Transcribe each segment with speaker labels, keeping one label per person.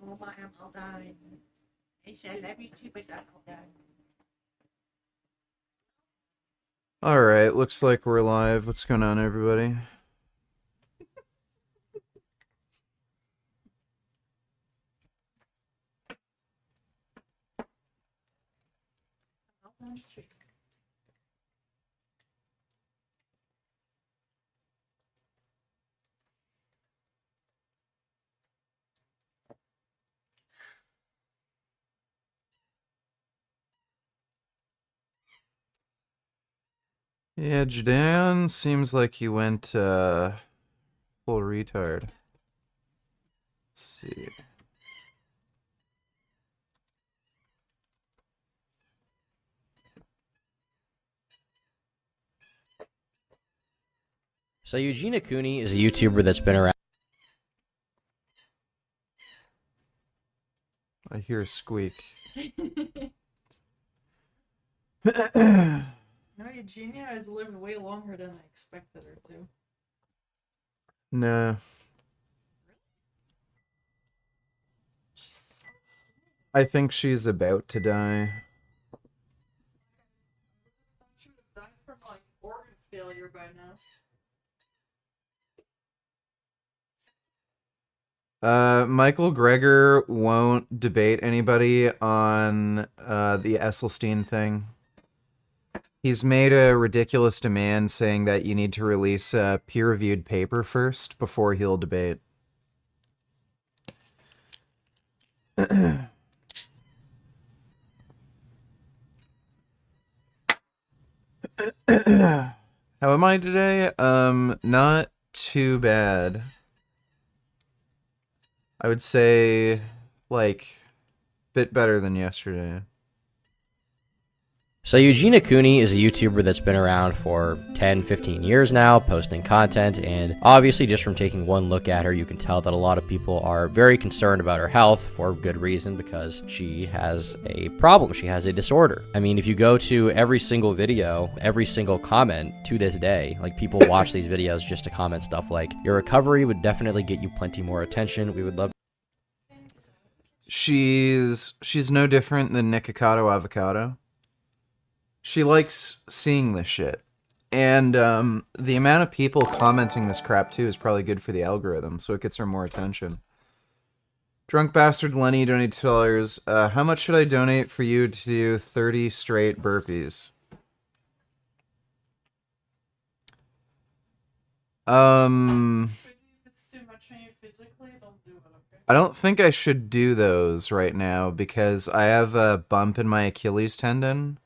Speaker 1: I'll die. I said, let me keep it that I'll die.
Speaker 2: Alright, looks like we're live. What's going on, everybody? Yeah, Jadan seems like he went full retard. Let's see.
Speaker 3: So Eugenia Cooney is a YouTuber that's been around.
Speaker 2: I hear a squeak.
Speaker 1: No, Eugenia has lived way longer than I expected her to.
Speaker 2: Nah.
Speaker 1: She's so sweet.
Speaker 2: I think she's about to die.
Speaker 1: I thought she would have died from, like, organ failure by now.
Speaker 2: Michael Greger won't debate anybody on the Esselstyn thing. He's made a ridiculous demand saying that you need to release a peer-reviewed paper first before he'll debate. How am I today? Not too bad. I would say, like, bit better than yesterday.
Speaker 3: So Eugenia Cooney is a YouTuber that's been around for 10, 15 years now, posting content, and obviously just from taking one look at her, you can tell that a lot of people are very concerned about her health for good reason, because she has a problem. She has a disorder. I mean, if you go to every single video, every single comment to this day, like, people watch these videos just to comment stuff like, your recovery would definitely get you plenty more attention. We would love.
Speaker 2: She's no different than Nikocado Avocado. She likes seeing this shit. And the amount of people commenting this crap too is probably good for the algorithm, so it gets her more attention. Drunk Bastard Lenny donated $2. How much should I donate for you to do 30 straight burpees?
Speaker 1: If it's too much on you physically, don't do it, okay?
Speaker 2: I don't think I should do those right now because I have a bump in my Achilles tendon.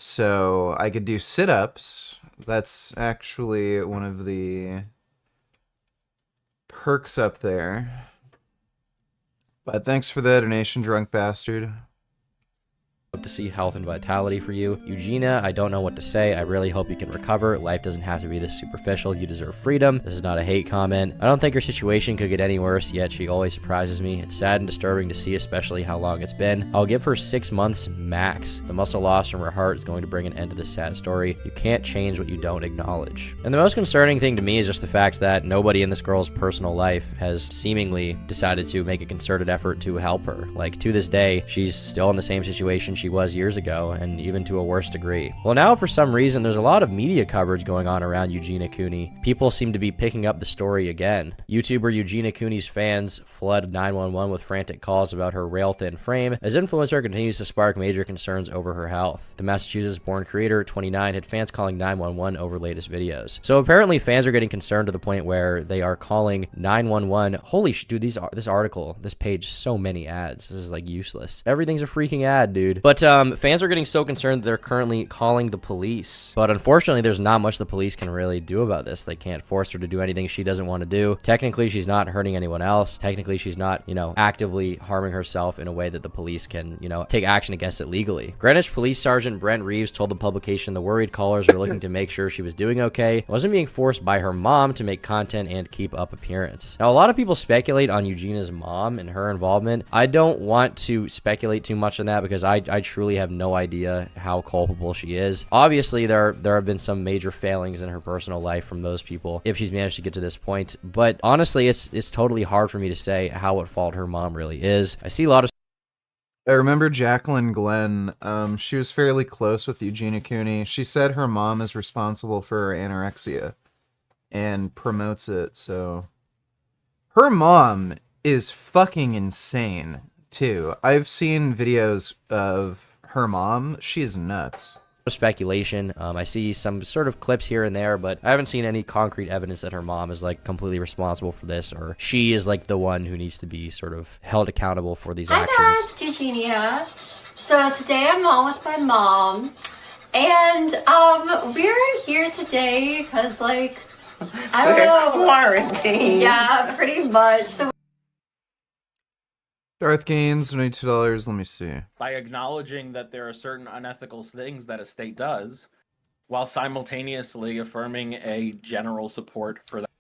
Speaker 2: So I could do sit-ups. That's actually one of the perks up there. But thanks for the donation, Drunk Bastard.
Speaker 3: To see health and vitality for you. Eugenia, I don't know what to say. I really hope you can recover. Life doesn't have to be this superficial. You deserve freedom. This is not a hate comment. I don't think her situation could get any worse, yet she always surprises me. It's sad and disturbing to see, especially how long it's been. I'll give her 6 months max. The muscle loss from her heart is going to bring an end to this sad story. You can't change what you don't acknowledge. And the most concerning thing to me is just the fact that nobody in this girl's personal life has seemingly decided to make a concerted effort to help her. Like, to this day, she's still in the same situation she was years ago, and even to a worse degree. Well, now for some reason there's a lot of media coverage going on around Eugenia Cooney. People seem to be picking up the story again. YouTuber Eugenia Cooney's fans flood 911 with frantic calls about her rail-thin frame as influencer continues to spark major concerns over her health. The Massachusetts-born creator, 29, had fans calling 911 over latest videos. So apparently fans are getting concerned to the point where they are calling 911. Holy shit, dude, this article, this page, so many ads. This is like useless. Everything's a freaking ad, dude. But fans are getting so concerned that they're currently calling the police. But unfortunately, there's not much the police can really do about this. They can't force her to do anything she doesn't want to do. Technically, she's not hurting anyone else. Technically, she's not, actively harming herself in a way that the police can, take action against it legally. Greenwich Police Sergeant Brent Reeves told the publication the worried callers were looking to make sure she was doing okay, wasn't being forced by her mom to make content and keep up appearance. Now, a lot of people speculate on Eugenia's mom and her involvement. I don't want to speculate too much on that because I I truly have no idea how culpable she is. Obviously, there have been some major failings in her personal life from those people if she's managed to get to this point. But honestly, it's totally hard for me to say how at fault her mom really is. I see a lot of...
Speaker 2: I remember Jacqueline Glenn. She was fairly close with Eugenia Cooney. She said her mom is responsible for her anorexia and promotes it, so... Her mom is fucking insane, too. I've seen videos of her mom. She's nuts.
Speaker 3: Speculation. I see some sort of clips here and there, but I haven't seen any concrete evidence that her mom is like completely responsible for this, or she is like the one who needs to be sort of held accountable for these actions.
Speaker 4: Hi guys, Eugenia. So today I'm on with my mom, and we're here today because like I don't know,
Speaker 5: quarantine.
Speaker 4: Yeah, pretty much. So
Speaker 2: Darth Gaines, $92. Let me see.
Speaker 6: By acknowledging that there are certain unethical things that a state does, while simultaneously affirming a general support for that.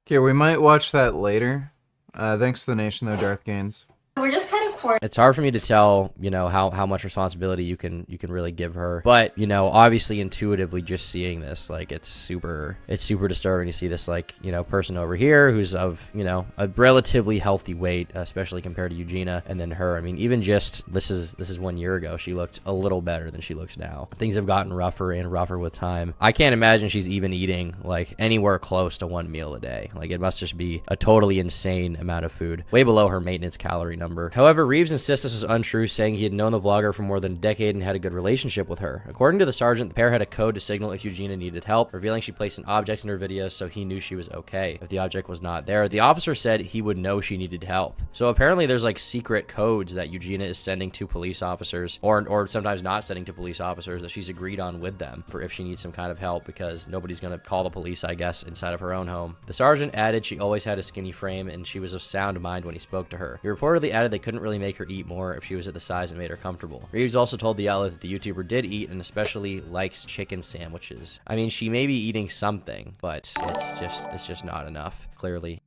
Speaker 2: Okay, we might watch that later. Thanks to the nation, though, Darth Gaines.
Speaker 4: we're just kind of
Speaker 3: It's hard for me to tell, you know, how much responsibility you can really give her. But, you know, obviously intuitively just seeing this, like, it's super disturbing to see this, like, you know, person over here who's of, you know, a relatively healthy weight, especially compared to Eugenia, and then her. I mean, even just this is 1 year ago, she looked a little better than she looks now. Things have gotten rougher and rougher with time. I can't imagine she's even eating like anywhere close to 1 meal a day. Like, it must just be a totally insane amount of food, way below her maintenance calorie number. However, Reeves insists this was untrue, saying he had known the vlogger for more than a decade and had a good relationship with her. According to the sergeant, the pair had a code to signal if Eugenia needed help, revealing she placed an object in her videos so he knew she was okay. If the object was not there, the officer said he would know she needed help. So apparently there's like secret codes that Eugenia is sending to police officers, or sometimes not sending to police officers, that she's agreed on with them for if she needs some kind of help, because nobody's gonna call the police, I guess, inside of her own home. The sergeant added she always had a skinny frame and she was of sound mind when he spoke to her. He reportedly added they couldn't really make her eat more if she was at the size that made her comfortable. Reeves also told the outlet that the YouTuber did eat and especially likes chicken sandwiches. I mean, she may be eating something, but it's just not enough, clearly.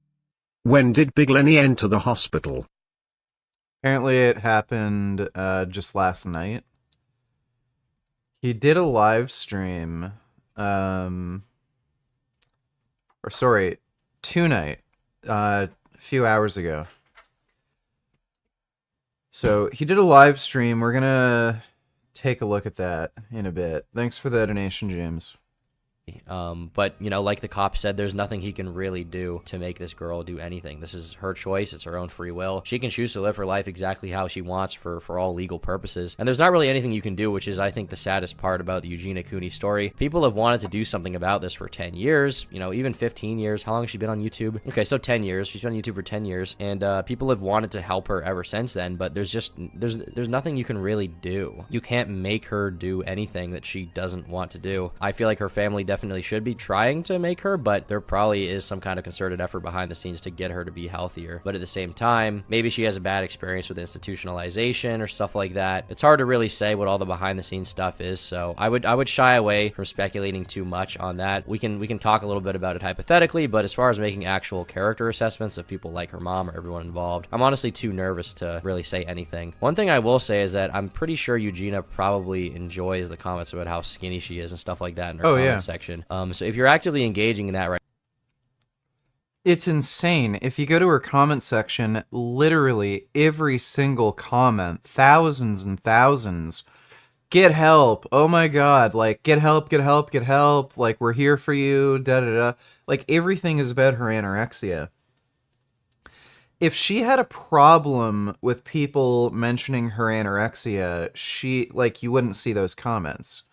Speaker 7: When did Big Lenny enter the hospital?
Speaker 2: Apparently it happened just last night. He did a live stream, tonight, a few hours ago. So he did a live stream. We're gonna take a look at that in a bit. Thanks for the donation, James.
Speaker 3: But, you know, like the cop said, there's nothing he can really do to make this girl do anything. This is her choice. It's her own free will. She can choose to live her life exactly how she wants for all legal purposes. And there's not really anything you can do, which is, I think, the saddest part about the Eugenia Cooney story. People have wanted to do something about this for 10 years, you know, even 15 years. How long has she been on YouTube? Okay, so 10 years. She's been on YouTube for 10 years. And people have wanted to help her ever since then, but there's nothing you can really do. You can't make her do anything that she doesn't want to do. I feel like her family definitely should be trying to make her, but there probably is some kind of concerted effort behind the scenes to get her to be healthier. But at the same time, maybe she has a bad experience with institutionalization or stuff like that. It's hard to really say what all the behind the scenes stuff is, so I would shy away from speculating too much on that. We can talk a little bit about it hypothetically, but as far as making actual character assessments of people like her mom or everyone involved, I'm honestly too nervous to really say anything. One thing I will say is that I'm pretty sure Eugenia probably enjoys the comments about how skinny she is and stuff like that in her comment section. So if you're actively engaging in that right,
Speaker 2: It's insane. If you go to her comment section, literally every single comment, thousands and thousands, get help. Oh my God. Like, get help, get help, get help. Like, we're here for you. Da da da. Like, everything is about her anorexia. If she had a problem with people mentioning her anorexia, you wouldn't see those comments.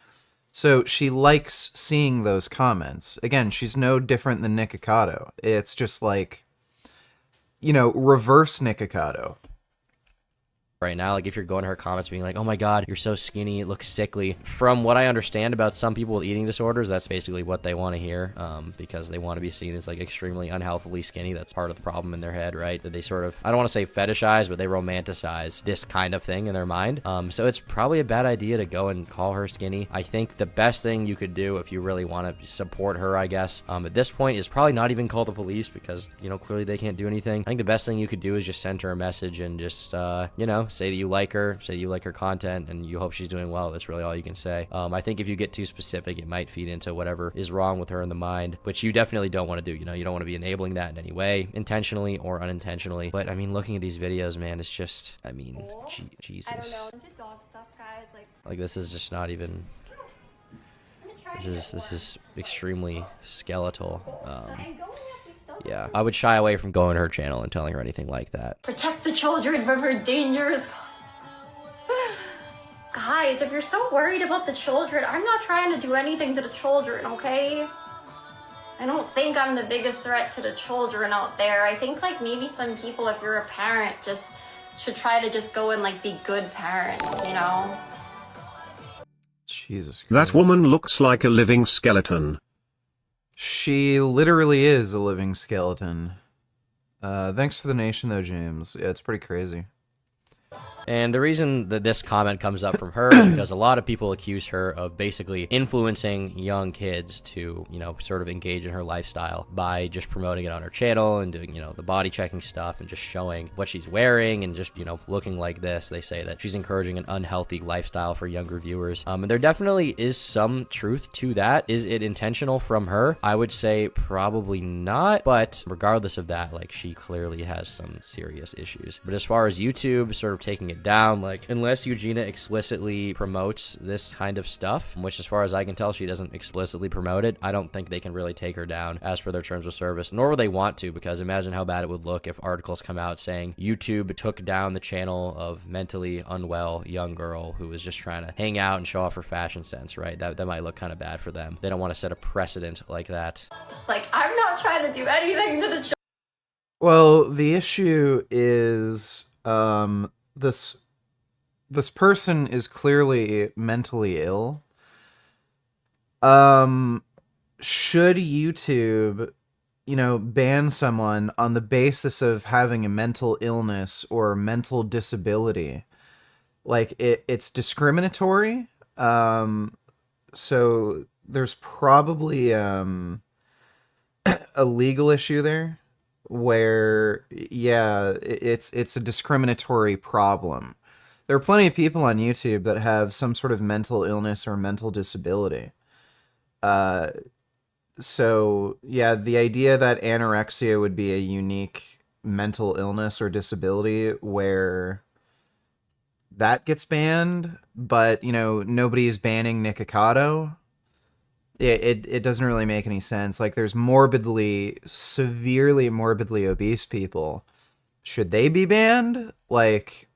Speaker 2: So she likes seeing those comments. Again, she's no different than Nikocado. It's just like, you know, reverse Nikocado.
Speaker 3: right now, like if you're going to her comments being like, oh my God, you're so skinny, it looks sickly. From what I understand about some people with eating disorders, that's basically what they want to hear, because they want to be seen as like extremely unhealthily skinny. That's part of the problem in their head, right? That they sort of, I don't want to say fetishize, but they romanticize this kind of thing in their mind. So it's probably a bad idea to go and call her skinny. I think the best thing you could do if you really want to support her, I guess, at this point is probably not even call the police, because, you know, clearly they can't do anything. I think the best thing you could do is just send her a message and just, you know, say that you like her, say you like her content, and you hope she's doing well. That's really all you can say. I think if you get too specific, it might feed into whatever is wrong with her in the mind, which you definitely don't want to do. You know, you don't want to be enabling that in any way, intentionally or unintentionally. But I mean, looking at these videos, man, it's just, I mean, Jesus.
Speaker 4: I don't know, into dog stuff, guys.
Speaker 3: Like, this is just not even. This is extremely skeletal. Yeah, I would shy away from going to her channel and telling her anything like that.
Speaker 4: Protect the children from her dangers. Guys, if you're so worried about the children, I'm not trying to do anything to the children, okay? I don't think I'm the biggest threat to the children out there. I think, like, maybe some people, if you're a parent, just should try to just go and, like, be good parents, you know?
Speaker 2: Jesus Christ.
Speaker 7: That woman looks like a living skeleton.
Speaker 2: She literally is a living skeleton. Thanks for the nation, though, James. Yeah, it's pretty crazy.
Speaker 3: And the reason that this comment comes up from her is because a lot of people accuse her of basically influencing young kids to, you know, sort of engage in her lifestyle by just promoting it on her channel and doing, you know, the body checking stuff and just showing what she's wearing and just, you know, looking like this. They say that she's encouraging an unhealthy lifestyle for younger viewers. And there definitely is some truth to that. Is it intentional from her? I would say probably not, but regardless of that, like, she clearly has some serious issues. But as far as YouTube sort of taking it down, like, unless Eugenia explicitly promotes this kind of stuff, which as far as I can tell she doesn't explicitly promote it, I don't think they can really take her down as per their terms of service, nor will they want to, because imagine how bad it would look if articles come out saying YouTube took down the channel of mentally unwell young girl who was just trying to hang out and show off her fashion sense, right? That might look kind of bad for them. They don't want to set a precedent like that.
Speaker 4: Like, I'm not trying to do anything to the children.
Speaker 2: Well, the issue is, this person is clearly mentally ill. Should YouTube, you know, ban someone on the basis of having a mental illness or mental disability? Like, it's discriminatory. So there's probably a legal issue there where, yeah, it's a discriminatory problem. There are plenty of people on YouTube that have some sort of mental illness or mental disability. So, yeah, the idea that anorexia would be a unique mental illness or disability where that gets banned, but, you know, nobody's banning Nikocado, it doesn't really make any sense. Like, there's severely morbidly obese people. Should they be banned? Like,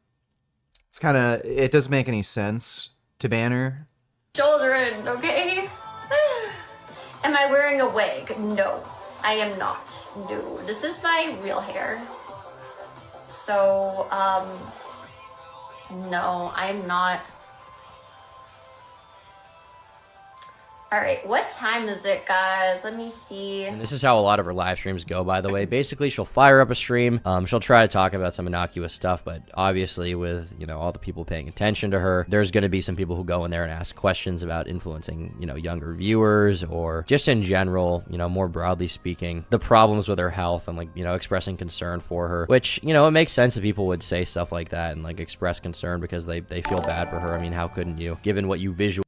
Speaker 2: it's kind of, it doesn't make any sense to ban her.
Speaker 4: Children, okay? Am I wearing a wig? No, I am not. No, this is my real hair. So, no, I'm not. All right, what time is it, guys? Let me see.
Speaker 3: And this is how a lot of her live streams go, by the way. Basically, she'll fire up a stream. She'll try to talk about some innocuous stuff, but obviously with, you know, all the people paying attention to her, there's going to be some people who go in there and ask questions about influencing, you know, younger viewers or just in general, you know, more broadly speaking, the problems with her health and, like, you know, expressing concern for her, which, you know, it makes sense that people would say stuff like that and, like, express concern because they feel bad for her. I mean, how couldn't you, given what you visualize?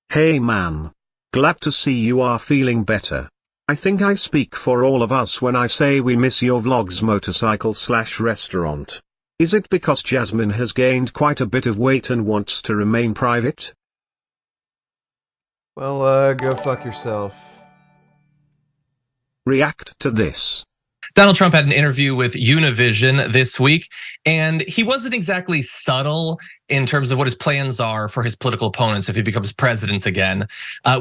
Speaker 7: Hey man. Glad to see you are feeling better. I think I speak for all of us when I say we miss your vlogs motorcycle/restaurant. Is it because Jasmine has gained quite a bit of weight and wants to remain private?
Speaker 2: Well, go fuck yourself.
Speaker 7: React to this.
Speaker 5: Donald Trump had an interview with Univision this week, and he wasn't exactly subtle in terms of what his plans are for his political opponents if he becomes president again.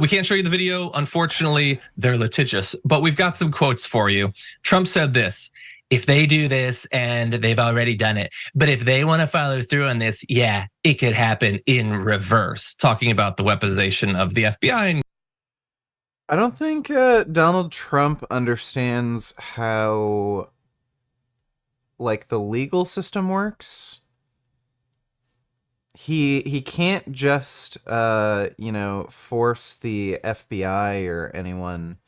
Speaker 5: We can't show you the video. Unfortunately, they're litigious, but we've got some quotes for you. Trump said this: if they do this, and they've already done it, but if they want to follow through on this, yeah, it could happen in reverse. Talking about the weaponization of the FBI.
Speaker 2: I don't think Donald Trump understands how, like, the legal system works. He can't just, you know, force the FBI or anyone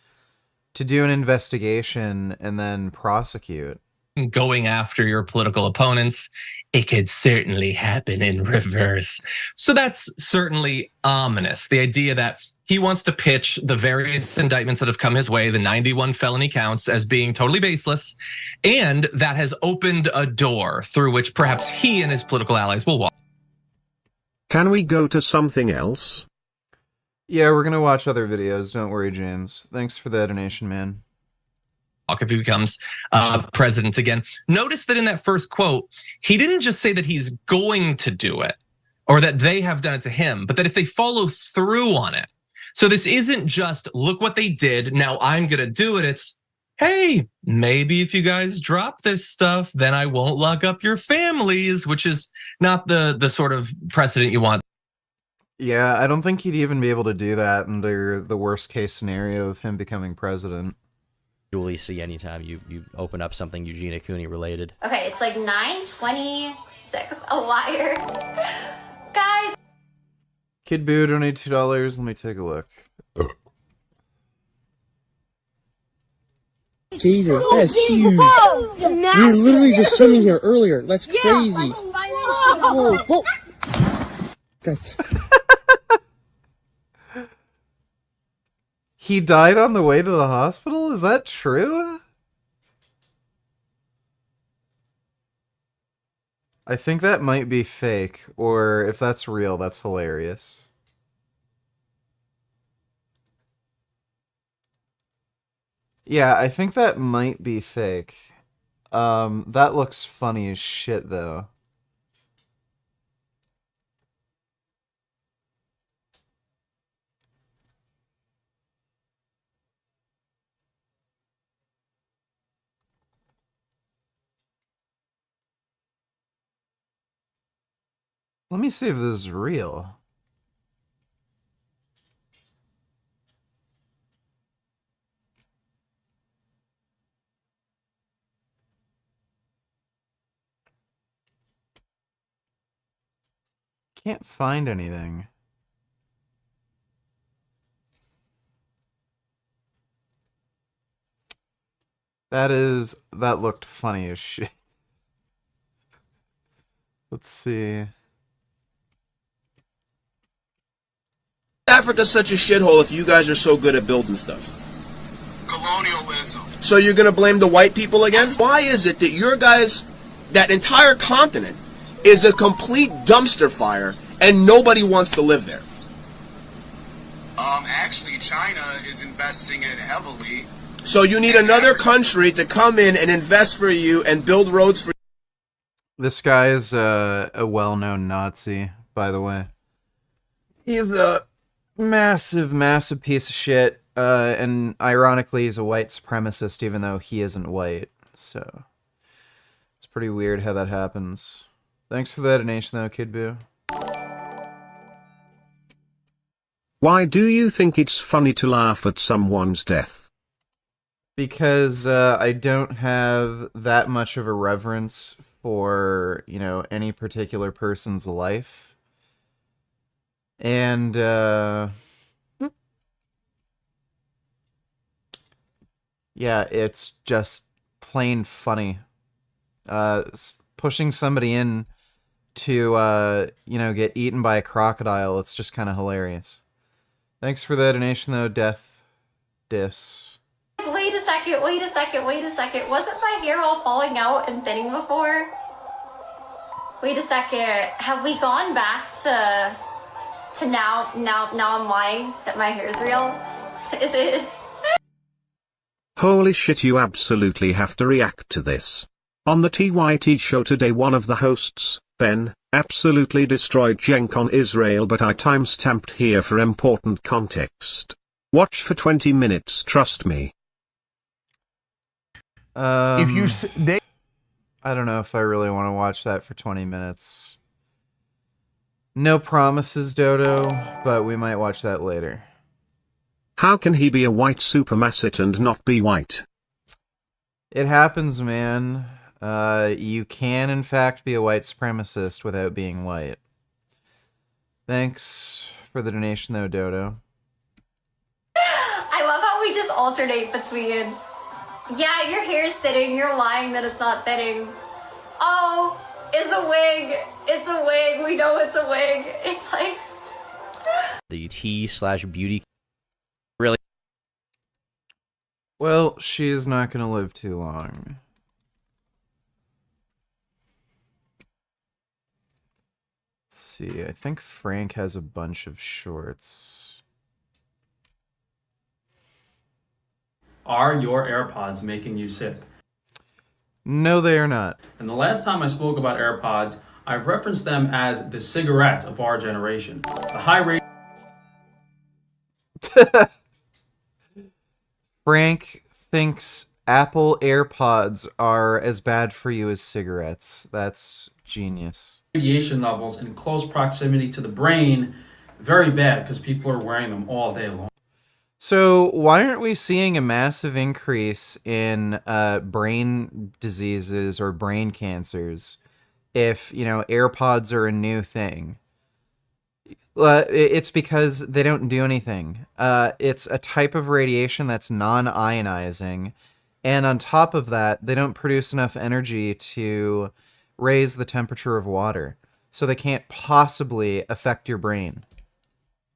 Speaker 2: to do an investigation and then prosecute.
Speaker 5: going after your political opponents, it could certainly happen in reverse. So that's certainly ominous. The idea that he wants to pitch the various indictments that have come his way, the 91 felony counts, as being totally baseless, and that has opened a door through which perhaps he and his political allies will walk.
Speaker 7: Can we go to something else?
Speaker 2: Yeah, we're gonna watch other videos. Don't worry, James. Thanks for the donation, man.
Speaker 5: If he becomes president again. Notice that in that first quote, he didn't just say that he's going to do it or that they have done it to him, but that if they follow through on it. So this isn't just, look what they did, now I'm gonna do it. It's, hey, maybe if you guys drop this stuff, then I won't lock up your families, which is not the sort of precedent you want.
Speaker 2: Yeah, I don't think he'd even be able to do that under the worst case scenario of him becoming president.
Speaker 3: Usually see anytime you open up something Eugenia Cooney related.
Speaker 4: Okay, it's like 9:26. A liar. Guys.
Speaker 2: Kid Boo donated $2. Let me take a look.
Speaker 8: Gator, that's huge. We were literally just swimming here earlier. That's crazy. Whoa, whoa. That's...
Speaker 2: He died on the way to the hospital? Is that true? I think that might be fake, or if that's real, that's hilarious. Yeah, I think that might be fake. That looks funny as shit, though. Let me see if this is real. Can't find anything. That looked funny as shit. Let's see.
Speaker 9: Africa's such a shithole if you guys are so good at building stuff?
Speaker 10: Colonialism.
Speaker 9: So you're gonna blame the white people again? Why is it that your guys, that entire continent, is a complete dumpster fire and nobody wants to live there?
Speaker 10: Actually, China is investing in it heavily.
Speaker 9: So you need another country to come in and invest for you and build roads for you.
Speaker 2: This guy is a well-known Nazi, by the way. He's a massive, massive piece of shit, and ironically, he's a white supremacist, even though he isn't white. So it's pretty weird how that happens. Thanks for the donation, though, Kid Boo.
Speaker 7: Why do you think it's funny to laugh at someone's death?
Speaker 2: Because I don't have that much of a reverence for, you know, any particular person's life. And, yeah, it's just plain funny. Pushing somebody in to, you know, get eaten by a crocodile, it's just kind of hilarious. Thanks for the donation, though, Death Dis.
Speaker 4: Wait a second, wait a second, wait a second. Wasn't my hair all falling out and thinning before? Wait a second. Have we gone back to now I'm lying that my hair's real? Is it?
Speaker 7: Holy shit, you absolutely have to react to this. On the TYT show today, one of the hosts, Ben, absolutely destroyed Jenk on Israel, but I timestamped here for important context. Watch for 20 minutes, trust me.
Speaker 2: I don't know if I really want to watch that for 20 minutes. No promises, Dodo, but we might watch that later.
Speaker 7: How can he be a white supremacist and not be white?
Speaker 2: It happens, man. You can, in fact, be a white supremacist without being white. Thanks for the donation, though, Dodo.
Speaker 4: I love how we just alternate between Yeah, your hair's thinning. You're lying that it's not thinning. Oh, it's a wig. It's a wig. We know it's a wig. It's like...
Speaker 3: The T/beauty. Really?
Speaker 2: Well, she's not gonna live too long. Let's see, I think Frank has a bunch of shorts.
Speaker 11: Are your AirPods making you sick?
Speaker 2: No, they are not.
Speaker 11: And the last time I spoke about AirPods, I referenced them as the cigarette of our generation. The high rate.
Speaker 2: Frank thinks Apple AirPods are as bad for you as cigarettes. That's genius.
Speaker 11: Radiation levels in close proximity to the brain, very bad because people are wearing them all day long.
Speaker 2: So why aren't we seeing a massive increase in brain diseases or brain cancers if, you know, AirPods are a new thing? It's because they don't do anything. It's a type of radiation that's non-ionizing, and on top of that, they don't produce enough energy to raise the temperature of water, so they can't possibly affect your brain.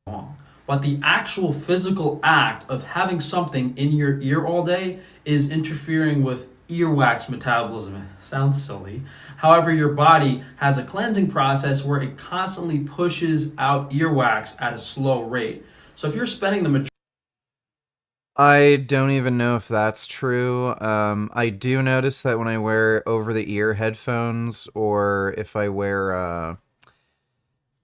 Speaker 11: But the actual physical act of having something in your ear all day is interfering with earwax metabolism. It sounds silly. However, your body has a cleansing process where it constantly pushes out earwax at a slow rate. So if you're spending the majority...
Speaker 2: I don't even know if that's true. I do notice that when I wear over-the-ear headphones, or if I wear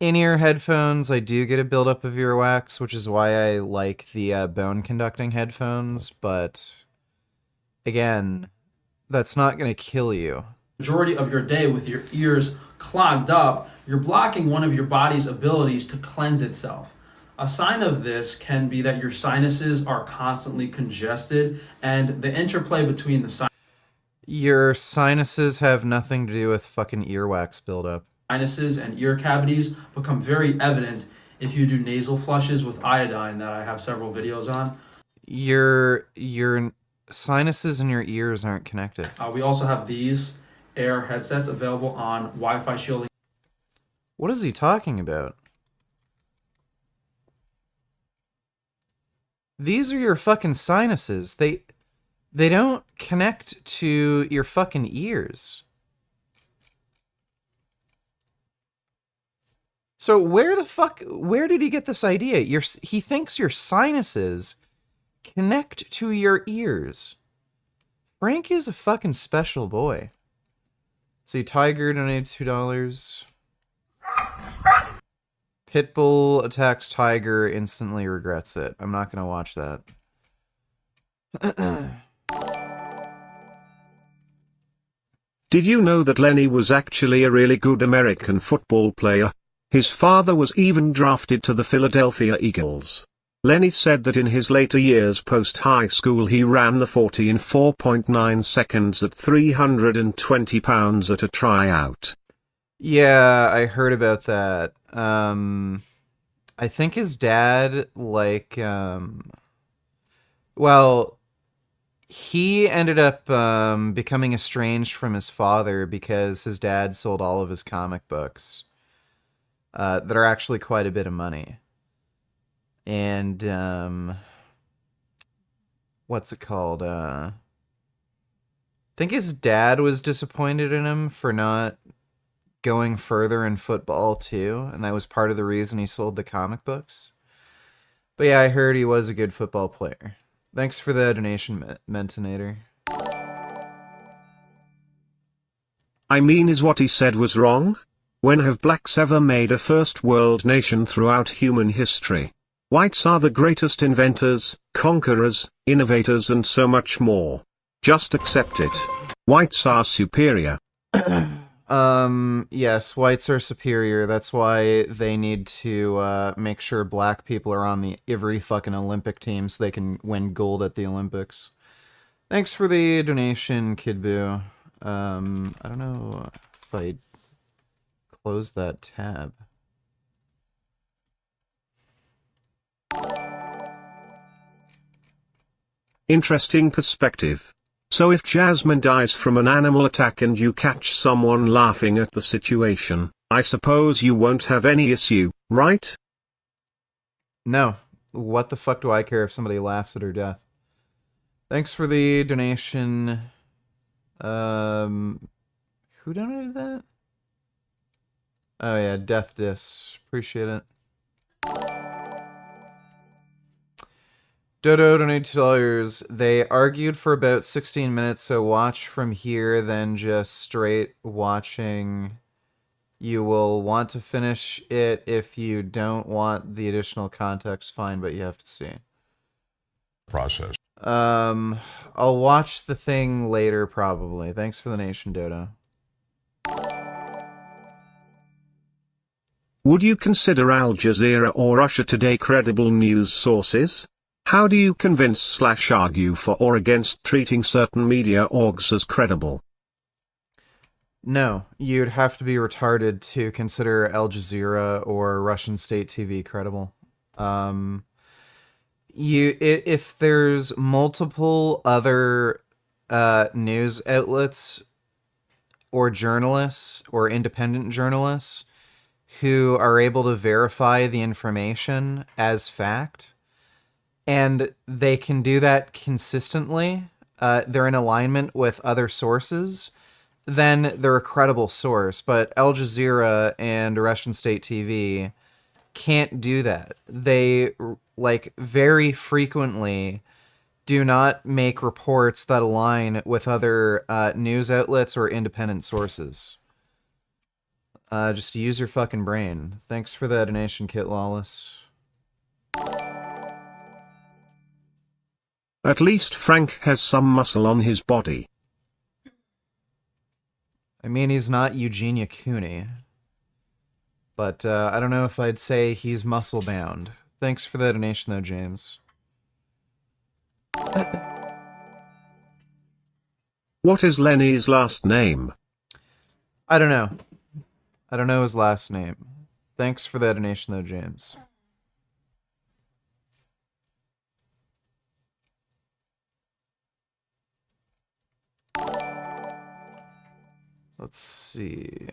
Speaker 2: in-ear headphones, I do get a buildup of earwax, which is why I like the bone-conducting headphones, but again, that's not going to kill you.
Speaker 11: Majority of your day with your ears clogged up, you're blocking one of your body's abilities to cleanse itself. A sign of this can be that your sinuses are constantly congested, and the interplay between the
Speaker 2: Your sinuses have nothing to do with fucking earwax buildup.
Speaker 11: Sinuses and ear cavities become very evident if you do nasal flushes with iodine that I have several videos on.
Speaker 2: Your sinuses and your ears aren't connected.
Speaker 11: We also have these Air headsets available on Wi-Fi shielding.
Speaker 2: What is he talking about? These are your fucking sinuses. They don't connect to your fucking ears. So where did he get this idea? He thinks your sinuses connect to your ears. Frank is a fucking special boy. See, Tiger donated $2. Pitbull attacks Tiger, instantly regrets it. I'm not gonna watch that.
Speaker 7: Did you know that Lenny was actually a really good American football player? His father was even drafted to the Philadelphia Eagles. Lenny said that in his later years post-high school he ran the 40 in 4.9 seconds at 320 pounds at a tryout.
Speaker 2: Yeah, I heard about that. I think his dad, like, well, he ended up becoming estranged from his father because his dad sold all of his comic books that are actually quite a bit of money. And what's it called? I think his dad was disappointed in him for not going further in football too, and that was part of the reason he sold the comic books. But yeah, I heard he was a good football player. Thanks for the donation, Mentinator.
Speaker 7: I mean, is what he said was wrong? When have blacks ever made a first world nation throughout human history? Whites are the greatest inventors, conquerors, innovators and so much more. Just accept it. Whites are superior.
Speaker 2: Yes, whites are superior. That's why they need to make sure black people are on every fucking Olympic team so they can win gold at the Olympics. Thanks for the donation, Kid Boo. I don't know if I close that tab.
Speaker 7: Interesting perspective. So if Jasmine dies from an animal attack and you catch someone laughing at the situation, I suppose you won't have any issue, right?
Speaker 2: No. What the fuck do I care if somebody laughs at her death? Thanks for the donation. Who donated that? Oh yeah, Death Diss. Appreciate it. Dodo donated $2. They argued for about 16 minutes, so watch from here, then just straight watching. You will want to finish it. If you don't want the additional context, fine, but you have to see.
Speaker 12: Process.
Speaker 2: I'll watch the thing later, probably. Thanks for the nation, Dodo.
Speaker 7: Would you consider Al Jazeera or Russia Today credible news sources? How do you convince/argue for or against treating certain media orgs as credible?
Speaker 2: No, you'd have to be retarded to consider Al Jazeera or Russian state TV credible. If there's multiple other news outlets or journalists or independent journalists who are able to verify the information as fact, and they can do that consistently, they're in alignment with other sources, then they're a credible source. But Al Jazeera and Russian state TV can't do that. They, like, very frequently do not make reports that align with other news outlets or independent sources. Just use your fucking brain. Thanks for the donation, Kit Lawless.
Speaker 7: At least Frank has some muscle on his body.
Speaker 2: I mean, he's not Eugenia Cooney. But I don't know if I'd say he's muscle-bound. Thanks for the donation, though, James.
Speaker 7: What is Lenny's last name?
Speaker 2: I don't know. I don't know his last name. Thanks for the donation, though, James. Let's see.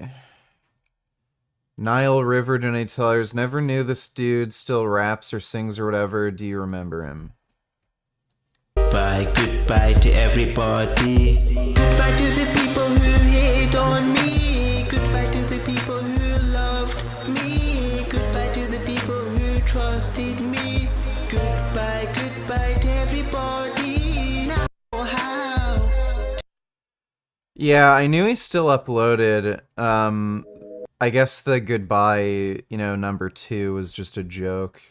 Speaker 2: Nile River donated $2. Never knew this dude still raps or sings or whatever. Do you remember him?
Speaker 13: Goodbye to everybody. Goodbye to the people who hate on me. Goodbye to the people who loved me. Goodbye to the people who trusted me. Goodbye to everybody. Now how?
Speaker 2: Yeah, I knew he still uploaded. I guess the goodbye, number 2 was just a joke.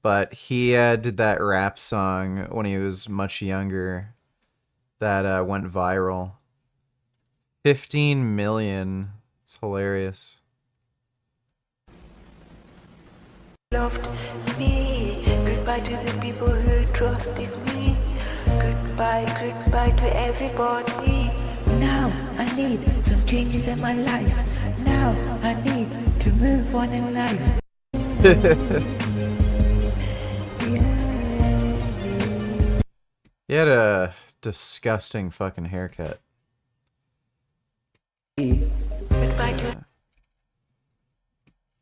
Speaker 2: But he did that rap song when he was much younger that went viral. 15 million. It's hilarious.
Speaker 13: Loved me. Goodbye to the people who trusted me. Goodbye to everybody. Now I need some changes in my life. Now I need to move on in life.
Speaker 2: He had a disgusting fucking haircut.
Speaker 13: Goodbye to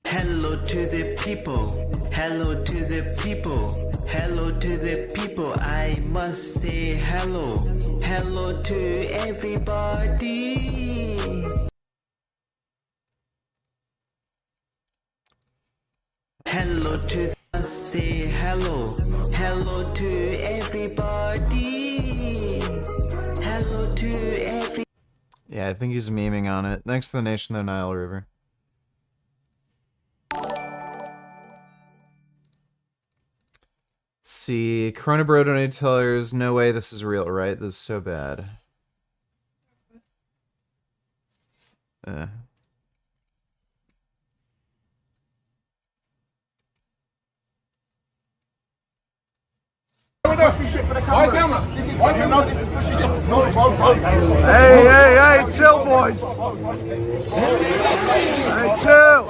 Speaker 13: Hello to the people. Hello to the people. Hello to the people. I must say hello. Hello to everybody. Hello to say hello. Hello to everybody. Hello to every.
Speaker 2: Yeah, I think he's memeing on it. Thanks to the nation, the Nile River. Let's see. Corona Bro donated $2. No way this is real, right? This is so bad.
Speaker 9: Hey, chill, boys. Hey, chill.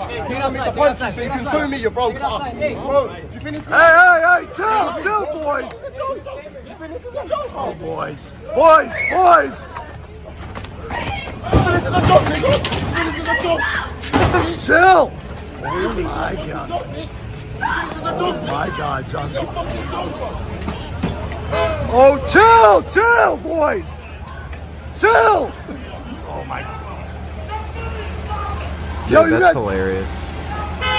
Speaker 9: So you can sue me, you broke up. Hey, chill, boys. Oh, boys. Boys! Boys! Chill! Oh my god. Oh my god, John. Oh, chill! Chill, boys! Chill! Oh my god.
Speaker 2: Dude, that's hilarious.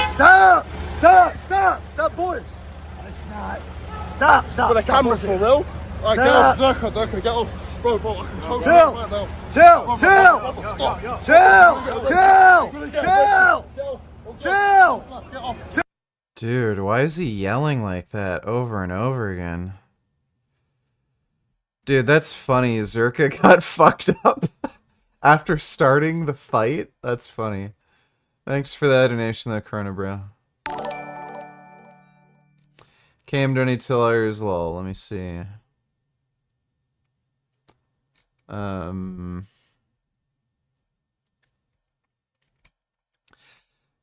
Speaker 9: Stop! Stop! Stop! Stop, boys! That's not. Stop! Stop!
Speaker 10: For the camera, for real? Alright, get off, Durka, get off. Bro, I can control
Speaker 9: Chill!
Speaker 10: right now.
Speaker 9: Chill! Chill! Chill! Chill! Chill!
Speaker 2: Dude, why is he yelling like that over and over again? Dude, that's funny. Zerka got fucked up after starting the fight. That's funny. Thanks for that donation, though, Corona Bro. Cam donate $2, lol. Let me see.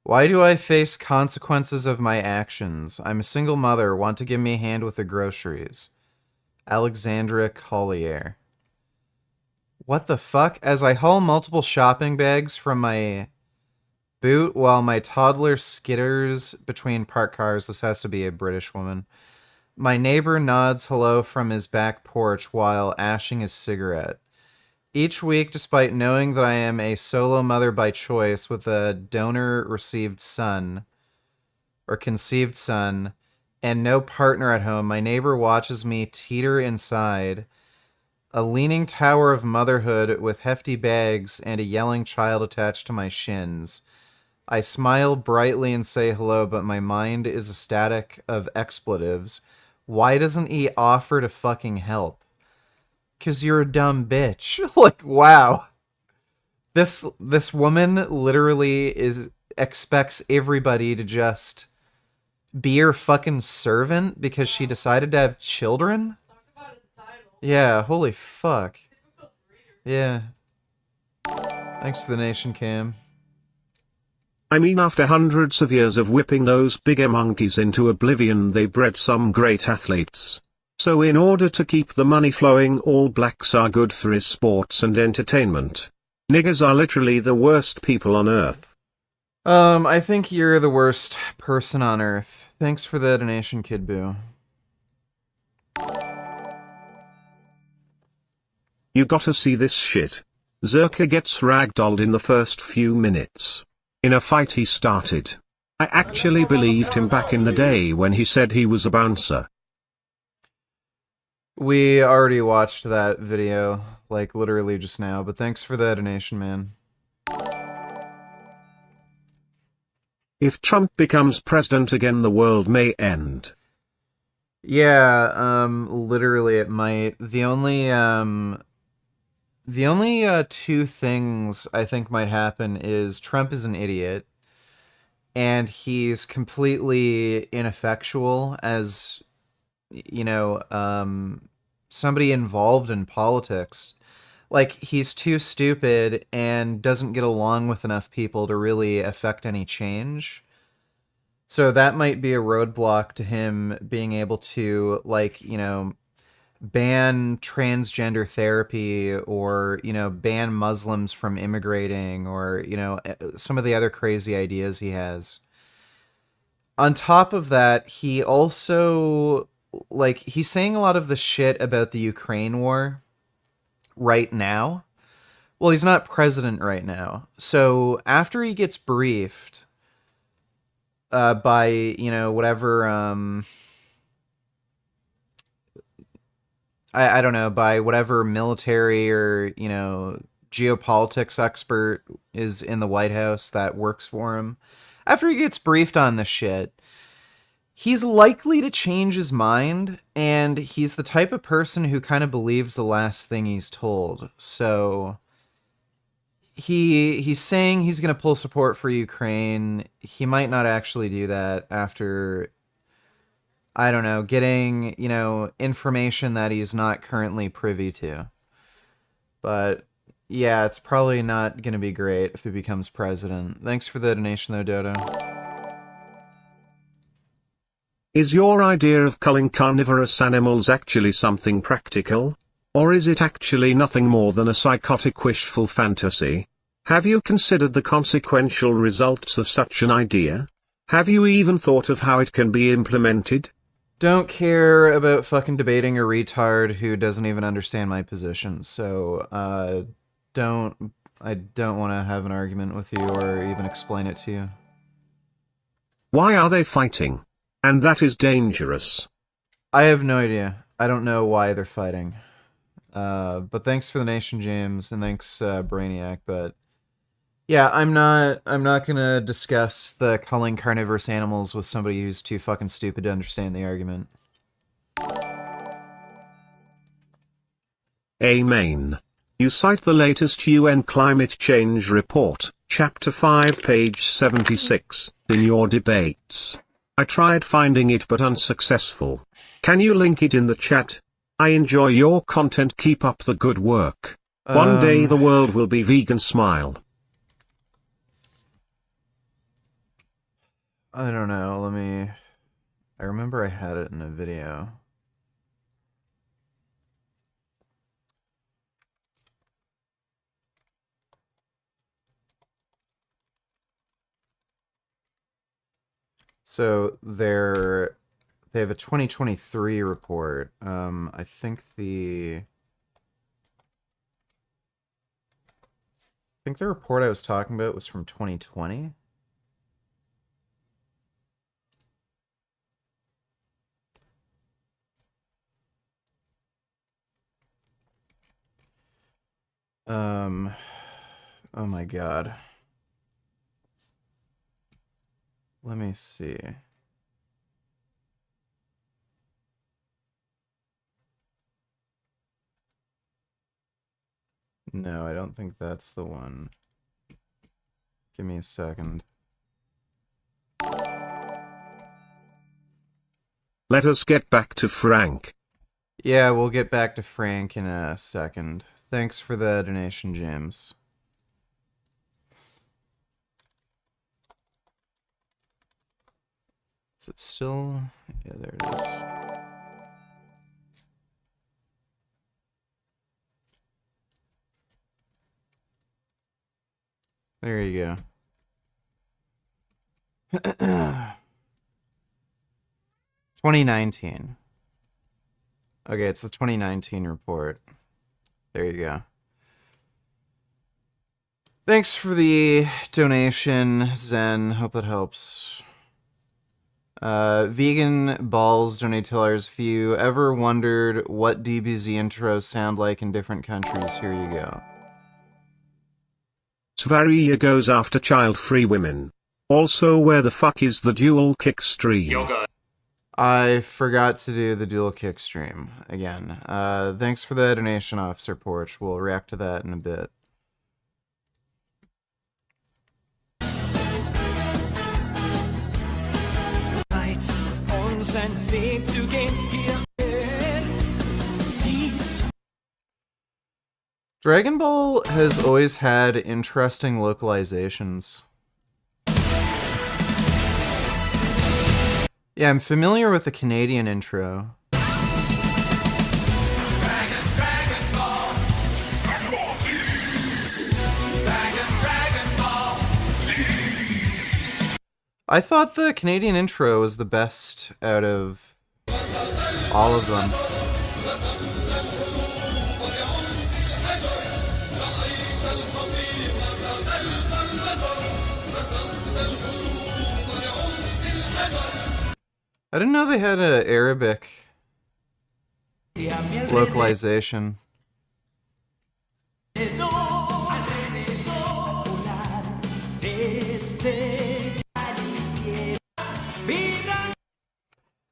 Speaker 2: Why do I face consequences of my actions? I'm a single mother. Want to give me a hand with the groceries. Alexandra Collier. What the fuck? As I haul multiple shopping bags from my boot while my toddler skitters between parked cars. This has to be a British woman. My neighbor nods hello from his back porch while ashing his cigarette. Each week, despite knowing that I am a solo mother by choice with a donor-received son, or conceived son, and no partner at home, my neighbor watches me teeter inside a leaning tower of motherhood with hefty bags and a yelling child attached to my shins. I smile brightly and say hello, but my mind is a static of expletives. Why doesn't he offer to fucking help? 'Cause you're a dumb bitch. Like, wow. This woman literally expects everybody to just be her fucking servant because she decided to have children? Yeah, holy fuck. Yeah. Thanks to the nation, Cam.
Speaker 7: I mean, after hundreds of years of whipping those bigger monkeys into oblivion, they bred some great athletes. So in order to keep the money flowing, all blacks are good for his sports and entertainment. Niggers are literally the worst people on earth.
Speaker 2: I think you're the worst person on earth. Thanks for the donation, Kid Boo.
Speaker 7: You gotta see this shit. Zerka gets ragdolled in the first few minutes. In a fight he started. I actually believed him back in the day when he said he was a bouncer.
Speaker 2: We already watched that video, like, literally just now, but thanks for the donation, man.
Speaker 7: If Trump becomes president again, the world may end.
Speaker 2: Yeah, literally it might. The only two things I think might happen is Trump is an idiot, and he's completely ineffectual as, you know, somebody involved in politics. Like, he's too stupid and doesn't get along with enough people to really affect any change. So that might be a roadblock to him being able to, like, you know, ban transgender therapy or, you know, ban Muslims from immigrating or, you know, some of the other crazy ideas he has. On top of that, he also, like, he's saying a lot of the shit about the Ukraine war right now. Well, he's not president right now. So after he gets briefed by, you know, whatever, I don't know, by whatever military or, you know, geopolitics expert is in the White House that works for him, after he gets briefed on this shit, he's likely to change his mind, and he's the type of person who kind of believes the last thing he's told. So he's saying he's going to pull support for Ukraine. He might not actually do that after, I don't know, getting, you know, information that he's not currently privy to. But yeah, it's probably not going to be great if he becomes president. Thanks for the donation though, Dodo.
Speaker 7: Is your idea of culling carnivorous animals actually something practical? Or is it actually nothing more than a psychotic wishful fantasy? Have you considered the consequential results of such an idea? Have you even thought of how it can be implemented?
Speaker 2: Don't care about fucking debating a retard who doesn't even understand my position, so, I don't want to have an argument with you or even explain it to you.
Speaker 7: Why are they fighting? And that is dangerous.
Speaker 2: I have no idea. I don't know why they're fighting. But thanks for the nation, James, and thanks, Brainiac, but yeah, I'm not gonna discuss the culling carnivorous animals with somebody who's too fucking stupid to understand the argument.
Speaker 7: Amen. You cite the latest UN climate change report, chapter 5 page 76, in your debates. I tried finding it but unsuccessful. Can you link it in the chat? I enjoy your content, keep up the good work. One day the world will be vegan, smile.
Speaker 2: I don't know, I remember I had it in a video. So they have a 2023 report. I think the report I was talking about was from 2020. Oh my god. Let me see. No, I don't think that's the one. Give me a second.
Speaker 7: Let us get back to Frank.
Speaker 2: Yeah, we'll get back to Frank in a second. Thanks for the donation, James. Is it still? Yeah, there it is. There you go. 2019. Okay, it's the 2019 report. There you go. Thanks for the donation, Zen. Hope that helps. Vegan Balls donate $2. If you ever wondered what DBZ intros sound like in different countries, here you go.
Speaker 7: Svaria goes after child-free women. Also, where the fuck is the dual kick stream?
Speaker 14: Yoga.
Speaker 2: I forgot to do the dual kick stream again. Thanks for the donation, Officer Porch. We'll react to that in a bit. Dragon Ball has always had interesting localizations. Yeah, I'm familiar with the Canadian intro. I thought the Canadian intro was the best out of all of them. I didn't know they had an Arabic localization.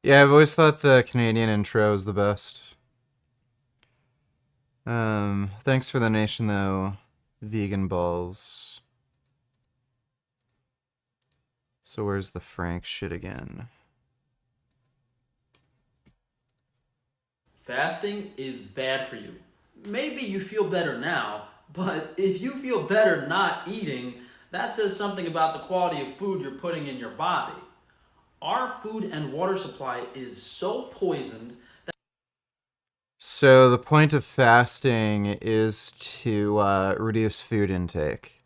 Speaker 2: Yeah, I've always thought the Canadian intro is the best. Thanks for the donation, though, Vegan Balls. So where's the Frank shit again?
Speaker 11: Fasting is bad for you. Maybe you feel better now, but if you feel better not eating, that says something about the quality of food you're putting in your body. Our food and water supply is so poisoned that
Speaker 2: So the point of fasting is to reduce food intake.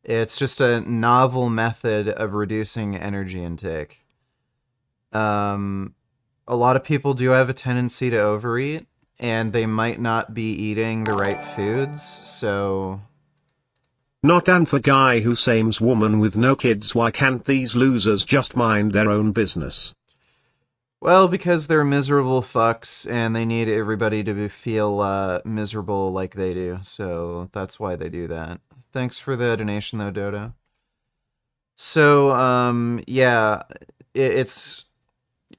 Speaker 2: It's just a novel method of reducing energy intake. A lot of people do have a tendency to overeat, and they might not be eating the right foods, so...
Speaker 7: Not Anthe guy who sames woman with no kids. Why can't these losers just mind their own business?
Speaker 2: Well, because they're miserable fucks, and they need everybody to feel miserable like they do, so that's why they do that. Thanks for the donation, though, Dodo. So, yeah, it's...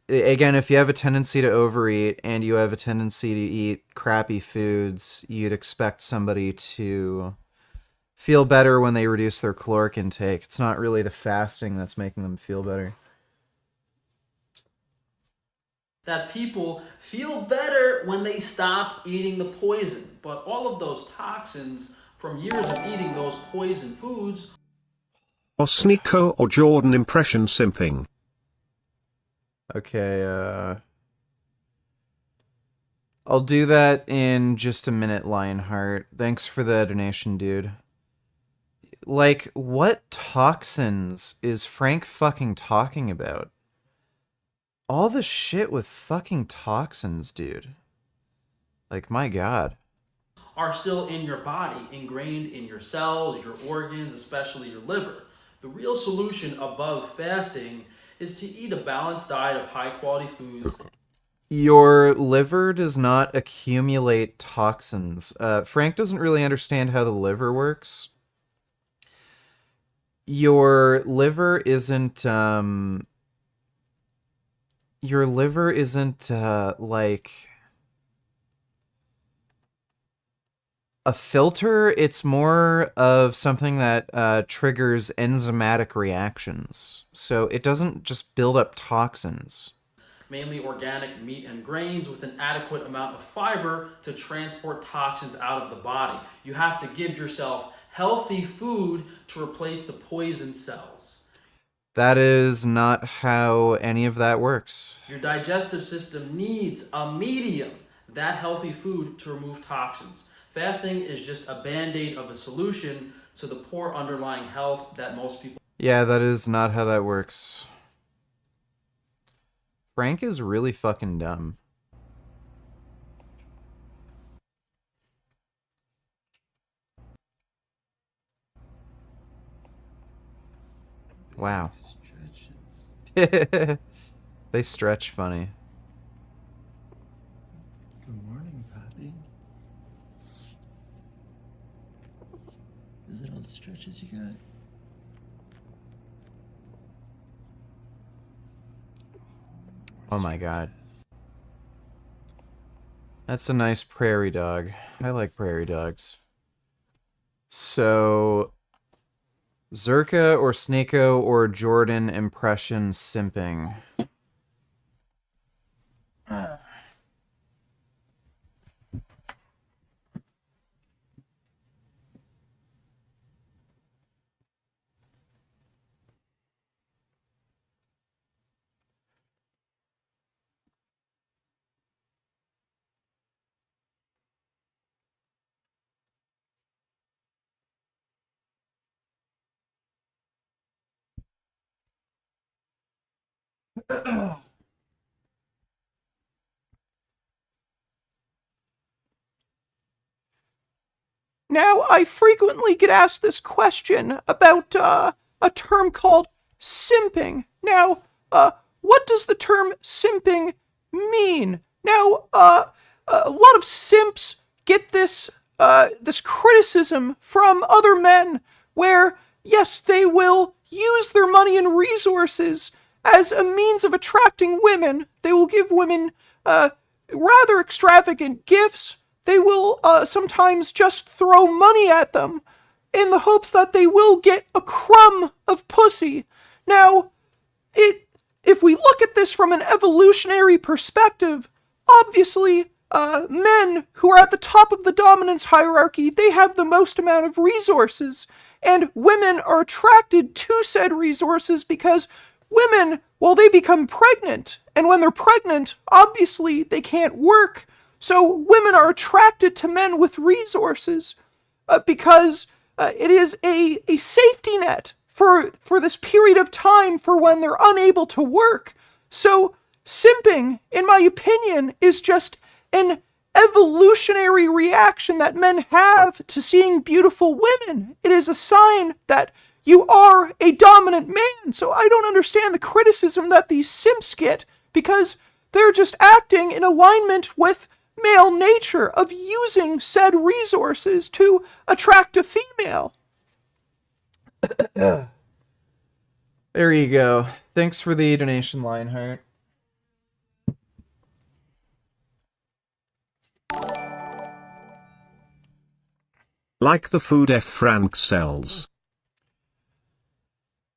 Speaker 2: Again, if you have a tendency to overeat, and you have a tendency to eat crappy foods, you'd expect somebody to feel better when they reduce their caloric intake. It's not really the fasting that's making them feel better.
Speaker 11: people feel better when they stop eating the poison. But all of those toxins from years of eating those poison foods.
Speaker 7: Or Sneeko or Jordan impression simping.
Speaker 2: Okay, I'll do that in just a minute, Lionheart. Thanks for the donation, dude. Like, what toxins is Frank fucking talking about? All the shit with fucking toxins, dude. Like, my god.
Speaker 11: Are still in your body, ingrained in your cells, your organs, especially your liver. The real solution above fasting is to eat a balanced diet of high-quality foods.
Speaker 2: Your liver does not accumulate toxins. Frank doesn't really understand how the liver works. Your liver isn't, like a filter. It's more of something that triggers enzymatic reactions. So it doesn't just build up toxins.
Speaker 11: Mainly organic meat and grains with an adequate amount of fiber to transport toxins out of the body. You have to give yourself healthy food to replace the poison cells.
Speaker 2: That is not how any of that works.
Speaker 11: Your digestive system needs a medium, that healthy food, to remove toxins. Fasting is just a band-aid of a solution to the poor underlying health that most people...
Speaker 2: Yeah, that is not how that works. Frank is really fucking dumb. Wow. They stretch funny.
Speaker 13: Good morning, Poppy. Is it all the stretches you got?
Speaker 2: Oh my god. That's a nice prairie dog. I like prairie dogs. So, Zerka or Sneeko or Jordan impression simping.
Speaker 14: Now, I frequently get asked this question about a term called simping. Now, what does the term simping mean? Now, a lot of simps get this this criticism from other men where, yes, they will use their money and resources as a means of attracting women. They will give women rather extravagant gifts. They will sometimes just throw money at them in the hopes that they will get a crumb of pussy. Now, if we look at this from an evolutionary perspective, obviously, men who are at the top of the dominance hierarchy, they have the most amount of resources, and women are attracted to said resources because women, well, they become pregnant. And when they're pregnant, obviously they can't work. So women are attracted to men with resources because it is a safety net for this period of time for when they're unable to work. So simping, in my opinion, is just an evolutionary reaction that men have to seeing beautiful women. It is a sign that you are a dominant man. So I don't understand the criticism that these simps get, because they're just acting in alignment with male nature of using said resources to attract a female.
Speaker 2: There you go. Thanks for the donation, Lionheart.
Speaker 7: Like the food F. Frank sells.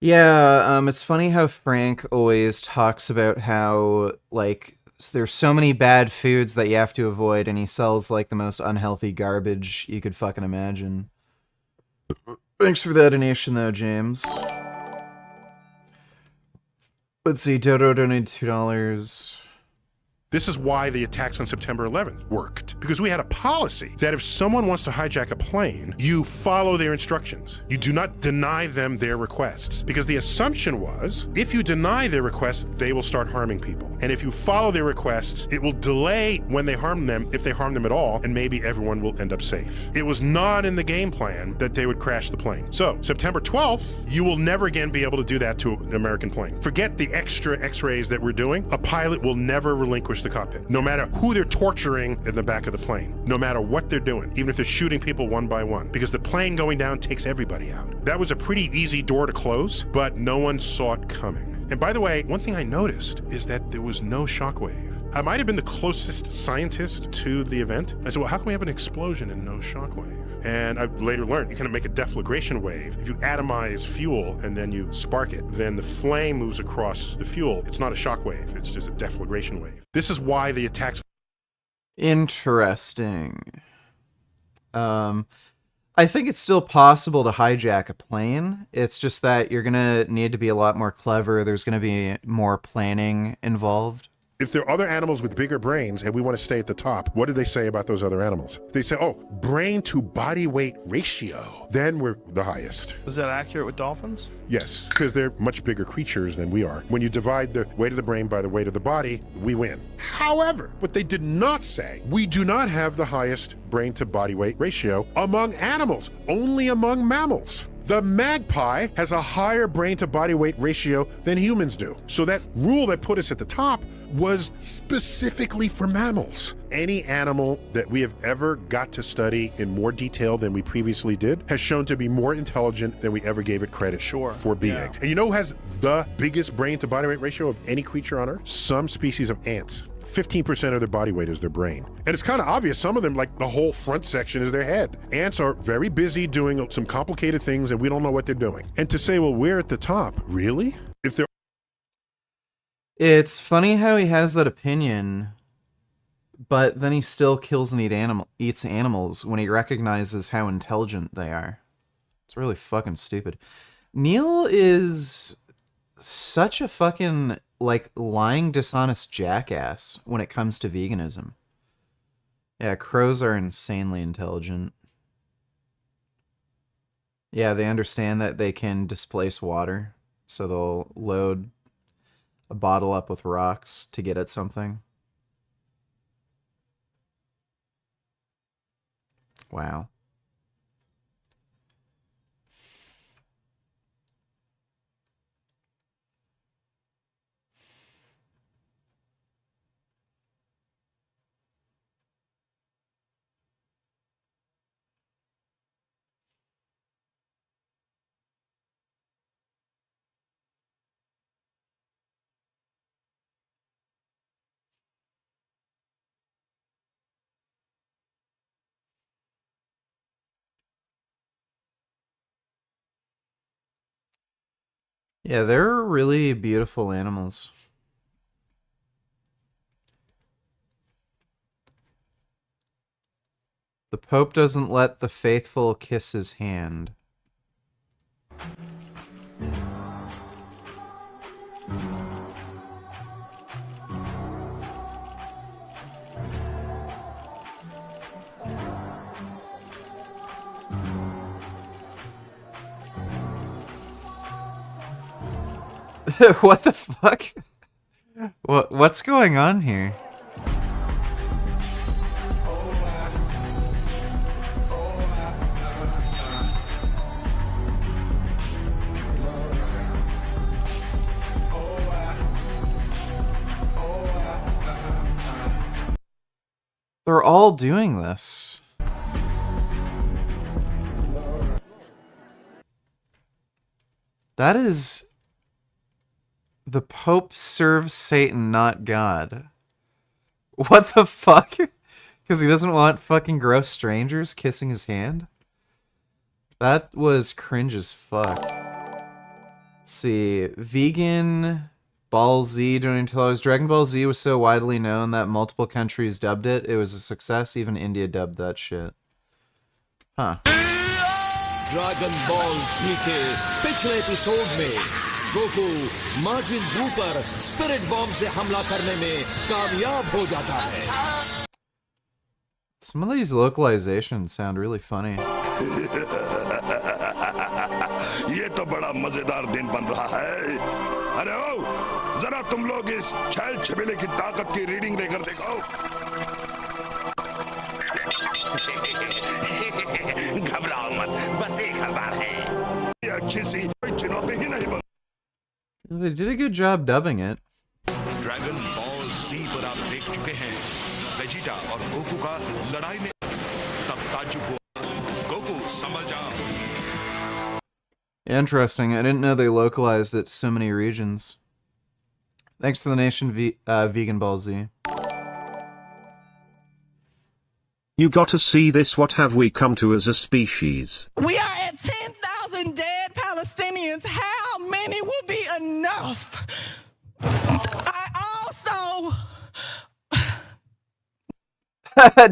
Speaker 2: Yeah, it's funny how Frank always talks about how, like, there's so many bad foods that you have to avoid, and he sells, like, the most unhealthy garbage you could fucking imagine. Thanks for that donation, though, James. Let's see, Dodo donated $2.
Speaker 12: This is why the attacks on September 11th worked. Because we had a policy that if someone wants to hijack a plane, you follow their instructions. You do not deny them their requests. Because the assumption was, if you deny their requests, they will start harming people. And if you follow their requests, it will delay when they harm them, if they harm them at all, and maybe everyone will end up safe. It was not in the game plan that they would crash the plane. So, September 12th, you will never again be able to do that to an American plane. Forget the extra x-rays that we're doing. A pilot will never relinquish the cockpit, no matter who they're torturing in the back of the plane, no matter what they're doing, even if they're shooting people one by one, because the plane going down takes everybody out. That was a pretty easy door to close, but no one saw it coming. And by the way, one thing I noticed is that there was no shockwave. I might have been the closest scientist to the event. I said, well, how can we have an explosion and no shockwave? And I later learned you can make a deflagration wave. If you atomize fuel and then you spark it, then the flame moves across the fuel. It's not a shockwave, it's just a deflagration wave. This is why the attacks...
Speaker 2: Interesting. I think it's still possible to hijack a plane. It's just that you're gonna need to be a lot more clever. There's gonna be more planning involved.
Speaker 12: If there are other animals with bigger brains and we want to stay at the top, what do they say about those other animals? They say, oh, brain to body weight ratio. Then we're the highest.
Speaker 15: Is that accurate with dolphins?
Speaker 12: Yes, because they're much bigger creatures than we are. When you divide the weight of the brain by the weight of the body, we win. However, what they did not say, we do not have the highest brain to body weight ratio among animals, only among mammals. The magpie has a higher brain to body weight ratio than humans do. So that rule that put us at the top was specifically for mammals. Any animal that we have ever got to study in more detail than we previously did has shown to be more intelligent than we ever gave it credit for being.
Speaker 15: Yeah.
Speaker 12: And you know who has the biggest brain to body weight ratio of any creature on Earth? Some species of ants. 15% of their body weight is their brain. And it's kind of obvious, some of them, like the whole front section is their head. Ants are very busy doing some complicated things and we don't know what they're doing. And to say, well, we're at the top, really? If they're...
Speaker 2: It's funny how he has that opinion, but then he still kills and eats animals when he recognizes how intelligent they are. It's really fucking stupid. Neil is such a fucking, like, lying, dishonest jackass when it comes to veganism. Yeah, crows are insanely intelligent. Yeah, they understand that they can displace water, so they'll load a bottle up with rocks to get at something. Wow. Yeah, they're really beautiful animals. The Pope doesn't let the faithful kiss his hand. What the fuck? What's going on here? They're all doing this. That is... The Pope serves Satan, not God. What the fuck? Because he doesn't want fucking gross strangers kissing his hand? That was cringe as fuck. Let's see. Vegan Ball Z doing tell us Dragon Ball Z was so widely known that multiple countries dubbed it. It was a success. Even India dubbed that shit. Huh.
Speaker 15: Dragon Ball Z के पिछले episode में Goku माजिन बू पर spirit bomb से हमला करने में कामयाब हो जाता है.
Speaker 2: Some of these localizations sound really funny.
Speaker 16: ये तो बड़ा मजेदार दिन बन रहा है. अरे ओ, जरा तुम लोग इस छैल छबीले की ताकत की रीडिंग लेकर देखो. घबराओ मत, बस 1000 है. ये अच्छी सी कोई चुनौती ही नहीं बन.
Speaker 2: They did a good job dubbing it.
Speaker 16: Dragon Ball सी पर आप देख चुके हैं वेजिटा और गोकू का लड़ाई में. तब ताजु को गोकू संभल जाओ.
Speaker 2: Interesting. I didn't know they localized it to so many regions. Thanks to the nation, Vegan Ball Z.
Speaker 7: You got to see this. What have we come to as a species?
Speaker 17: We are at 10,000 dead Palestinians. How many will be enough? I also...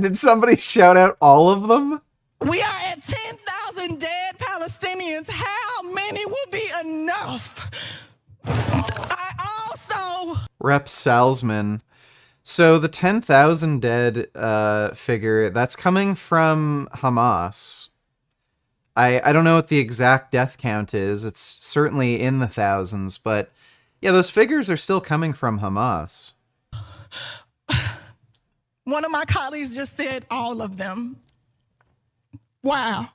Speaker 2: Did somebody shout out all of them?
Speaker 17: We are at 10,000 dead Palestinians. How many will be enough? I also...
Speaker 2: Rep Salzman. So the 10,000 dead figure, that's coming from Hamas. I don't know what the exact death count is. It's certainly in the thousands, but yeah, those figures are still coming from Hamas.
Speaker 17: One of my colleagues just said all of them. Wow.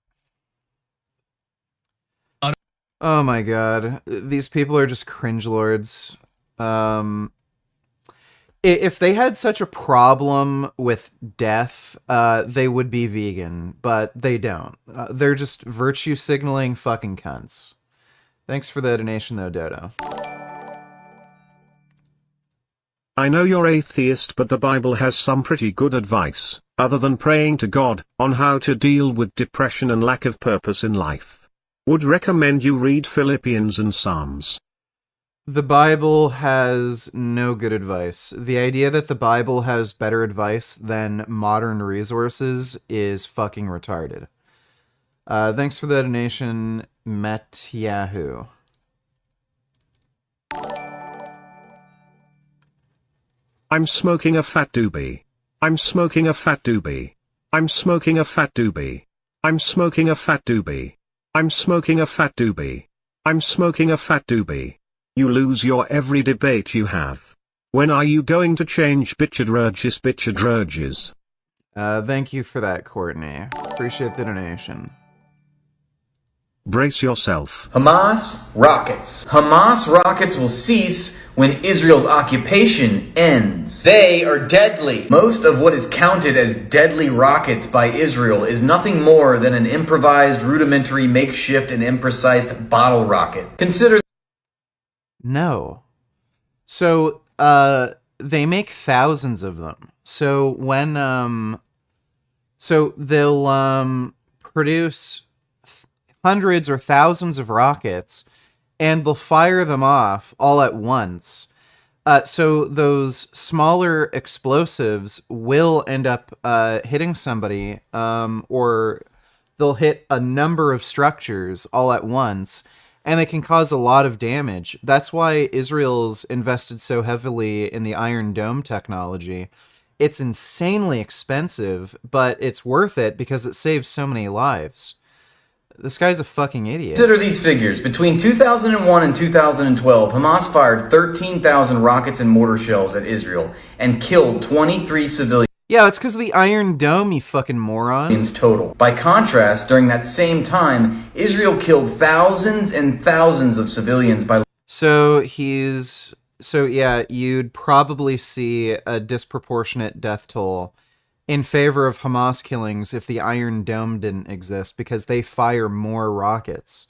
Speaker 2: Oh my god. These people are just cringe lords. If they had such a problem with death, they would be vegan, but they don't. They're just virtue signaling fucking cunts. Thanks for the donation though, Dodo.
Speaker 7: I know you're atheist, but the Bible has some pretty good advice, other than praying to God, on how to deal with depression and lack of purpose in life. Would recommend you read Philippians and Psalms.
Speaker 2: The Bible has no good advice. The idea that the Bible has better advice than modern resources is fucking retarded. Thanks for the donation, Met Yahoo.
Speaker 7: I'm smoking a fat doobie. I'm smoking a fat doobie. I'm smoking a fat doobie. I'm smoking a fat doobie. I'm smoking a fat doobie. I'm smoking a fat doobie. You lose your every debate you have. When are you going to change bitchadurges?
Speaker 2: Thank you for that, Courtney. Appreciate the donation.
Speaker 7: Brace yourself.
Speaker 18: Hamas rockets. Hamas rockets will cease when Israel's occupation ends. They are deadly. Most of what is counted as deadly rockets by Israel is nothing more than an improvised, rudimentary, makeshift, and imprecise bottle rocket. Consider...
Speaker 2: No. So, they make thousands of them. So when, so they'll, produce hundreds or thousands of rockets, and they'll fire them off all at once. So those smaller explosives will end up hitting somebody, or they'll hit a number of structures all at once, and they can cause a lot of damage. That's why Israel's invested so heavily in the Iron Dome technology. It's insanely expensive, but it's worth it because it saves so many lives. This guy's a fucking idiot.
Speaker 18: Consider these figures. Between 2001 and 2012, Hamas fired 13,000 rockets and mortar shells at Israel and killed 23 civilians.
Speaker 2: Yeah, that's because of the Iron Dome, you fucking moron.
Speaker 18: Total. By contrast, during that same time, Israel killed thousands and thousands of civilians by...
Speaker 2: So yeah, you'd probably see a disproportionate death toll in favor of Hamas killings if the Iron Dome didn't exist, because they fire more rockets.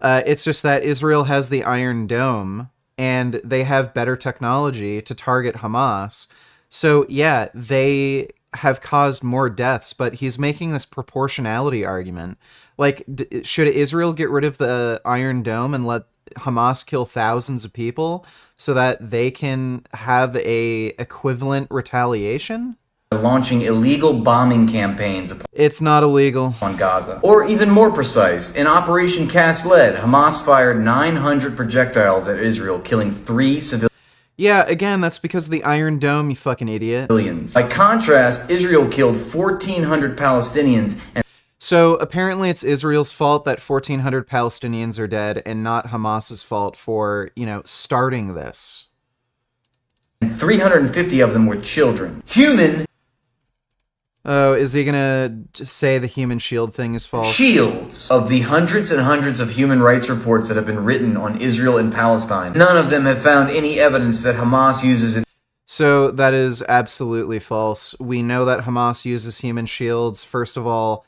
Speaker 2: It's just that Israel has the Iron Dome, and they have better technology to target Hamas. So yeah, they have caused more deaths, but he's making this proportionality argument. Like, should Israel get rid of the Iron Dome and let Hamas kill thousands of people so that they can have a equivalent retaliation?
Speaker 18: Launching illegal bombing campaigns.
Speaker 2: It's not illegal.
Speaker 18: On Gaza. Or even more precise, in Operation Cast Lead, Hamas fired 900 projectiles at Israel, killing 3 civilians.
Speaker 2: Yeah, again, that's because of the Iron Dome, you fucking idiot.
Speaker 18: By contrast, Israel killed 1,400 Palestinians.
Speaker 2: So apparently it's Israel's fault that 1,400 Palestinians are dead and not Hamas's fault for, starting this.
Speaker 18: And 350 of them were children. Human...
Speaker 2: Oh, is he gonna say the human shield thing is false?
Speaker 18: Shields of the hundreds and hundreds of human rights reports that have been written on Israel and Palestine. None of them have found any evidence that Hamas uses it.
Speaker 2: So that is absolutely false. We know that Hamas uses human shields. First of all,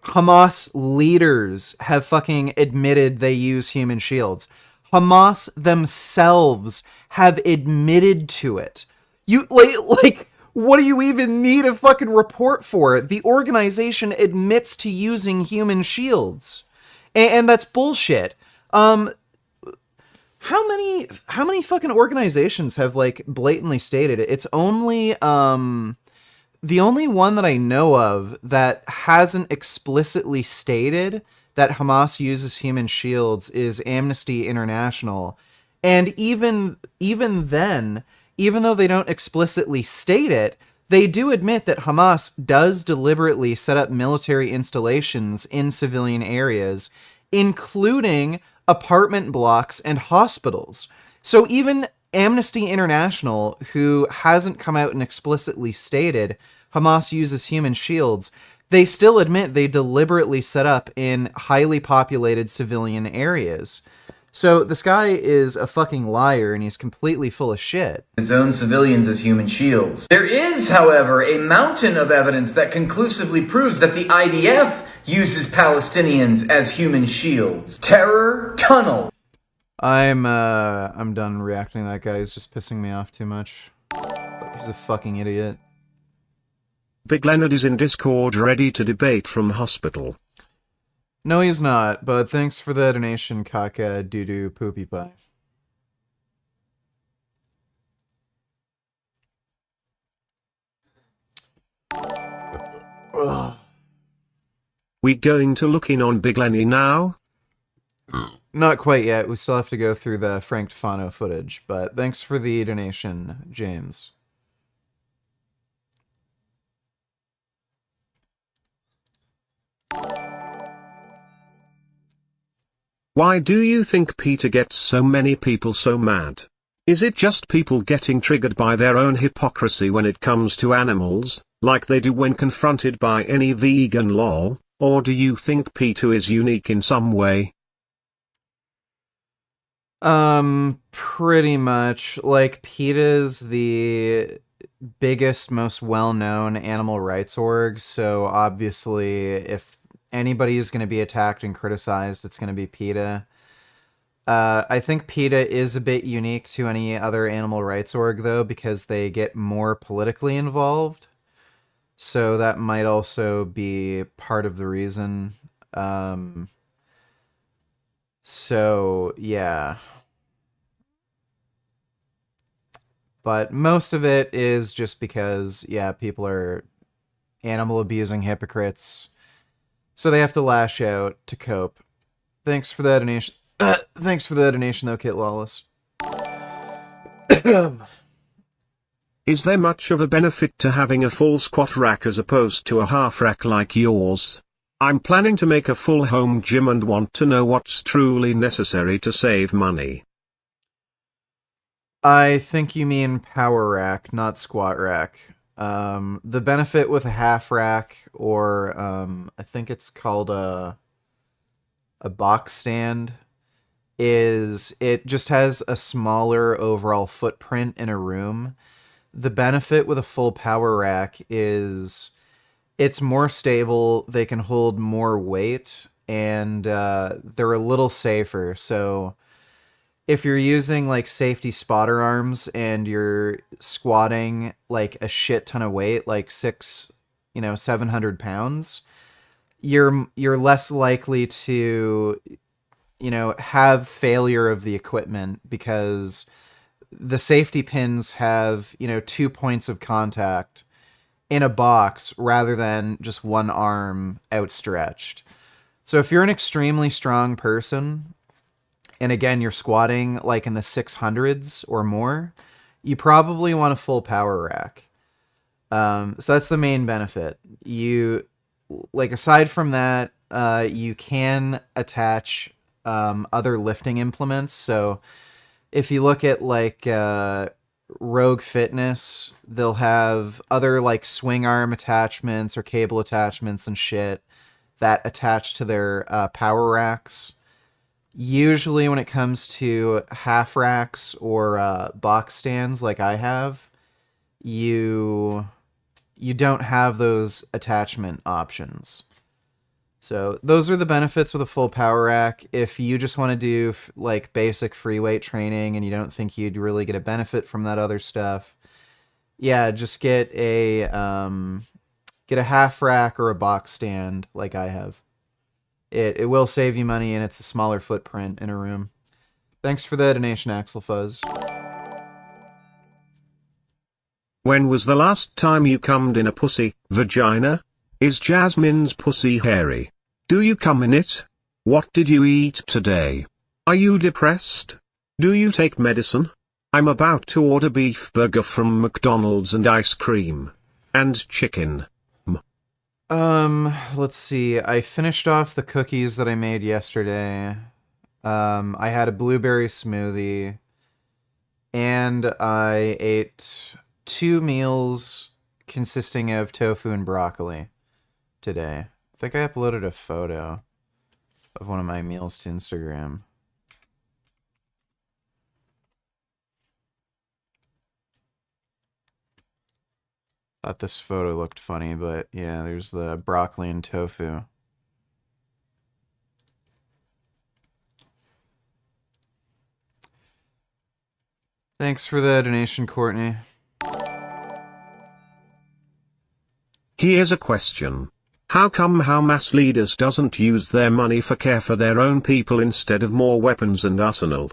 Speaker 2: Hamas leaders have fucking admitted they use human shields. Hamas themselves have admitted to it. You, like... What do you even need a fucking report for? The organization admits to using human shields. And that's bullshit. How many fucking organizations have, blatantly stated it? It's only, the only one that I know of that hasn't explicitly stated that Hamas uses human shields is Amnesty International. And even then... Even though they don't explicitly state it, they do admit that Hamas does deliberately set up military installations in civilian areas, including apartment blocks and hospitals. So even Amnesty International, who hasn't come out and explicitly stated Hamas uses human shields, they still admit they deliberately set up in highly populated civilian areas. So this guy is a fucking liar, and he's completely full of shit.
Speaker 18: Its own civilians as human shields. There is, however, a mountain of evidence that conclusively proves that the IDF uses Palestinians as human shields. Terror Tunnel.
Speaker 2: I'm done reacting to that guy. He's just pissing me off too much. He's a fucking idiot.
Speaker 7: Big Leonard is in Discord ready to debate from hospital.
Speaker 2: No, he's not, but thanks for the donation, Kaka Doo-Doo Poopy Pie.
Speaker 7: We going to look in on Big Lenny now?
Speaker 2: Not quite yet. We still have to go through the Frank Tufano footage, but thanks for the donation, James.
Speaker 7: Why do you think Peter gets so many people so mad? Is it just people getting triggered by their own hypocrisy when it comes to animals, like they do when confronted by any vegan lol, or do you think Peter is unique in some way?
Speaker 2: Pretty much. Like, PETA's the biggest, most well-known animal rights org, so obviously if anybody is going to be attacked and criticized, it's going to be PETA. I think PETA is a bit unique to any other animal rights org, though, because they get more politically involved. So that might also be part of the reason. So, yeah. But most of it is just because, yeah, people are animal abusing hypocrites. So they have to lash out to cope. Thanks for that donation. Thanks for the donation, though, Kit Lawless.
Speaker 7: Is there much of a benefit to having a full squat rack as opposed to a half rack like yours? I'm planning to make a full home gym and want to know what's truly necessary to save money.
Speaker 2: I think you mean power rack, not squat rack. The benefit with a half rack, or I think it's called a box stand, is it just has a smaller overall footprint in a room. The benefit with a full power rack is it's more stable, they can hold more weight, and they're a little safer. So if you're using like safety spotter arms and you're squatting like a shit ton of weight, like 700 pounds, you're less likely to, have failure of the equipment, because the safety pins have, 2 points of contact in a box rather than just one arm outstretched. So if you're an extremely strong person, and again, you're squatting like in the 600s or more, you probably want a full power rack. So that's the main benefit. Aside from that, you can attach other lifting implements. So if you look at like Rogue Fitness, they'll have other like swing arm attachments or cable attachments and shit that attach to their power racks. Usually when it comes to half racks or box stands like I have, you don't have those attachment options. So those are the benefits with a full power rack. If you just want to do like basic free weight training and you don't think you'd really get a benefit from that other stuff, yeah, just get a half rack or a box stand like I have. It will save you money, and it's a smaller footprint in a room. Thanks for the donation, Axel Fuzz.
Speaker 7: When was the last time you cummed in a pussy, vagina? Is Jasmine's pussy hairy? Do you cum in it? What did you eat today? Are you depressed? Do you take medicine? I'm about to order beef burger from McDonald's and ice cream. And chicken.
Speaker 2: Let's see. I finished off the cookies that I made yesterday. I had a blueberry smoothie, and I ate 2 meals consisting of tofu and broccoli today. I think I uploaded a photo of one of my meals to Instagram. Thought this photo looked funny, but yeah, there's the broccoli and tofu. Thanks for the donation, Courtney.
Speaker 7: Here's a question. How come Hamas leaders doesn't use their money for care for their own people instead of more weapons and arsenal?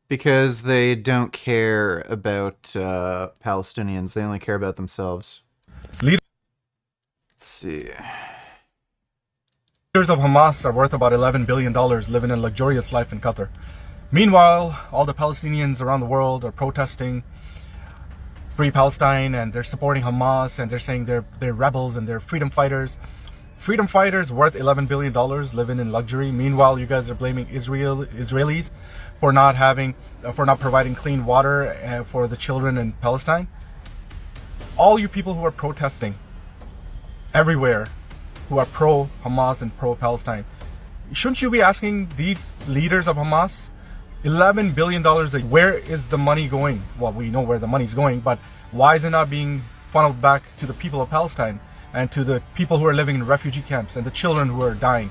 Speaker 2: Because they don't care about Palestinians. They only care about themselves. Let's see.
Speaker 19: Leaders of Hamas are worth about $11 billion, living a luxurious life in Qatar. Meanwhile, all the Palestinians around the world are protesting Free Palestine, and they're supporting Hamas, and they're saying they're rebels and they're freedom fighters. Freedom fighters worth $11 billion, living in luxury. Meanwhile, you guys are blaming Israelis for not providing clean water for the children in Palestine. All you people who are protesting everywhere, who are pro-Hamas and pro-Palestine, shouldn't you be asking these leaders of Hamas, $11 billion, where is the money going? Well, we know where the money's going, but why is it not being funneled back to the people of Palestine and to the people who are living in refugee camps and the children who are dying?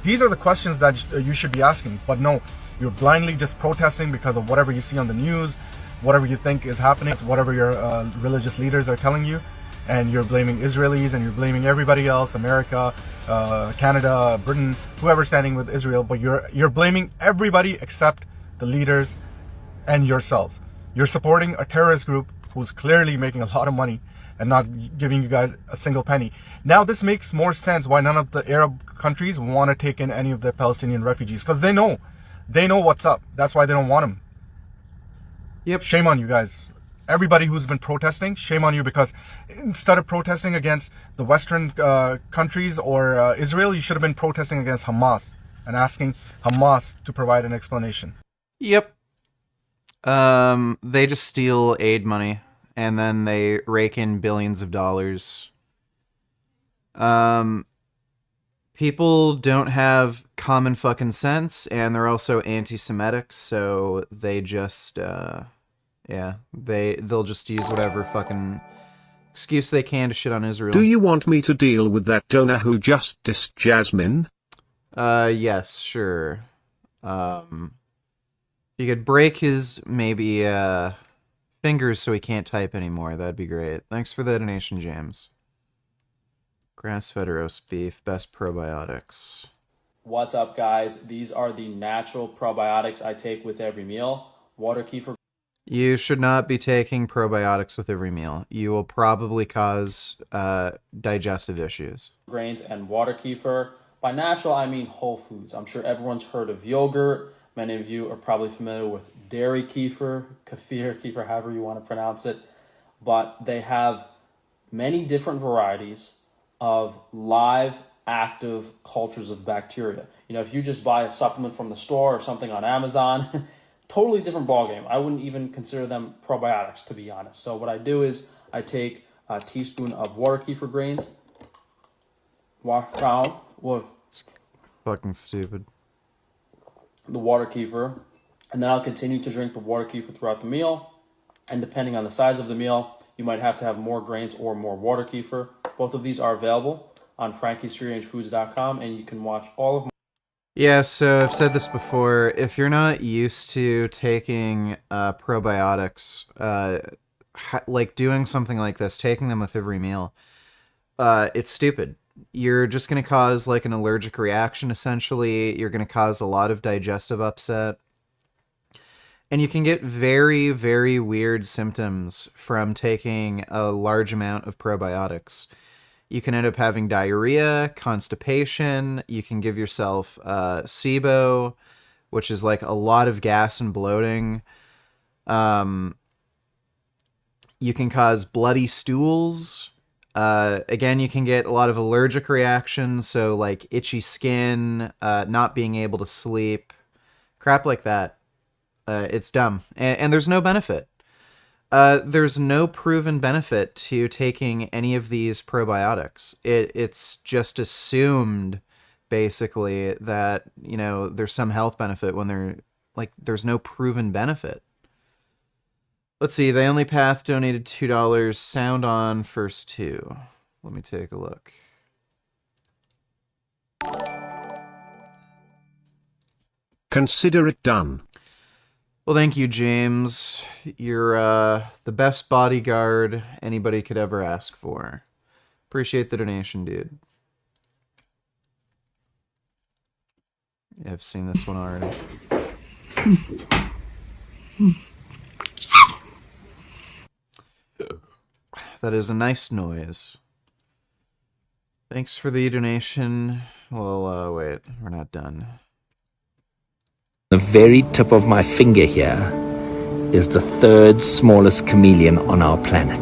Speaker 19: These are the questions that you should be asking, but no, you're blindly just protesting because of whatever you see on the news, whatever you think is happening, whatever your religious leaders are telling you, and you're blaming Israelis and you're blaming everybody else, America, Canada, Britain, whoever's standing with Israel, but you're blaming everybody except the leaders and yourselves. You're supporting a terrorist group who's clearly making a lot of money and not giving you guys a single penny. Now this makes more sense why none of the Arab countries want to take in any of the Palestinian refugees, because they know what's up. That's why they don't want them.
Speaker 2: Yep.
Speaker 19: Shame on you guys. everybody who's been protesting, shame on you, because instead of protesting against the Western countries or Israel, you should have been protesting against Hamas and asking Hamas to provide an explanation.
Speaker 2: Yep. They just steal aid money and then they rake in billions of dollars. People don't have common fucking sense, and they're also anti-Semitic, so they just, yeah, they'll just use whatever fucking excuse they can to shit on Israel.
Speaker 7: Do you want me to deal with that donor who just dissed Jasmine?
Speaker 2: Yes, sure. You could break his, maybe, fingers so he can't type anymore. That'd be great. Thanks for the donation, James. Grass-fed roast beef, best probiotics.
Speaker 11: What's up, guys? These are the natural probiotics I take with every meal. Water kefir.
Speaker 2: You should not be taking probiotics with every meal. You will probably cause digestive issues.
Speaker 11: Grains and water kefir. By natural, I mean whole foods. I'm sure everyone's heard of yogurt. Many of you are probably familiar with dairy kefir, kefir, however you want to pronounce it. But they have many different varieties of live, active cultures of bacteria. You know, if you just buy a supplement from the store or something on Amazon, totally different ballgame. I wouldn't even consider them probiotics, to be honest. So what I do is I take a teaspoon of water kefir grains, wash down with
Speaker 2: it's fucking stupid.
Speaker 11: The water kefir, and then I'll continue to drink the water kefir throughout the meal. And depending on the size of the meal, you might have to have more grains or more water kefir. Both of these are available on frankiesfreerangefoods.com, and you can watch all of my...
Speaker 2: Yeah, so I've said this before. If you're not used to taking probiotics, like doing something like this, taking them with every meal, it's stupid. You're just going to cause like an allergic reaction, essentially. You're going to cause a lot of digestive upset. And you can get very, very weird symptoms from taking a large amount of probiotics. You can end up having diarrhea, constipation. You can give yourself SIBO, which is like a lot of gas and bloating. You can cause bloody stools. Again, you can get a lot of allergic reactions, so like itchy skin, not being able to sleep, crap like that. It's dumb, and there's no benefit. There's no proven benefit to taking any of these probiotics. It's just assumed, basically, that, you know, there's some health benefit when there's no proven benefit. Let's see, The Only Path donated $2. Sound on first two. Let me take a look.
Speaker 7: Consider it done.
Speaker 2: Well, thank you, James. You're the best bodyguard anybody could ever ask for. Appreciate the donation, dude. Yeah, I've seen this one already. That is a nice noise. Thanks for the donation. Well, wait, we're not done.
Speaker 20: The very tip of my finger here is the third smallest chameleon on our planet.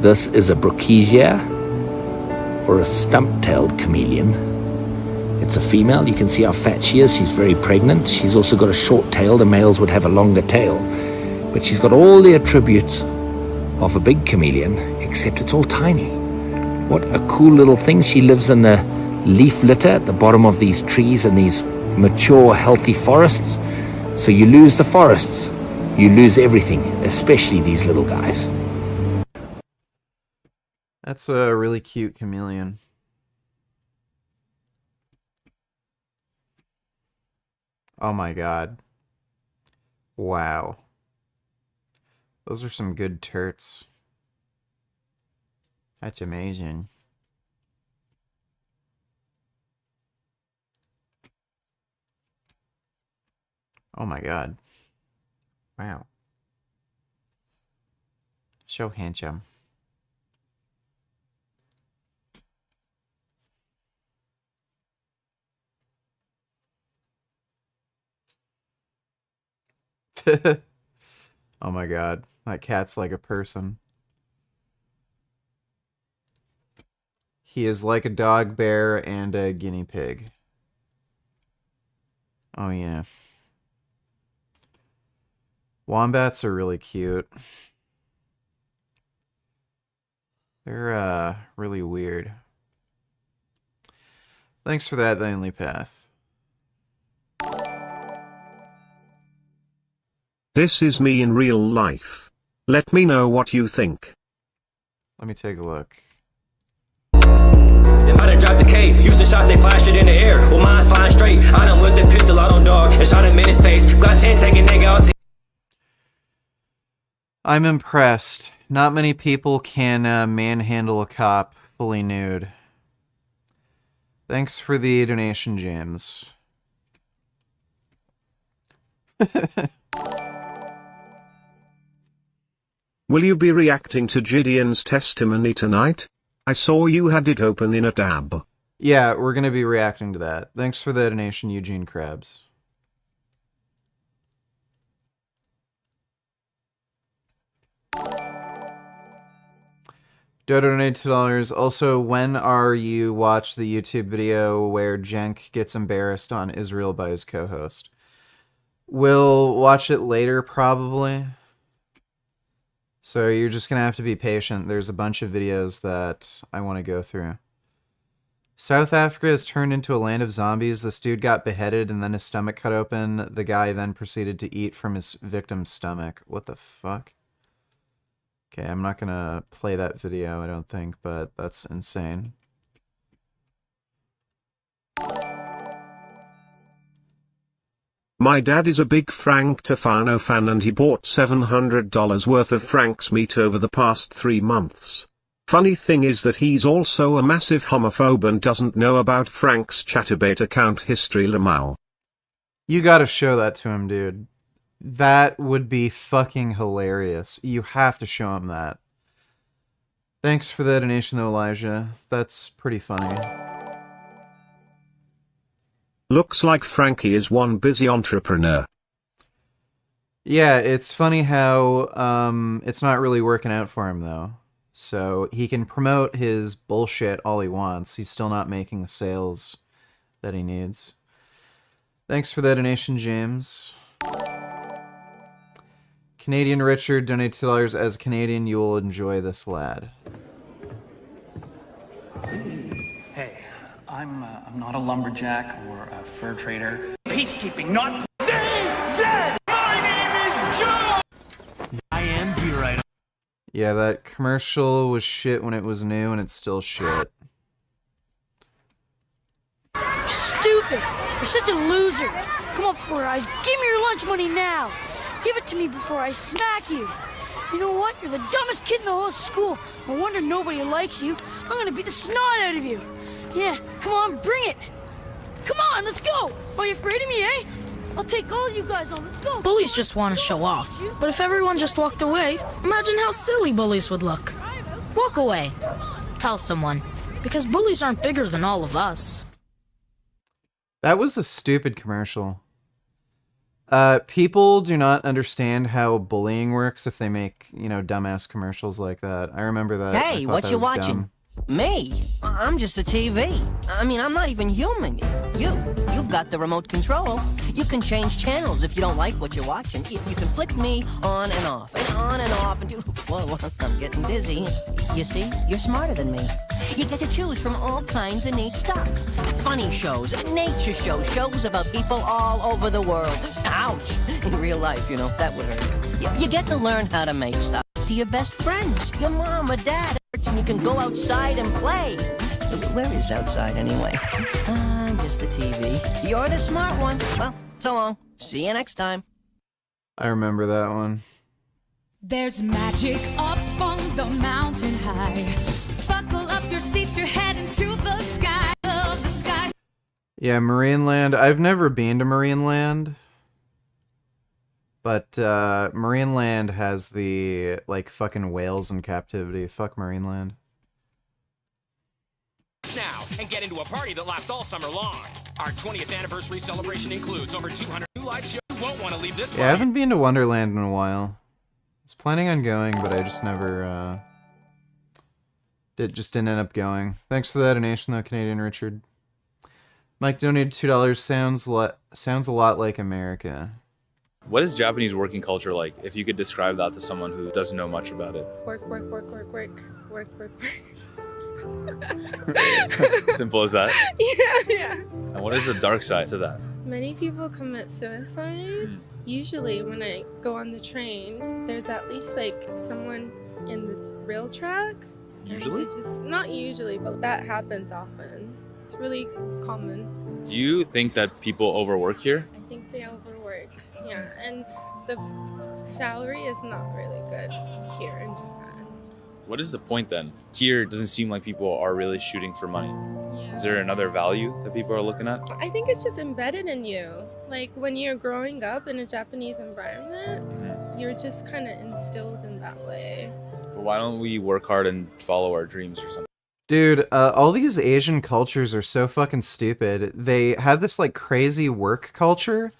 Speaker 20: This is a Brookesia, or a stump-tailed chameleon. It's a female. You can see how fat she is. She's very pregnant. She's also got a short tail. The males would have a longer tail. But she's got all the attributes of a big chameleon, except it's all tiny. What a cool little thing. She lives in the leaf litter at the bottom of these trees and these mature, healthy forests. So you lose the forests, you lose everything, especially these little guys.
Speaker 2: That's a really cute chameleon. Oh my god. Wow. Those are some good turts. That's amazing. Oh my god. Wow. So handsome. Oh my god, that cat's like a person. He is like a dog, bear, and a guinea pig. Oh yeah. Wombats are really cute. They're really weird. Thanks for that, The Only Path.
Speaker 7: This is me in real life. Let me know what you think.
Speaker 2: Let me take a look.
Speaker 21: If I done dropped the K, use the shots, they fly straight in the air. Well, mine's flying straight. I done whipped the pistol out on dog and shot him in his face. Got 10 second nigga out.
Speaker 2: I'm impressed. Not many people can manhandle a cop fully nude. Thanks for the donation, James.
Speaker 7: Will you be reacting to Gideon's testimony tonight? I saw you had it open in a tab.
Speaker 2: Yeah, we're going to be reacting to that. Thanks for the donation, Eugene Krabs. Dodo donated $2. Also, when are you watch the YouTube video where Jenk gets embarrassed on Israel by his co-host? We'll watch it later, probably. So you're just going to have to be patient. There's a bunch of videos that I want to go through. South Africa has turned into a land of zombies. This dude got beheaded and then his stomach cut open. The guy then proceeded to eat from his victim's stomach. What the fuck? Okay, I'm not gonna play that video, I don't think, but that's insane.
Speaker 7: My dad is a big Frank Tufano fan and he bought $700 worth of Frank's meat over the past 3 months. Funny thing is that he's also a massive homophobe and doesn't know about Frank's Chatterbait account history Lamau.
Speaker 2: You gotta show that to him, dude. That would be fucking hilarious. You have to show him that. Thanks for the donation though, Elijah. That's pretty funny.
Speaker 7: Looks like Frankie is one busy entrepreneur.
Speaker 2: Yeah, it's funny how it's not really working out for him though. So he can promote his bullshit all he wants. He's still not making the sales that he needs. Thanks for the donation, James. Canadian Richard donated $2. As a Canadian, you will enjoy this lad.
Speaker 22: Hey, I'm not a lumberjack or a fur trader. Peacekeeping, not ZZ! My name is Joe! I am here right.
Speaker 2: Yeah, that commercial was shit when it was new, and it's still shit.
Speaker 23: Stupid! You're such a loser! Come on, Four Eyes, give me your lunch money now! Give it to me before I smack you! You know what? You're the dumbest kid in the whole school. No wonder nobody likes you. I'm gonna beat the snot out of you. Yeah, come on, bring it! Come on, let's go! Are you afraid of me, eh? I'll take all you guys on, let's go!
Speaker 24: Bullies just want to show off. But if everyone just walked away, imagine how silly bullies would look. Walk away. Tell someone. Because bullies aren't bigger than all of us.
Speaker 2: That was a stupid commercial. People do not understand how bullying works if they make, you know, dumbass commercials like that. I remember that.
Speaker 25: Hey, what you watching?
Speaker 2: Dumb.
Speaker 25: Me? I'm just a TV. I mean, I'm not even human. You've got the remote control. You can change channels if you don't like what you're watching. You can flick me on and off, and on and off, and do... Whoa, I'm getting dizzy. You see? You're smarter than me. You get to choose from all kinds of neat stuff. Funny shows, nature shows, shows about people all over the world. Ouch! In real life, you know, that would hurt. You get to learn how to make stuff to your best friends, your mom or dad, and you can go outside and play. Where is outside anyway? I'm just the TV. You're the smart one. Well, so long. See you next time.
Speaker 2: I remember that one.
Speaker 26: There's magic up on the mountain high. Buckle up your seats, you're heading to the sky. Of the sky.
Speaker 2: Yeah, Marineland. I've never been to Marineland. But Marineland has the, like, fucking whales in captivity. Fuck Marineland.
Speaker 27: Now and get into a party that lasts all summer long. Our 20th anniversary celebration includes over 200 new light shows. You won't want to leave this party.
Speaker 2: Yeah, I haven't been to Wonderland in a while. was planning on going, but I just never, just didn't end up going. Thanks for that donation, though, Canadian Richard. Mike donated $2. Sounds a lot like America.
Speaker 1: What is Japanese working culture like, if you could describe that to someone who doesn't know much about it?
Speaker 3: Work, work, work, work, work, work, work, work.
Speaker 1: Simple as that?
Speaker 3: Yeah.
Speaker 1: And what is the dark side to that?
Speaker 3: Many people commit suicide. Usually when I go on the train, there's at least like someone in the rail track.
Speaker 1: Usually?
Speaker 3: Not usually, but that happens often. It's really common.
Speaker 1: Do you think that people overwork here?
Speaker 3: I think they overwork, yeah. And the salary is not really good here in Japan.
Speaker 1: What is the point then? Here it doesn't seem like people are really shooting for money. Is there another value that people are looking at?
Speaker 3: I think it's just embedded in you. Like when you're growing up in a Japanese environment, you're just kind of instilled in that way.
Speaker 1: But why don't we work hard and follow our dreams or something?
Speaker 2: Dude, all these Asian cultures are so fucking stupid. They have this like crazy work culture,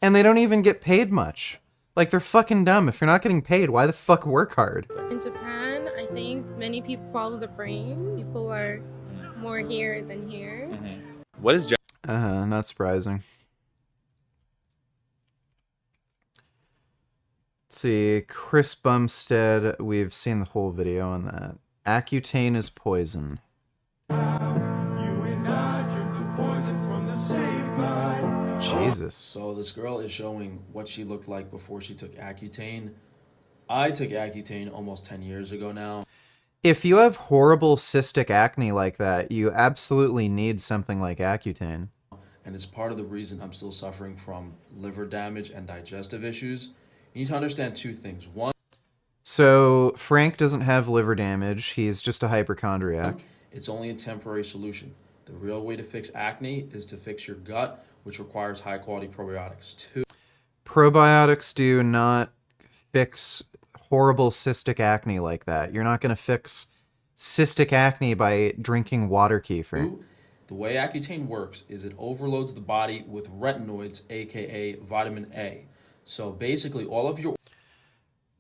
Speaker 2: and they don't even get paid much. Like, they're fucking dumb. If you're not getting paid, why the fuck work hard?
Speaker 3: In Japan, I think many people follow the brain. People are more here than here.
Speaker 1: What is
Speaker 2: Not surprising. Let's see, Chris Bumstead, we've seen the whole video on that. Accutane is poison. Jesus.
Speaker 4: So this girl is showing what she looked like before she took Accutane. I took Accutane almost 10 years ago now.
Speaker 2: If you have horrible cystic acne like that, you absolutely need something like Accutane.
Speaker 4: And it's part of the reason I'm still suffering from liver damage and digestive issues. You need to understand two things. One,
Speaker 2: so Frank doesn't have liver damage. He's just a hypochondriac.
Speaker 4: It's only a temporary solution. The real way to fix acne is to fix your gut, which requires high quality probiotics. Two,
Speaker 2: probiotics do not fix horrible cystic acne like that. You're not going to fix cystic acne by drinking water kefir.
Speaker 4: the way Accutane works is it overloads the body with retinoids, aka vitamin A. So basically all of your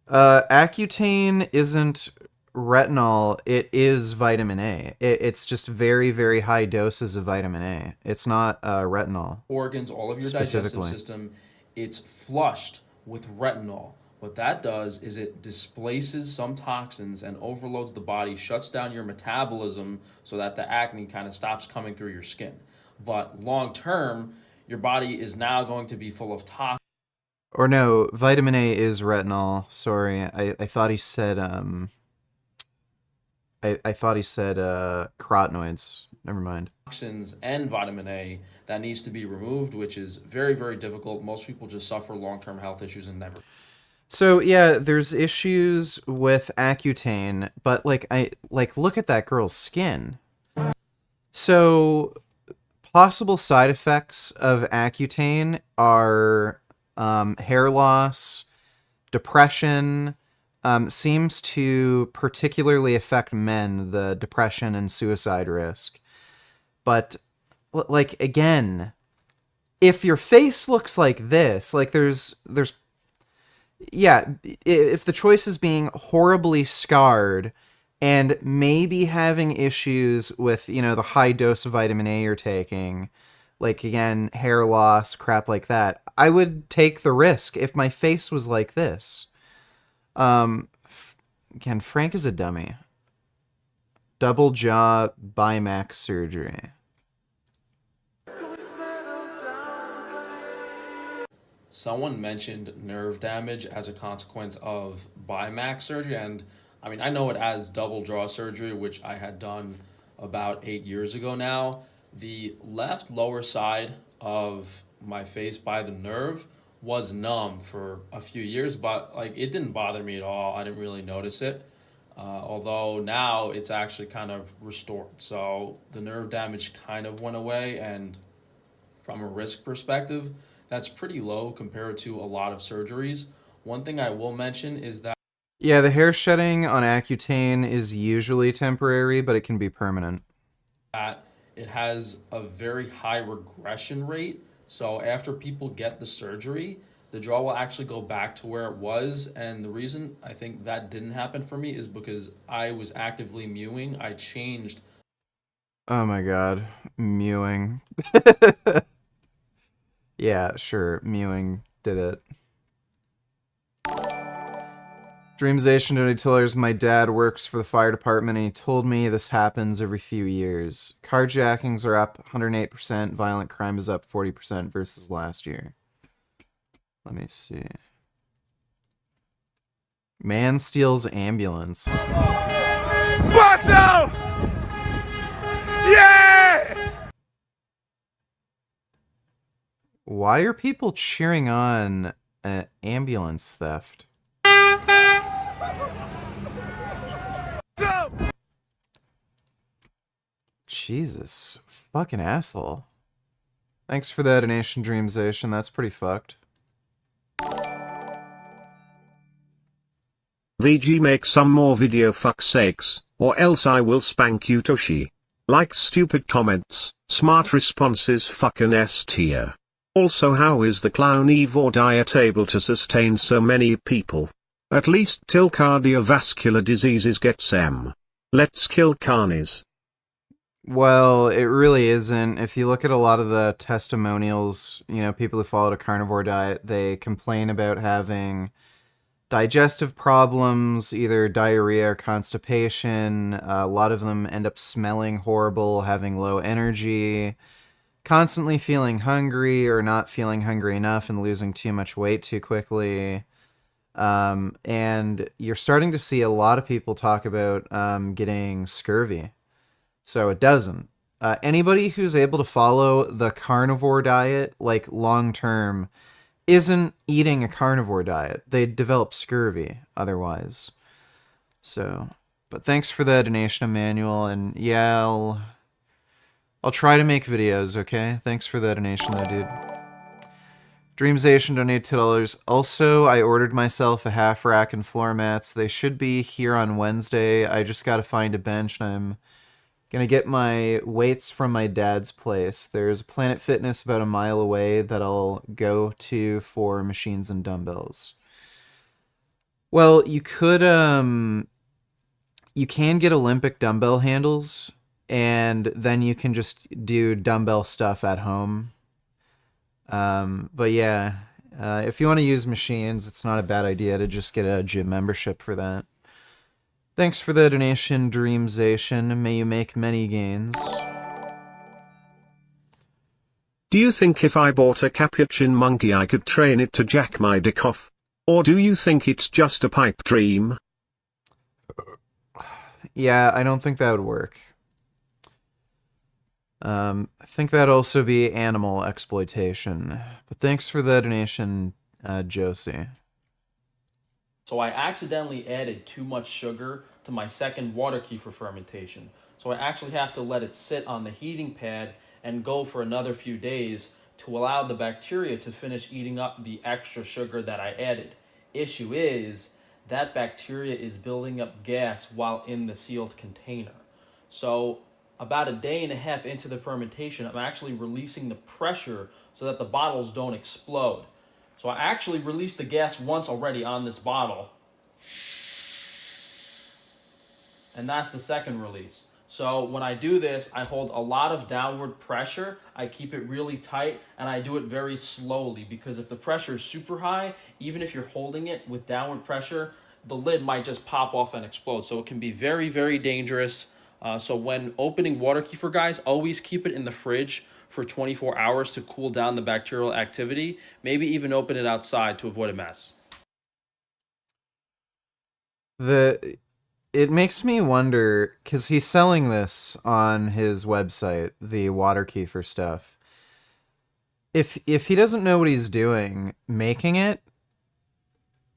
Speaker 2: Accutane isn't retinol, it is vitamin A. It's just very, very high doses of vitamin A. It's not retinol.
Speaker 4: Organs, all of your digestive system, it's flushed with retinol. What that does is it displaces some toxins and overloads the body, shuts down your metabolism so that the acne kind of stops coming through your skin. But long term, your body is now going to be full of toxins.
Speaker 2: Or no, vitamin A is retinol. Sorry, I thought he said I thought he said carotenoids. Never mind.
Speaker 4: Toxins and vitamin A that needs to be removed, which is very, very difficult. Most people just suffer long-term health issues and never.
Speaker 2: So yeah, there's issues with Accutane, but look at that girl's skin. So possible side effects of Accutane are hair loss, depression. Seems to particularly affect men, the depression and suicide risk. But like again, if your face looks like this, like there's yeah, if the choice is being horribly scarred and maybe having issues with, you know, the high dose of vitamin A you're taking, like again, hair loss, crap like that, I would take the risk if my face was like this. Again, Frank is a dummy. Double jaw Bimax surgery.
Speaker 4: Someone mentioned nerve damage as a consequence of Bimax surgery, and I mean, I know it as double jaw surgery, which I had done about 8 years ago now. The left lower side of my face by the nerve was numb for a few years, but like it didn't bother me at all. I didn't really notice it. Although now it's actually kind of restored. So the nerve damage kind of went away, and from a risk perspective, that's pretty low compared to a lot of surgeries. One thing I will mention is that
Speaker 2: yeah, the hair shedding on Accutane is usually temporary, but it can be permanent.
Speaker 4: It has a very high regression rate. So after people get the surgery, the draw will actually go back to where it was. And the reason I think that didn't happen for me is because I was actively mewing. I changed.
Speaker 2: Oh my god. Mewing. Yeah, sure. Mewing did it. Dreamsation donated my dad works for the fire department and he told me this happens every few years. Carjackings are up 108%, violent crime is up 40% versus last year. Let me see. Man steals ambulance.
Speaker 5: Basso! Yeah!
Speaker 2: Why are people cheering on ambulance theft? Jesus. Fucking asshole. Thanks for that donation, Dreamsation. That's pretty fucked.
Speaker 7: VG, make some more video, fuck sakes, or else I will spank you, Toshi. Like stupid comments, smart responses, fucking S tier. Also, how is the clown Evor diet able to sustain so many people? At least till cardiovascular diseases gets M. Let's kill carnies.
Speaker 2: Well, it really isn't. If you look at a lot of the testimonials, you know, people who followed a carnivore diet, they complain about having digestive problems, either diarrhea or constipation. A lot of them end up smelling horrible, having low energy, constantly feeling hungry or not feeling hungry enough and losing too much weight too quickly. And you're starting to see a lot of people talk about getting scurvy. So it doesn't. Anybody who's able to follow the carnivore diet, like long term, isn't eating a carnivore diet. They develop scurvy otherwise. So, but thanks for the donation, Emmanuel. And yeah, I'll try to make videos, okay? Thanks for the donation though, dude. Dreamsation donated $2. Also, I ordered myself a half rack and floor mats. They should be here on Wednesday. I just gotta find a bench and I'm gonna get my weights from my dad's place. There's Planet Fitness about a mile away that I'll go to for machines and dumbbells. Well, you could, you can get Olympic dumbbell handles, and then you can just do dumbbell stuff at home. But yeah, if you want to use machines, it's not a bad idea to just get a gym membership for that. Thanks for the donation, Dreamsation. May you make many gains.
Speaker 7: Do you think if I bought a capuchin monkey I could train it to jack my dick off? Or do you think it's just a pipe dream?
Speaker 2: Yeah, I don't think that would work. I think that'd also be animal exploitation. But thanks for the donation, Josie.
Speaker 11: So I accidentally added too much sugar to my second water kefir fermentation. So I actually have to let it sit on the heating pad and go for another few days to allow the bacteria to finish eating up the extra sugar that I added. Issue is that bacteria is building up gas while in the sealed container. So about a day and a half into the fermentation, I'm actually releasing the pressure so that the bottles don't explode. So I actually released the gas once already on this bottle. And that's the second release. So when I do this, I hold a lot of downward pressure. I keep it really tight and I do it very slowly because if the pressure is super high, even if you're holding it with downward pressure, the lid might just pop off and explode. So it can be very, very dangerous. So when opening water kefir, guys, always keep it in the fridge for 24 hours to cool down the bacterial activity. Maybe even open it outside to avoid a mess.
Speaker 2: It makes me wonder, because he's selling this on his website, the water kefir stuff. If he doesn't know what he's doing making it,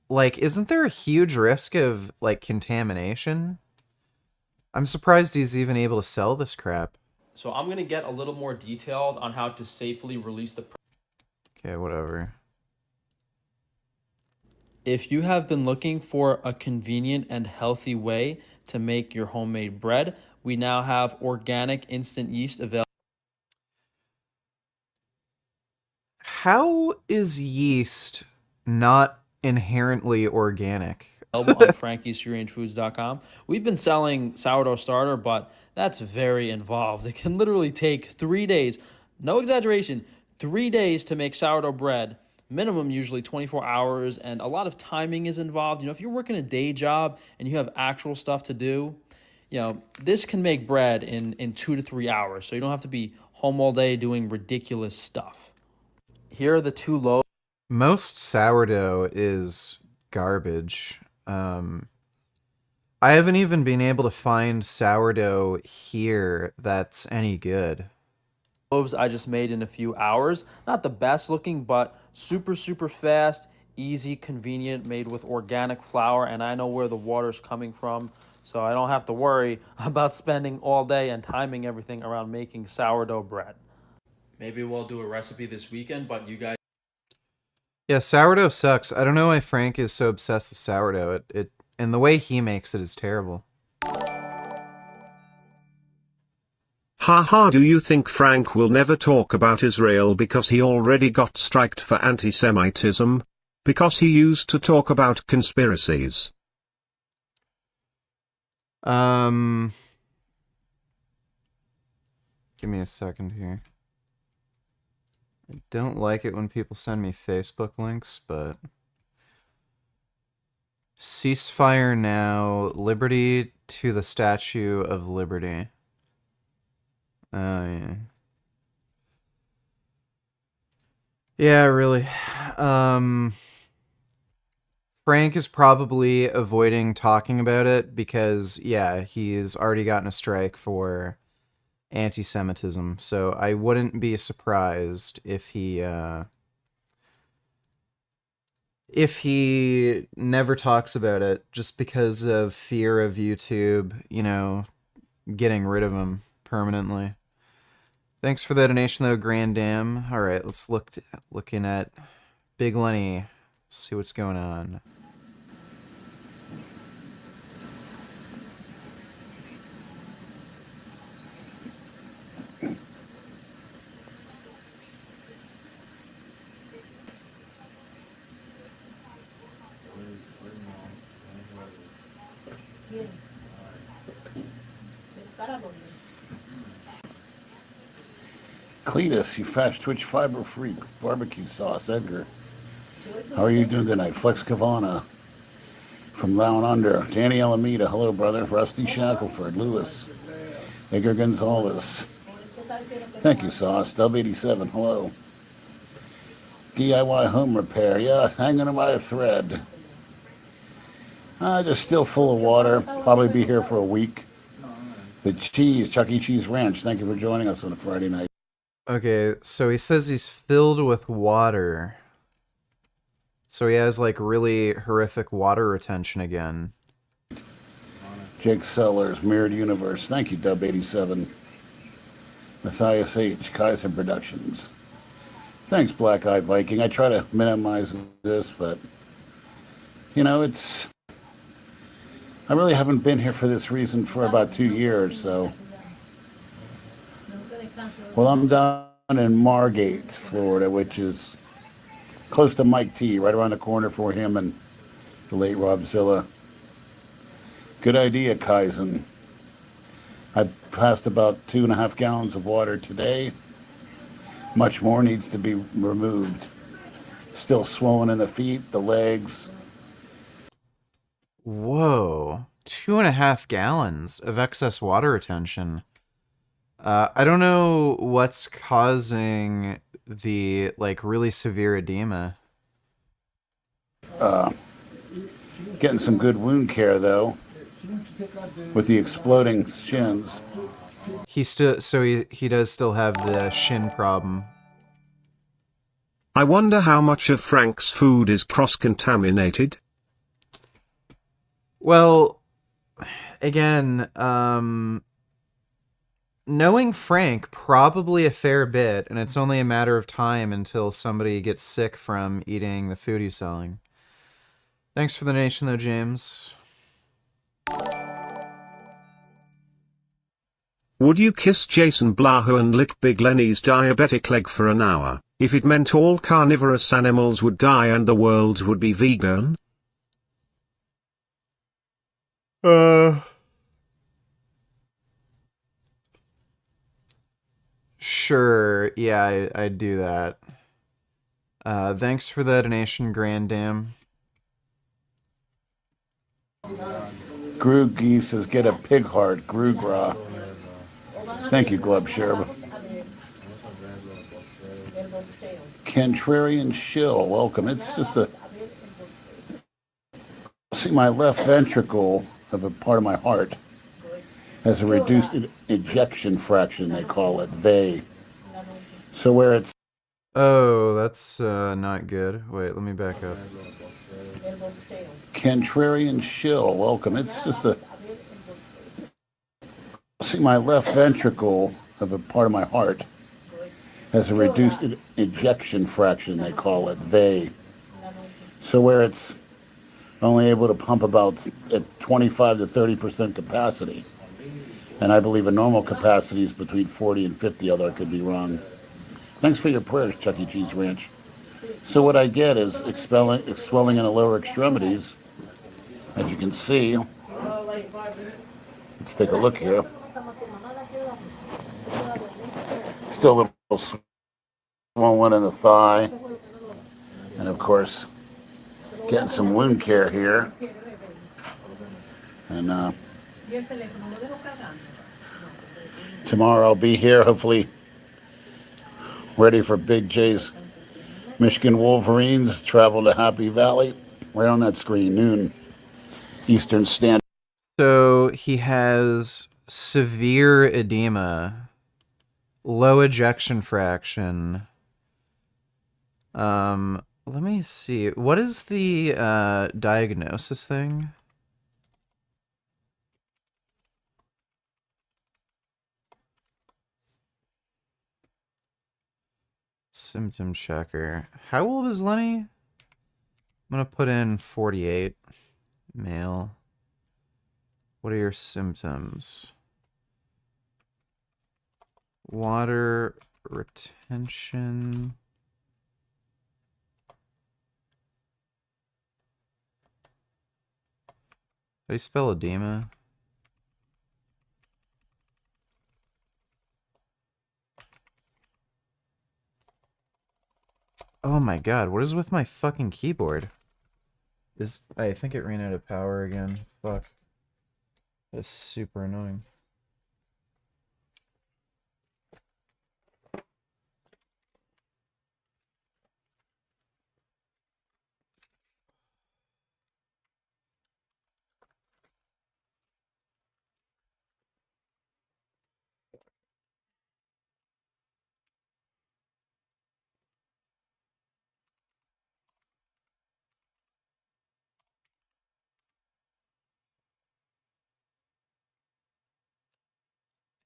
Speaker 2: like, isn't there a huge risk of, like, contamination? I'm surprised he's even able to sell this crap.
Speaker 11: So I'm going to get a little more detailed on how to safely release the...
Speaker 2: Okay, whatever.
Speaker 11: If you have been looking for a convenient and healthy way to make your homemade bread, we now have organic instant yeast available.
Speaker 2: How is yeast not inherently organic.
Speaker 11: On FrankieStrangeFoods.com. We've been selling sourdough starter, but that's very involved. It can literally take 3 days, no exaggeration, 3 days to make sourdough bread. Minimum usually 24 hours, and a lot of timing is involved. You know, if you're working a day job and you have actual stuff to do, you know, this can make bread in 2 to 3 hours. So you don't have to be home all day doing ridiculous stuff. Here are the two loaves.
Speaker 2: Most sourdough is garbage. I haven't even been able to find sourdough here that's any good.
Speaker 11: Loaves I just made in a few hours. Not the best looking, but super, super fast, easy, convenient, made with organic flour, and I know where the water's coming from, so I don't have to worry about spending all day and timing everything around making sourdough bread. Maybe we'll do a recipe this weekend, but you guys...
Speaker 2: Yeah, sourdough sucks. I don't know why Frank is so obsessed with sourdough. And the way he makes it is terrible.
Speaker 7: Haha, do you think Frank will never talk about Israel because he already got striked for anti-Semitism? Because he used to talk about conspiracies.
Speaker 2: Give me a second here. I don't like it when people send me Facebook links, but... Ceasefire now. Liberty to the Statue of Liberty. Oh, yeah. Yeah, really. Frank is probably avoiding talking about it because, yeah, he's already gotten a strike for anti-Semitism. So I wouldn't be surprised if he never talks about it just because of fear of YouTube, you know, getting rid of him permanently. Thanks for the donation, though, Grand Dam. All right, let's looking at Big Lenny. See what's going on.
Speaker 5: Cletus, you fast twitch fiber freak, barbecue sauce, Edgar. How are you doing tonight? Flex Cavana from Down Under. Danny Alameda, hello brother. Rusty Shackelford, Lewis, Edgar Gonzalez. Thank you, Sauce. Dub87, hello. DIY home repair, yeah, hanging on by a thread. Just still full of water. Probably be here for a week. The cheese, Chuck E. Cheese Ranch. Thank you for joining us on a Friday night.
Speaker 2: Okay, so he says he's filled with water. So he has, like, really horrific water retention again.
Speaker 5: Jake Sellers, Mirrored Universe. Thank you, Dub87. Matthias H., Kaiser Productions. Thanks, Black Eye Viking. I try to minimize this, but, you know, I really haven't been here for this reason for about 2 years, so... Well, I'm down in Margate, Florida, which is close to Mike T, right around the corner for him and the late Rob Zilla. Good idea, Kaizen. I passed about 2.5 gallons of water today. Much more needs to be removed. Still swollen in the feet, the legs.
Speaker 2: Whoa. 2.5 gallons of excess water retention. I don't know what's causing the, like, really severe edema.
Speaker 5: Getting some good wound care, though, with the exploding shins.
Speaker 2: He does still have the shin problem.
Speaker 7: I wonder how much of Frank's food is cross-contaminated?
Speaker 2: Well, again, knowing Frank, probably a fair bit, and it's only a matter of time until somebody gets sick from eating the food he's selling. Thanks for the donation, though, James.
Speaker 7: Would you kiss Jason Blaho and lick Big Lenny's diabetic leg for an hour? if it meant all carnivorous animals would die and the world would be vegan?
Speaker 2: Sure, yeah, I'd do that. Thanks for the donation, Grand Dam.
Speaker 5: Groogie says, get a pig heart, Groogra. Thank you, Glub Sherb. Contrarian Shill, welcome. It's just a... See, my left ventricle of a part of my heart has a reduced ejection fraction, they call it. So where it's...
Speaker 2: Oh, that's not good. Wait, let me back up.
Speaker 5: Contrarian Shill, welcome. It's just a... See, my left ventricle of a part of my heart has a reduced ejection fraction, they call it. So where it's only able to pump about at 25 to 30% capacity. And I believe a normal capacity is between 40 and 50, although I could be wrong. Thanks for your prayers, Chuck E. Cheese Ranch. So what I get is swelling in the lower extremities. As you can see, let's take a look here. Still a little swollen in the thigh. And of course, getting some wound care here. And tomorrow I'll be here, hopefully ready for Big J's Michigan Wolverines. Travel to Happy Valley. Right on that screen, noon Eastern Standard.
Speaker 2: So he has severe edema, low ejection fraction. Let me see. What is the diagnosis thing? Symptom checker. How old is Lenny? I'm gonna put in 48. Male. What are your symptoms? Water retention. How do you spell edema? Oh my god, what is with my fucking keyboard? I think it ran out of power again. Fuck. That's super annoying.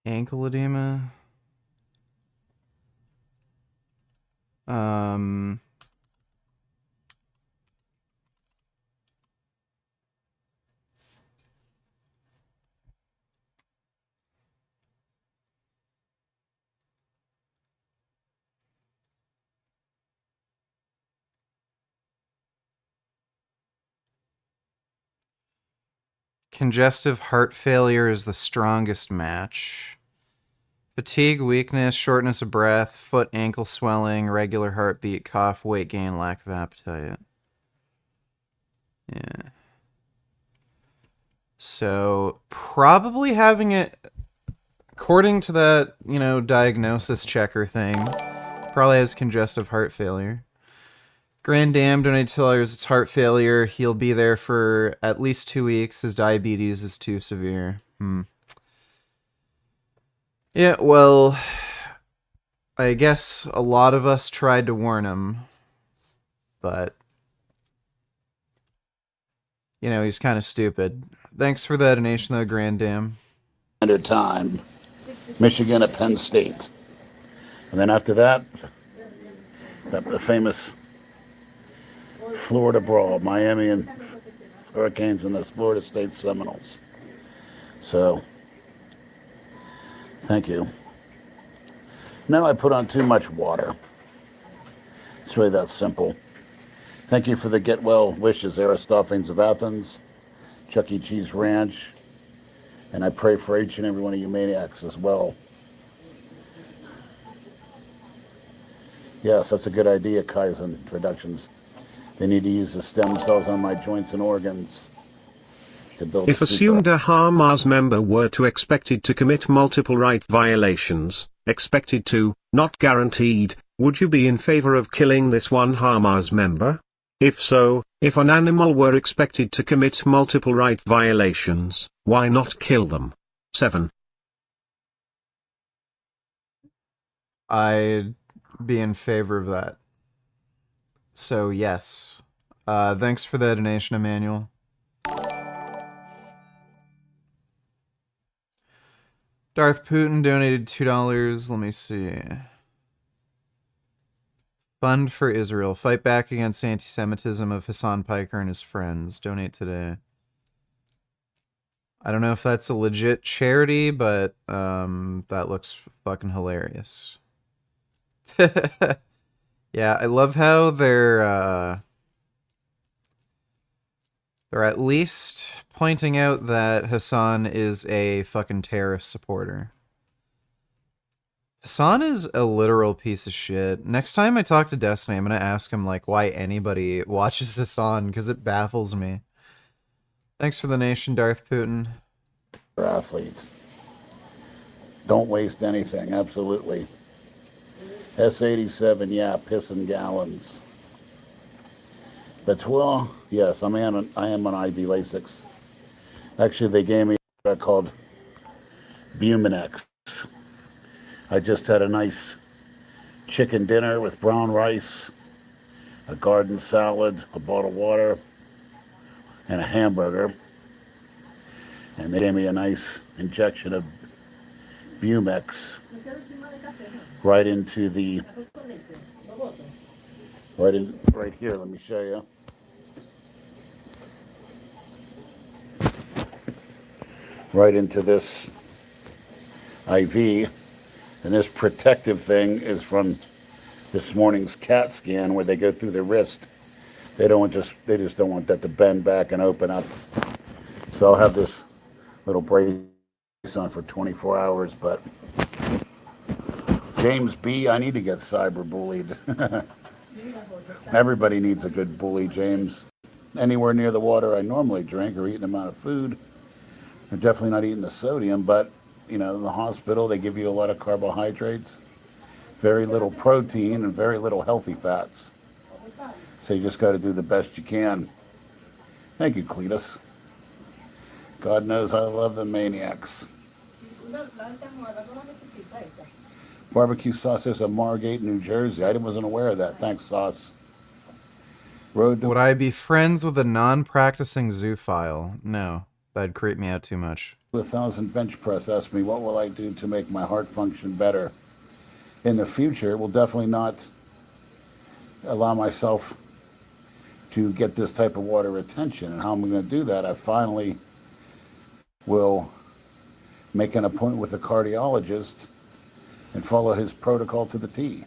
Speaker 2: Ankle edema. Congestive heart failure is the strongest match. Fatigue, weakness, shortness of breath, foot, ankle swelling, regular heartbeat, cough, weight gain, lack of appetite. Yeah. So, probably having it, according to that, diagnosis checker thing, probably has congestive heart failure. Grand Dam donated $2. It's heart failure. He'll be there for at least 2 weeks. His diabetes is too severe. Yeah, well, I guess a lot of us tried to warn him, but, he's kind of stupid. Thanks for the donation, though, Grand Dam.
Speaker 5: Standard Time, Michigan at Penn State. And then after that, the famous Florida Brawl, Miami and Hurricanes and the Florida State Seminoles. So, thank you. Now I put on too much water. It's really that simple. Thank you for the get well wishes, Aristophanes of Athens, Chuck E. Cheese Ranch, and I pray for each and every one of you maniacs as well. Yes, that's a good idea, Kaizen Productions. They need to use the stem cells on my joints and organs to build
Speaker 7: If assumed a Hamas member were to expected to commit multiple right violations, expected to, not guaranteed, would you be in favor of killing this one Hamas member? If so, if an animal were expected to commit multiple right violations, why not kill them? 7.
Speaker 2: I'd be in favor of that. So, yes. Thanks for the donation, Emmanuel. Darth Putin donated $2. Let me see. Fund for Israel. Fight back against anti-Semitism of Hassan Piker and his friends. Donate today. I don't know if that's a legit charity, but that looks fucking hilarious. Yeah, I love how they're at least pointing out that Hassan is a fucking terrorist supporter. Hassan is a literal piece of shit. Next time I talk to Destiny, I'm gonna ask him like why anybody watches Hassan, because it baffles me. Thanks for the nation, Darth Putin.
Speaker 5: Athletes. Don't waste anything, absolutely. S87, yeah, pissing gallons. But, well, yes, I am on IV Lasix. Actually, they gave me what I called Buminex. I just had a nice chicken dinner with brown rice, a garden salad, a bottle of water, and a hamburger. And they gave me a nice injection of Bumex right into the, right here, let me show you. Right into this IV, and this protective thing is from this morning's CAT scan where they go through the wrist. They just don't want that to bend back and open up. So I'll have this little brace on for 24 hours, but James B, I need to get cyber bullied. Everybody needs a good bully, James. Anywhere near the water I normally drink or eat an amount of food. I'm definitely not eating the sodium, but you know, in the hospital they give you a lot of carbohydrates, very little protein, and very little healthy fats. So you just got to do the best you can. Thank you, Cletus. God knows I love the maniacs. Barbecue sauce is a Margate, New Jersey. I wasn't aware of that. Thanks, sauce.
Speaker 2: Would I be friends with a non-practicing zoophile? No, that'd creep me out too much.
Speaker 5: 1,000 bench press asked me, what will I do to make my heart function better? In the future, will definitely not allow myself to get this type of water retention. And how I'm going to do that, I finally will make an appointment with a cardiologist and follow his protocol to the T.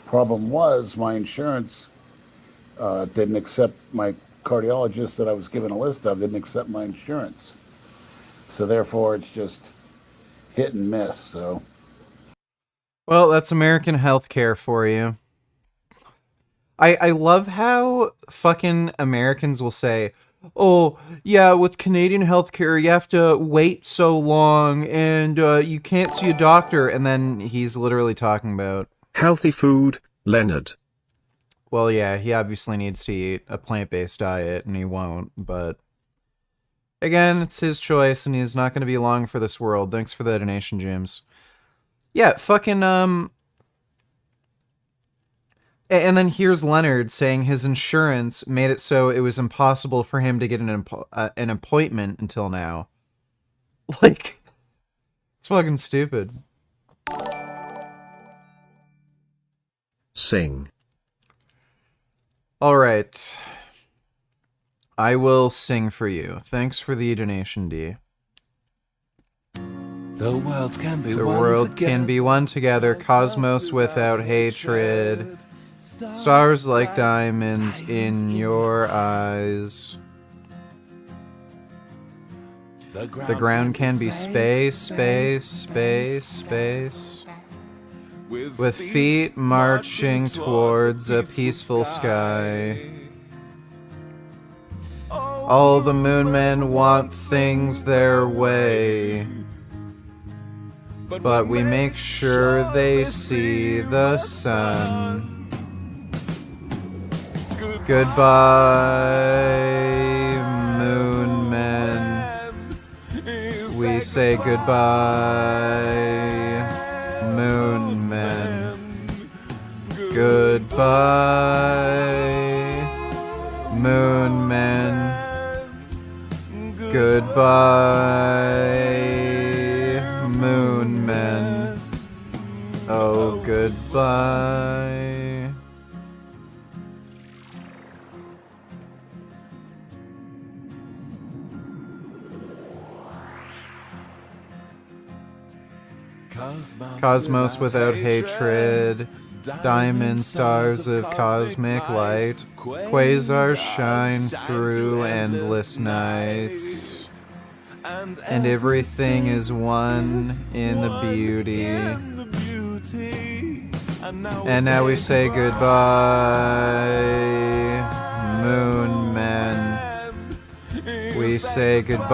Speaker 5: Problem was, my insurance didn't accept, my cardiologist that I was given a list of didn't accept my insurance. So therefore, it's just hit and miss, so.
Speaker 2: Well, that's American healthcare for you. I love how fucking Americans will say, oh, yeah, with Canadian healthcare, you have to wait so long and you can't see a doctor. And then he's literally talking about
Speaker 7: healthy food, Leonard.
Speaker 2: Well, yeah, he obviously needs to eat a plant-based diet and he won't. But again, it's his choice and he's not going to be long for this world. Thanks for the donation, James. Yeah, fucking, and then here's Leonard saying his insurance made it so it was impossible for him to get an appointment until now. Like, it's fucking stupid.
Speaker 7: Sing.
Speaker 2: All right. I will sing for you. Thanks for the donation, D.
Speaker 15: The world can be
Speaker 2: The world can be one together. Cosmos without hatred. Stars like diamonds in your eyes. The ground can be space, space, space, space. With feet marching towards a peaceful sky. All the moon men want things their way. But we make sure they see the sun. Goodbye, moon men. We say goodbye, moon men. Goodbye, moon men. Goodbye, moon men. Oh, goodbye. Cosmos without hatred, diamond stars of cosmic light, quasars shine through endless nights, and everything is one in the beauty. And now we say goodbye, moon men. We say goodbye,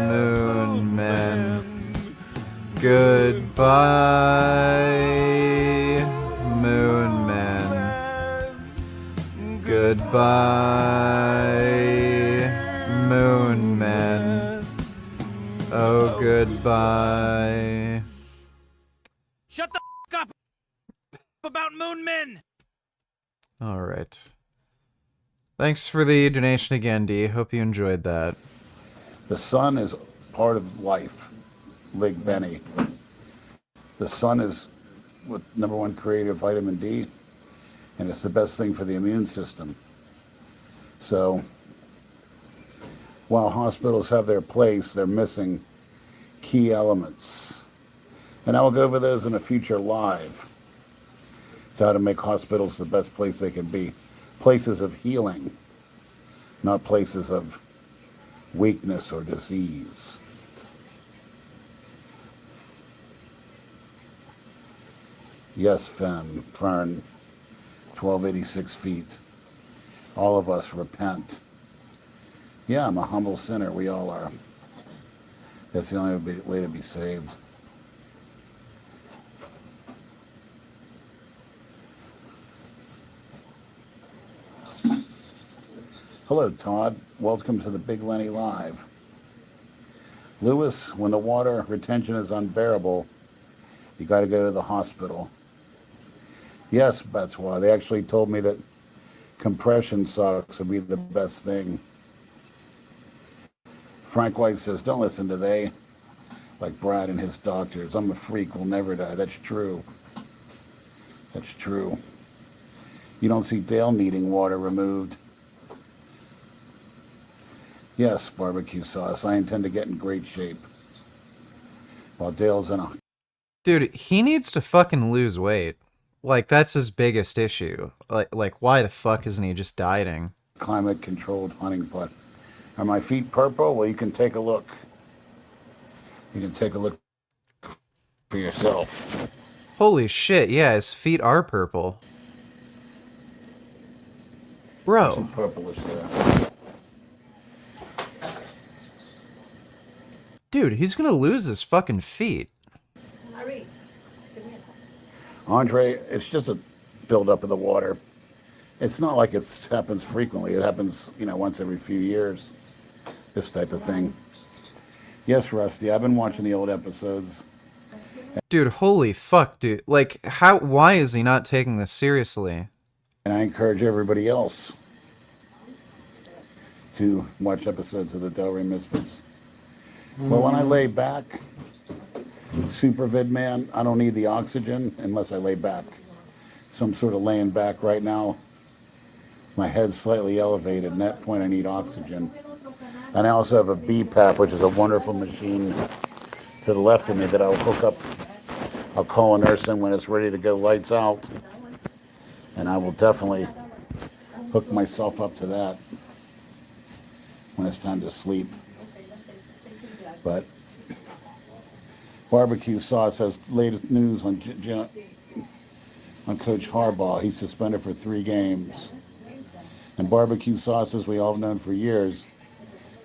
Speaker 2: moon men. Goodbye, moon men. Goodbye, moon men. Oh, goodbye.
Speaker 6: Shut the f up about moon men.
Speaker 2: All right. Thanks for the donation again, D. Hope you enjoyed that.
Speaker 5: The sun is part of life. Lake Benny. The sun is what #1 creator of vitamin D, and it's the best thing for the immune system. So, while hospitals have their place, they're missing key elements. And I will go over those in a future live. It's how to make hospitals the best place they can be. Places of healing, not places of weakness or disease. Yes, Fern, 1286 feet. All of us repent. Yeah, I'm a humble sinner. We all are. That's the only way to be saved. Hello, Todd. Welcome to the Big Lenny Live. Lewis, when the water retention is unbearable, you got to go to the hospital. Yes, that's why. They actually told me that compression socks would be the best thing. Frank White says, don't listen to they, like Brad and his doctors. I'm a freak, will never die. That's true. That's true. You don't see Dale needing water removed. Yes, barbecue sauce. I intend to get in great shape. While Dale's in a...
Speaker 2: Dude, he needs to fucking lose weight. Like, that's his biggest issue. Like, why the fuck isn't he just dieting?
Speaker 5: Climate-controlled hunting putt. Are my feet purple? Well, you can take a look. You can take a look for yourself.
Speaker 2: Holy shit, yeah, his feet are purple. Bro.
Speaker 5: Some purplish there.
Speaker 2: Dude, he's gonna lose his fucking feet.
Speaker 5: Andre, it's just a buildup of the water. It's not like it happens frequently. It happens, once every few years. This type of thing. Yes, Rusty, I've been watching the old episodes.
Speaker 2: Dude, holy fuck, dude. Like, why is he not taking this seriously?
Speaker 5: And I encourage everybody else to watch episodes of the Delray Misfits. But when I lay back, Supervid man, I don't need the oxygen unless I lay back. So I'm sort of laying back right now. My head's slightly elevated, and at that point I need oxygen. And I also have a BPAP, which is a wonderful machine to the left of me that I'll hook up I'll call a nurse in when it's ready to go lights out. And I will definitely hook myself up to that when it's time to sleep. But barbecue sauce has latest news on Coach Harbaugh. He's suspended for 3 games. And barbecue sauce, as we all have known for years,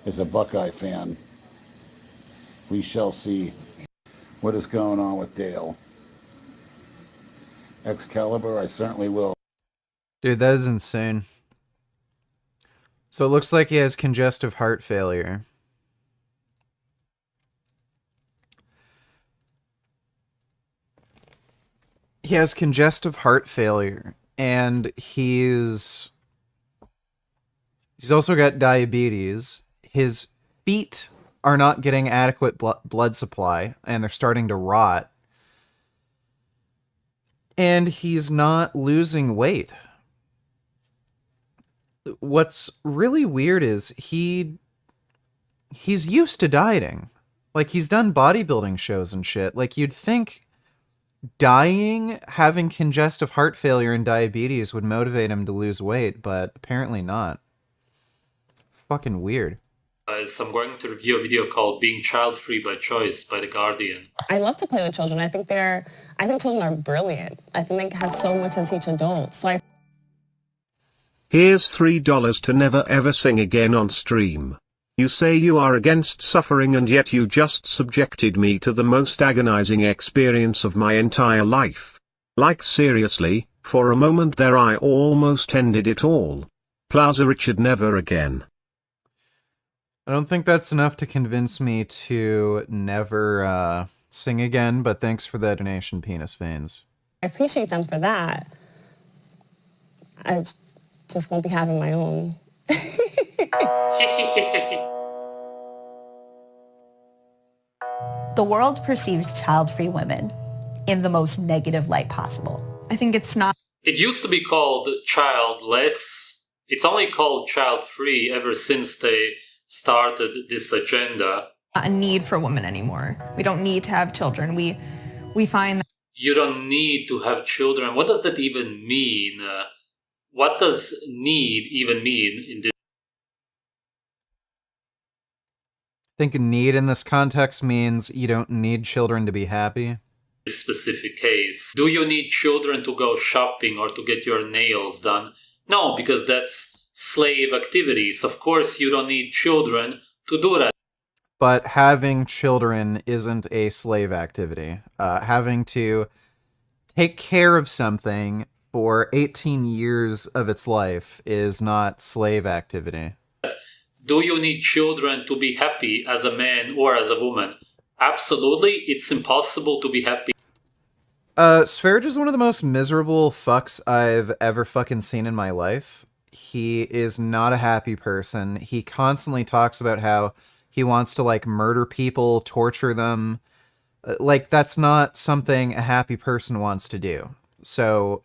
Speaker 5: is a Buckeye fan. We shall see what is going on with Dale. Excalibur, I certainly will.
Speaker 2: Dude, that is insane. So it looks like he has congestive heart failure. He has congestive heart failure, and he's also got diabetes. His feet are not getting adequate blood supply, and they're starting to rot. And he's not losing weight. What's really weird is he's used to dieting. Like, he's done bodybuilding shows and shit. Like, you'd think dying, having congestive heart failure and diabetes would motivate him to lose weight, but apparently not. Fucking weird.
Speaker 8: So I'm going to review a video called Being Child-Free by Choice by The Guardian.
Speaker 9: I love to play with children. I think children are brilliant. I think they have so much to teach adults. So
Speaker 7: Here's $3 to never ever sing again on stream. You say you are against suffering, and yet you just subjected me to the most agonizing experience of my entire life. Like, seriously, for a moment there I almost ended it all. Plaza Richard, never again.
Speaker 2: I don't think that's enough to convince me to never sing again, but thanks for the donation, Penis Veins.
Speaker 9: I appreciate them for that. I just won't be having my own.
Speaker 10: The world perceives child-free women in the most negative light possible. I think it's not.
Speaker 8: It used to be called childless. It's only called child-free ever since they started this agenda.
Speaker 10: Not a need for women anymore. We don't need to have children. We find that
Speaker 8: You don't need to have children. What does that even mean? What does need even mean in this?
Speaker 2: I think need in this context means you don't need children to be happy.
Speaker 8: Specific case. Do you need children to go shopping or to get your nails done? No, because that's slave activities. Of course, you don't need children to do that.
Speaker 2: But having children isn't a slave activity. Having to take care of something for 18 years of its life is not slave activity.
Speaker 8: Do you need children to be happy as a man or as a woman? Absolutely. It's impossible to be happy.
Speaker 2: Sverge is one of the most miserable fucks I've ever fucking seen in my life. He is not a happy person. He constantly talks about how he wants to, like, murder people, torture them. Like, that's not something a happy person wants to do. So,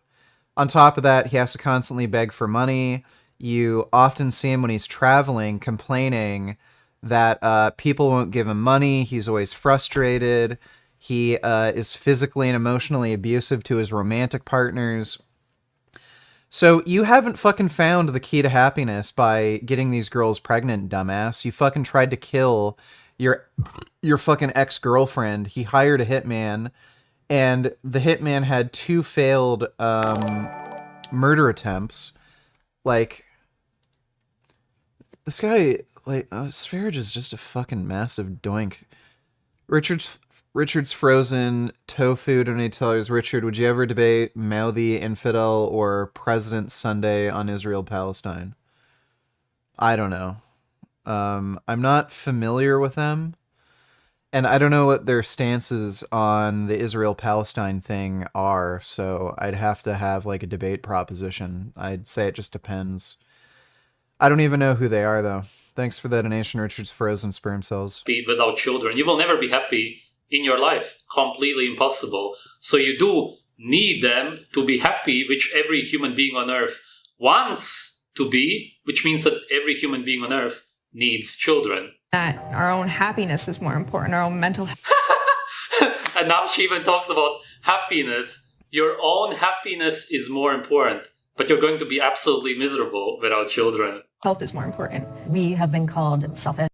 Speaker 2: on top of that, he has to constantly beg for money. You often see him when he's traveling complaining that people won't give him money. He's always frustrated. He is physically and emotionally abusive to his romantic partners. So you haven't fucking found the key to happiness by getting these girls pregnant, dumbass. You fucking tried to kill your fucking ex-girlfriend. He hired a hitman, and the hitman had 2 failed murder attempts. Like, this guy, like, Sverge is just a fucking massive doink. Richard's frozen tofu donators. Richard, would you ever debate Mouthy Infidel or President Sunday on Israel-Palestine? I don't know. I'm not familiar with them, and I don't know what their stances on the Israel-Palestine thing are, so I'd have to have, like, a debate proposition. I'd say it just depends. I don't even know who they are, though. Thanks for the donation, Richard's frozen sperm cells.
Speaker 8: Be without children. You will never be happy in your life. Completely impossible. So you do need them to be happy, which every human being on earth wants to be, which means that every human being on earth needs children.
Speaker 10: that our own happiness is more important, our own mental health.
Speaker 8: And now she even talks about happiness. Your own happiness is more important, but you're going to be absolutely miserable without children.
Speaker 10: Health is more important. We have been called selfish.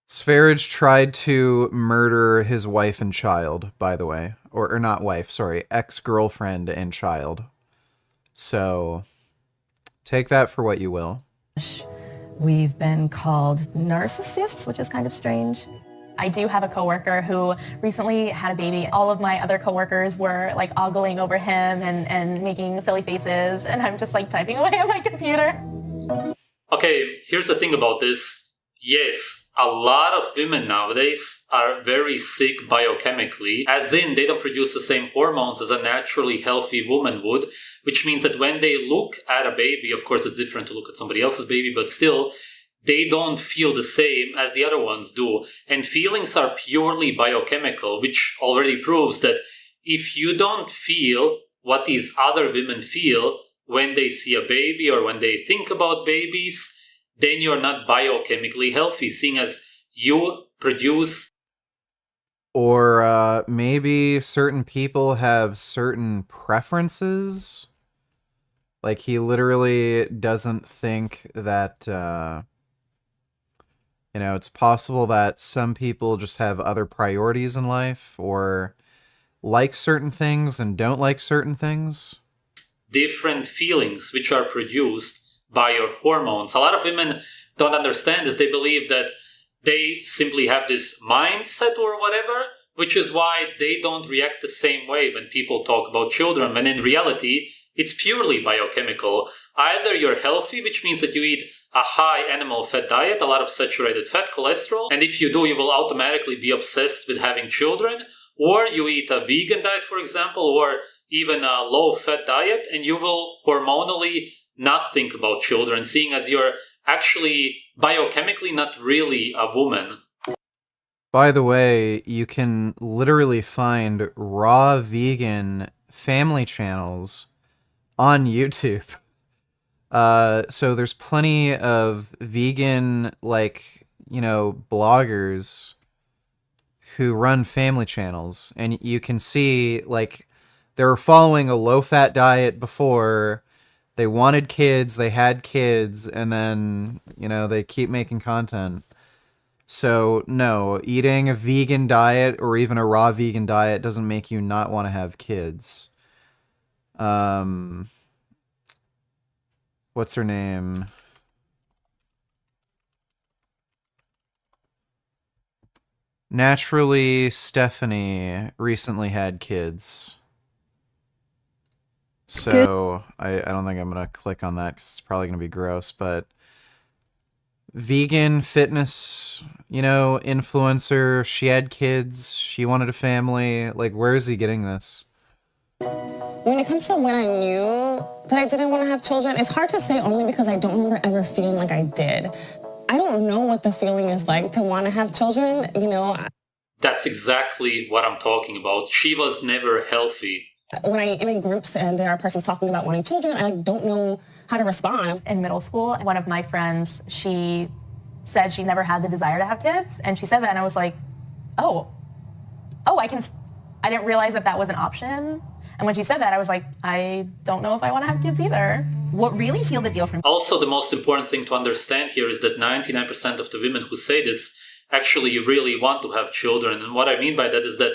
Speaker 2: Sverige tried to murder his wife and child, by the way. Or not wife, sorry, ex-girlfriend and child. So, take that for what you will.
Speaker 10: We've been called narcissists, which is kind of strange. I do have a coworker who recently had a baby. All of my other coworkers were like ogling over him and making silly faces, and I'm just like typing away on my computer.
Speaker 8: Okay, here's the thing about this. Yes, a lot of women nowadays are very sick biochemically, as in they don't produce the same hormones as a naturally healthy woman would, which means that when they look at a baby, of course it's different to look at somebody else's baby, but still, they don't feel the same as the other ones do. And feelings are purely biochemical, which already proves that if you don't feel what these other women feel when they see a baby or when they think about babies, then you're not biochemically healthy, seeing as you produce.
Speaker 2: Or maybe certain people have certain preferences. Like he literally doesn't think that, it's possible that some people just have other priorities in life or like certain things and don't like certain things.
Speaker 8: Different feelings which are produced by your hormones. A lot of women don't understand this. They believe that they simply have this mindset or whatever, which is why they don't react the same way when people talk about children. When in reality, it's purely biochemical. Either you're healthy, which means that you eat a high animal fat diet, a lot of saturated fat, cholesterol, and if you do, you will automatically be obsessed with having children, or you eat a vegan diet, for example, or even a low-fat diet, and you will hormonally not think about children, seeing as you're actually biochemically not really a woman.
Speaker 2: By the way, you can literally find raw vegan family channels on YouTube. So there's plenty of vegan, bloggers who run family channels, and you can see, they were following a low-fat diet before, they wanted kids, they had kids, and then, they keep making content. So, no, eating a vegan diet or even a raw vegan diet doesn't make you not want to have kids. What's her name? Naturally, Stephanie recently had kids. So, I don't think I'm going to click on that because it's probably going to be gross, but vegan fitness, influencer, she had kids, she wanted a family. Where is he getting this?
Speaker 9: When it comes to when I knew that I didn't want to have children, it's hard to say only because I don't remember ever feeling like I did. I don't know what the feeling is like to want to have children,
Speaker 8: That's exactly what I'm talking about. She was never healthy.
Speaker 9: When I'm in groups and there are persons talking about wanting children, I don't know how to respond.
Speaker 10: In middle school, one of my friends, she said she never had the desire to have kids, and she said that, and I was like, oh, I didn't realize that was an option. And when she said that, I was like, I don't know if I want to have kids either.
Speaker 9: What really sealed the deal for me?
Speaker 8: Also, the most important thing to understand here is that 99% of the women who say this actually really want to have children. And what I mean by that is that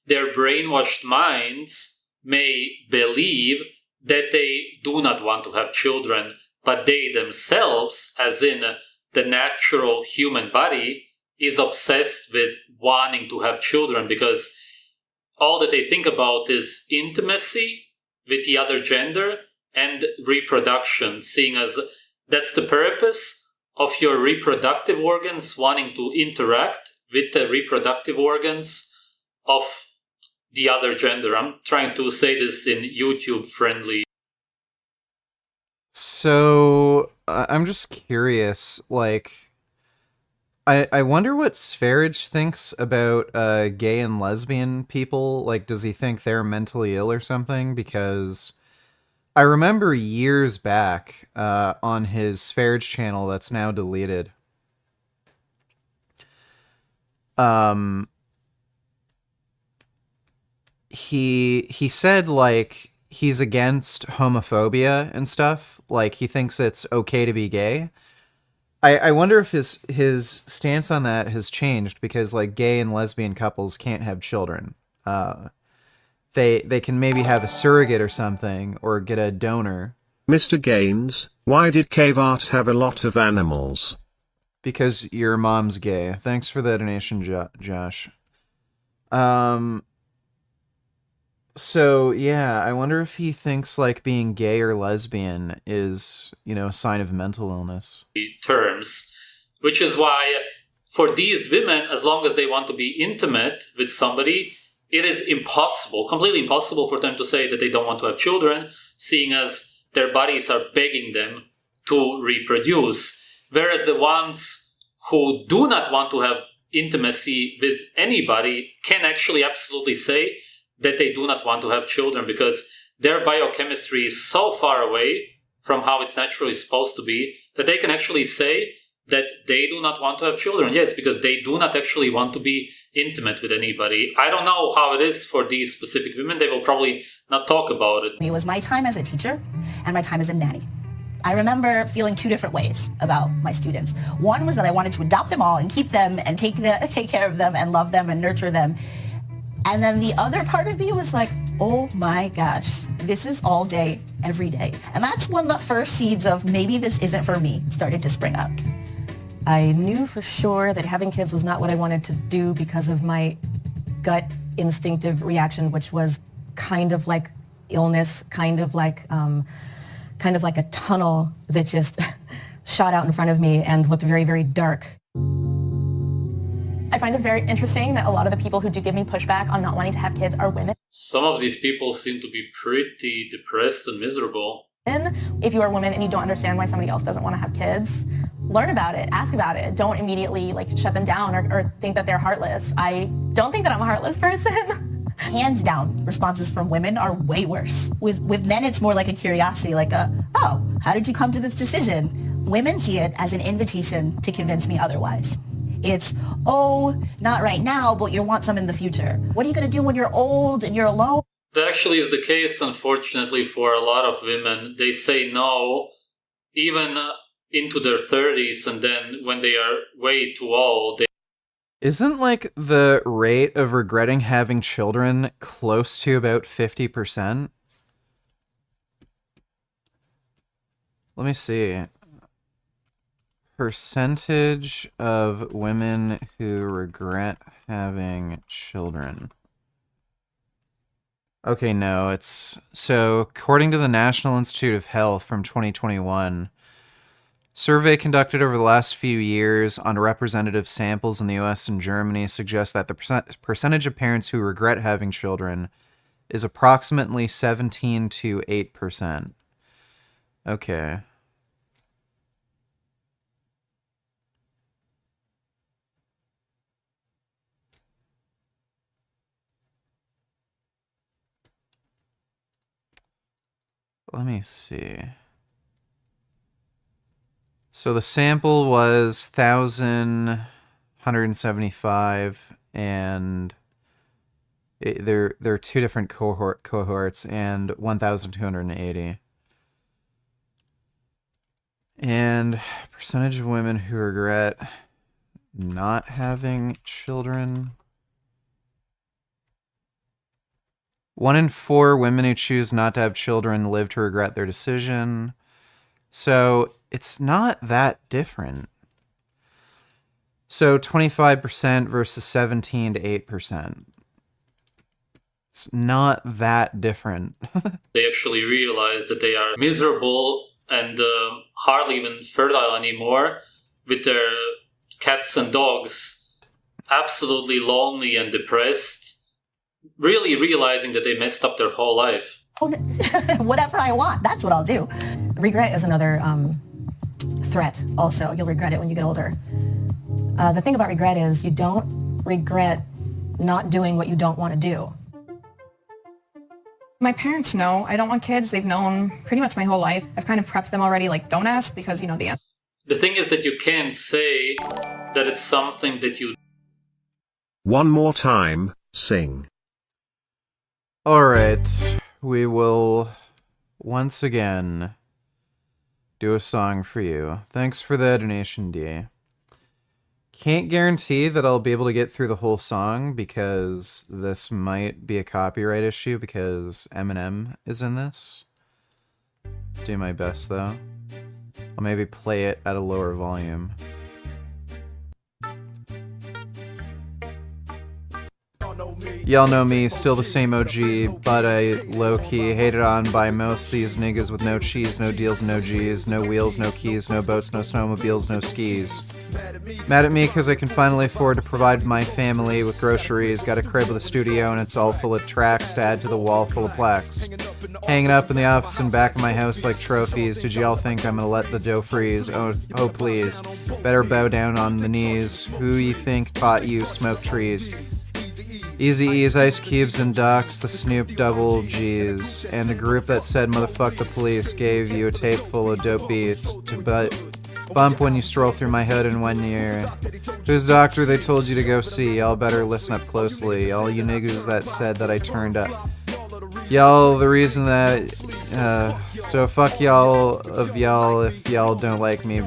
Speaker 8: their brainwashed minds may believe that they do not want to have children, but they themselves, as in the natural human body, is obsessed with wanting to have children because all that they think about is intimacy with the other gender and reproduction, seeing as that's the purpose of your reproductive organs wanting to interact with the reproductive organs of the other gender. I'm trying to say this in YouTube friendly.
Speaker 2: So, I'm just curious, I wonder what Sverige thinks about gay and lesbian people. Does he think they're mentally ill or something? Because I remember years back on his Sverige channel that's now deleted. he said like he's against homophobia and stuff. Like he thinks it's okay to be gay. I wonder if his stance on that has changed because like gay and lesbian couples can't have children. They can maybe have a surrogate or something or get a donor.
Speaker 7: Mr. Gaines, why did Cave Art have a lot of animals?
Speaker 2: Because your mom's gay. Thanks for the donation, Josh. So yeah, I wonder if he thinks like being gay or lesbian is, you know, a sign of mental illness.
Speaker 8: Terms, which is why for these women, as long as they want to be intimate with somebody, it is impossible, completely impossible for them to say that they don't want to have children, seeing as their bodies are begging them to reproduce. Whereas the ones who do not want to have intimacy with anybody can actually absolutely say that they do not want to have children because their biochemistry is so far away from how it's naturally supposed to be that they can actually say that they do not want to have children. Yes, because they do not actually want to be intimate with anybody. I don't know how it is for these specific women. They will probably not talk about it.
Speaker 12: It was my time as a teacher and my time as a nanny. I remember feeling two different ways about my students. One was that I wanted to adopt them all and keep them and take care of them and love them and nurture them. And then the other part of me was like, oh my gosh, this is all day, every day. And that's when the first seeds of maybe this isn't for me started to spring up.
Speaker 10: I knew for sure that having kids was not what I wanted to do because of my gut instinctive reaction, which was kind of like illness, kind of like a tunnel that just shot out in front of me and looked very, very dark. I find it very interesting that a lot of the people who do give me pushback on not wanting to have kids are women.
Speaker 8: Some of these people seem to be pretty depressed and miserable.
Speaker 10: If you are a woman and you don't understand why somebody else doesn't want to have kids, learn about it, ask about it. Don't immediately like shut them down or think that they're heartless. I don't think that I'm a heartless person.
Speaker 12: Hands down, responses from women are way worse. With men, it's more like a curiosity, like oh, how did you come to this decision? Women see it as an invitation to convince me otherwise. It's, oh, not right now, but you want some in the future. What are you going to do when you're old and you're alone?
Speaker 8: That actually is the case, unfortunately, for a lot of women. They say no, even into their 30s, and then when they are way too old, they...
Speaker 2: Isn't like the rate of regretting having children close to about 50%? Let me see. Percentage of women who regret having children. Okay, no, it's... So, according to the National Institute of Health from 2021, survey conducted over the last few years on representative samples in the US and Germany suggests that the percentage of parents who regret having children is approximately 17 to 8%. Okay. Let me see. So the sample was 1,175, and there are two different cohorts, and 1,280. And percentage of women who regret not having children. 1 in 4 women who choose not to have children live to regret their decision. So it's not that different. So 25% versus 17 to 8%. It's not that different.
Speaker 8: They actually realize that they are miserable and hardly even fertile anymore with their cats and dogs, absolutely lonely and depressed. Really realizing that they messed up their whole life.
Speaker 12: Whatever I want, that's what I'll do.
Speaker 10: Regret is another threat also. You'll regret it when you get older. The thing about regret is you don't regret not doing what you don't want to do.
Speaker 13: My parents know I don't want kids. They've known pretty much my whole life. I've kind of prepped them already, like, don't ask because you know the answer.
Speaker 8: The thing is that you can't say that it's something that you...
Speaker 7: One more time, sing.
Speaker 2: Alright, we will once again do a song for you. Thanks for the donation, D. Can't guarantee that I'll be able to get through the whole song because this might be a copyright issue because Eminem is in this. Do my best though. I'll maybe play it at a lower volume. Y'all know me, still the same OG, but I low-key hated on by most these niggas with no cheese, no deals, no G's, no wheels, no keys, no boats, no snowmobiles, no skis. Mad at me because I can finally afford to provide my family with groceries, got a crib with a studio and it's all full of tracks to add to the wall full of plaques. Hanging up in the office and back of my house like trophies, did y'all think I'm gonna let the dough freeze? Oh please, better bow down on the knees, who you think taught you smoke trees? Eazy-E's, Ice Cubes, and Docs, the Snoop Double G's, and the group that said motherfuck the police gave you a tape full of dope beats to bump when you stroll through my hood in 1 year. Whose doctor they told you to go see? Y'all better listen up closely. All you niggas that said that I turned up. Y'all, the reason that, so fuck y'all of y'all if y'all don't like me.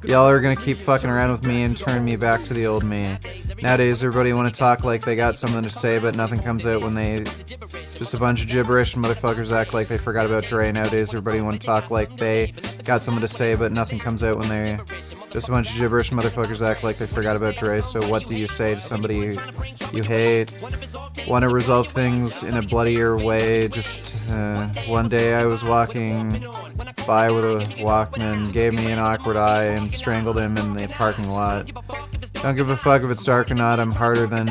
Speaker 2: Y'all are gonna keep fucking around with me and turn me back to the old me. Nowadays, everybody want to talk like they got something to say, but nothing comes out when they... Just a bunch of gibberish and motherfuckers act like they forgot about Dre. Nowadays, everybody want to talk like they got something to say, but nothing comes out when they... Just a bunch of gibberish and motherfuckers act like they forgot about Dre, so what do you say to somebody you hate? Want to resolve things in a bloodier way? Just, one day I was walking by with a Walkman, gave me an awkward eye, and strangled him in the parking lot. Don't give a fuck if it's dark or not, I'm harder than...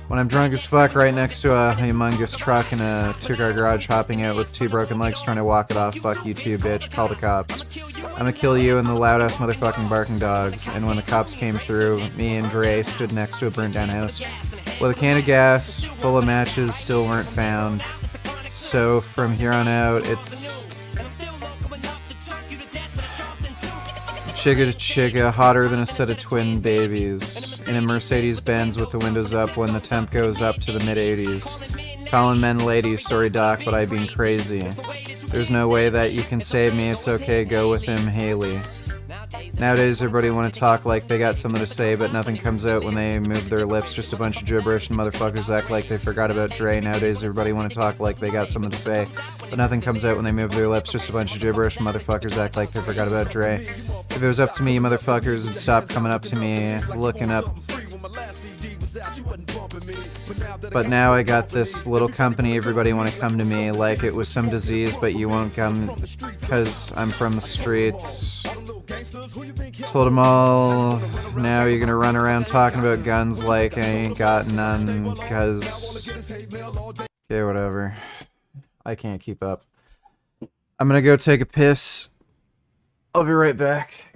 Speaker 2: When I'm drunk as fuck right next to a humongous truck in a two-car garage hopping out with 2 broken legs trying to walk it off, fuck you too, bitch, call the cops. I'ma kill you and the loud-ass motherfucking barking dogs. And when the cops came through, me and Dre stood next to a burnt-down house with a can of gas full of matches still weren't found. So from here on out, it's... Chicka to chicka, hotter than a set of twin babies. In a Mercedes-Benz with the windows up when the temp goes up to the mid-80s. Calling men ladies, sorry doc, but I been crazy. There's no way that you can save me, it's okay, go with him, Haley. Nowadays, everybody want to talk like they got something to say, but nothing comes out when they move their lips. Just a bunch of gibberish and motherfuckers act like they forgot about Dre. Nowadays, everybody want to talk like they got something to say, but nothing comes out when they move their lips. Just a bunch of gibberish and motherfuckers act like they forgot about Dre. If it was up to me, motherfuckers would stop coming up to me, looking up. But now I got this little company, everybody want to come to me like it was some disease, but you won't come because I'm from the streets. Told them all, now you're gonna run around talking about guns like I ain't got none, cause... Okay, whatever. I can't keep up. I'm gonna go take a piss. I'll be right back.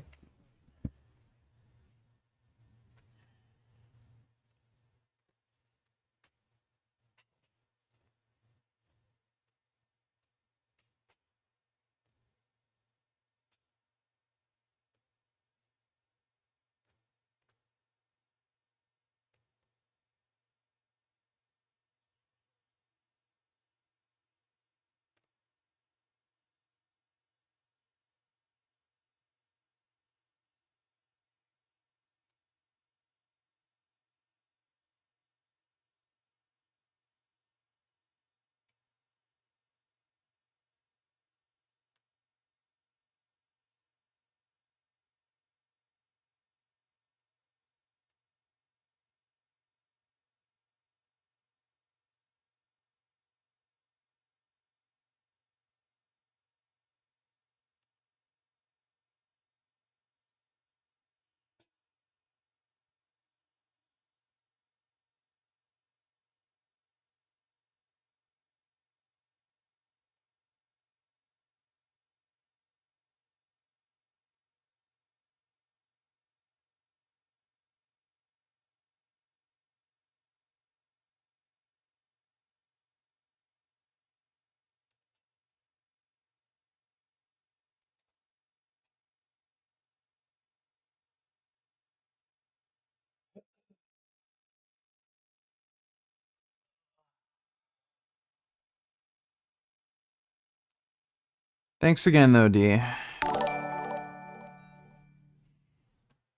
Speaker 2: Thanks again, though, D.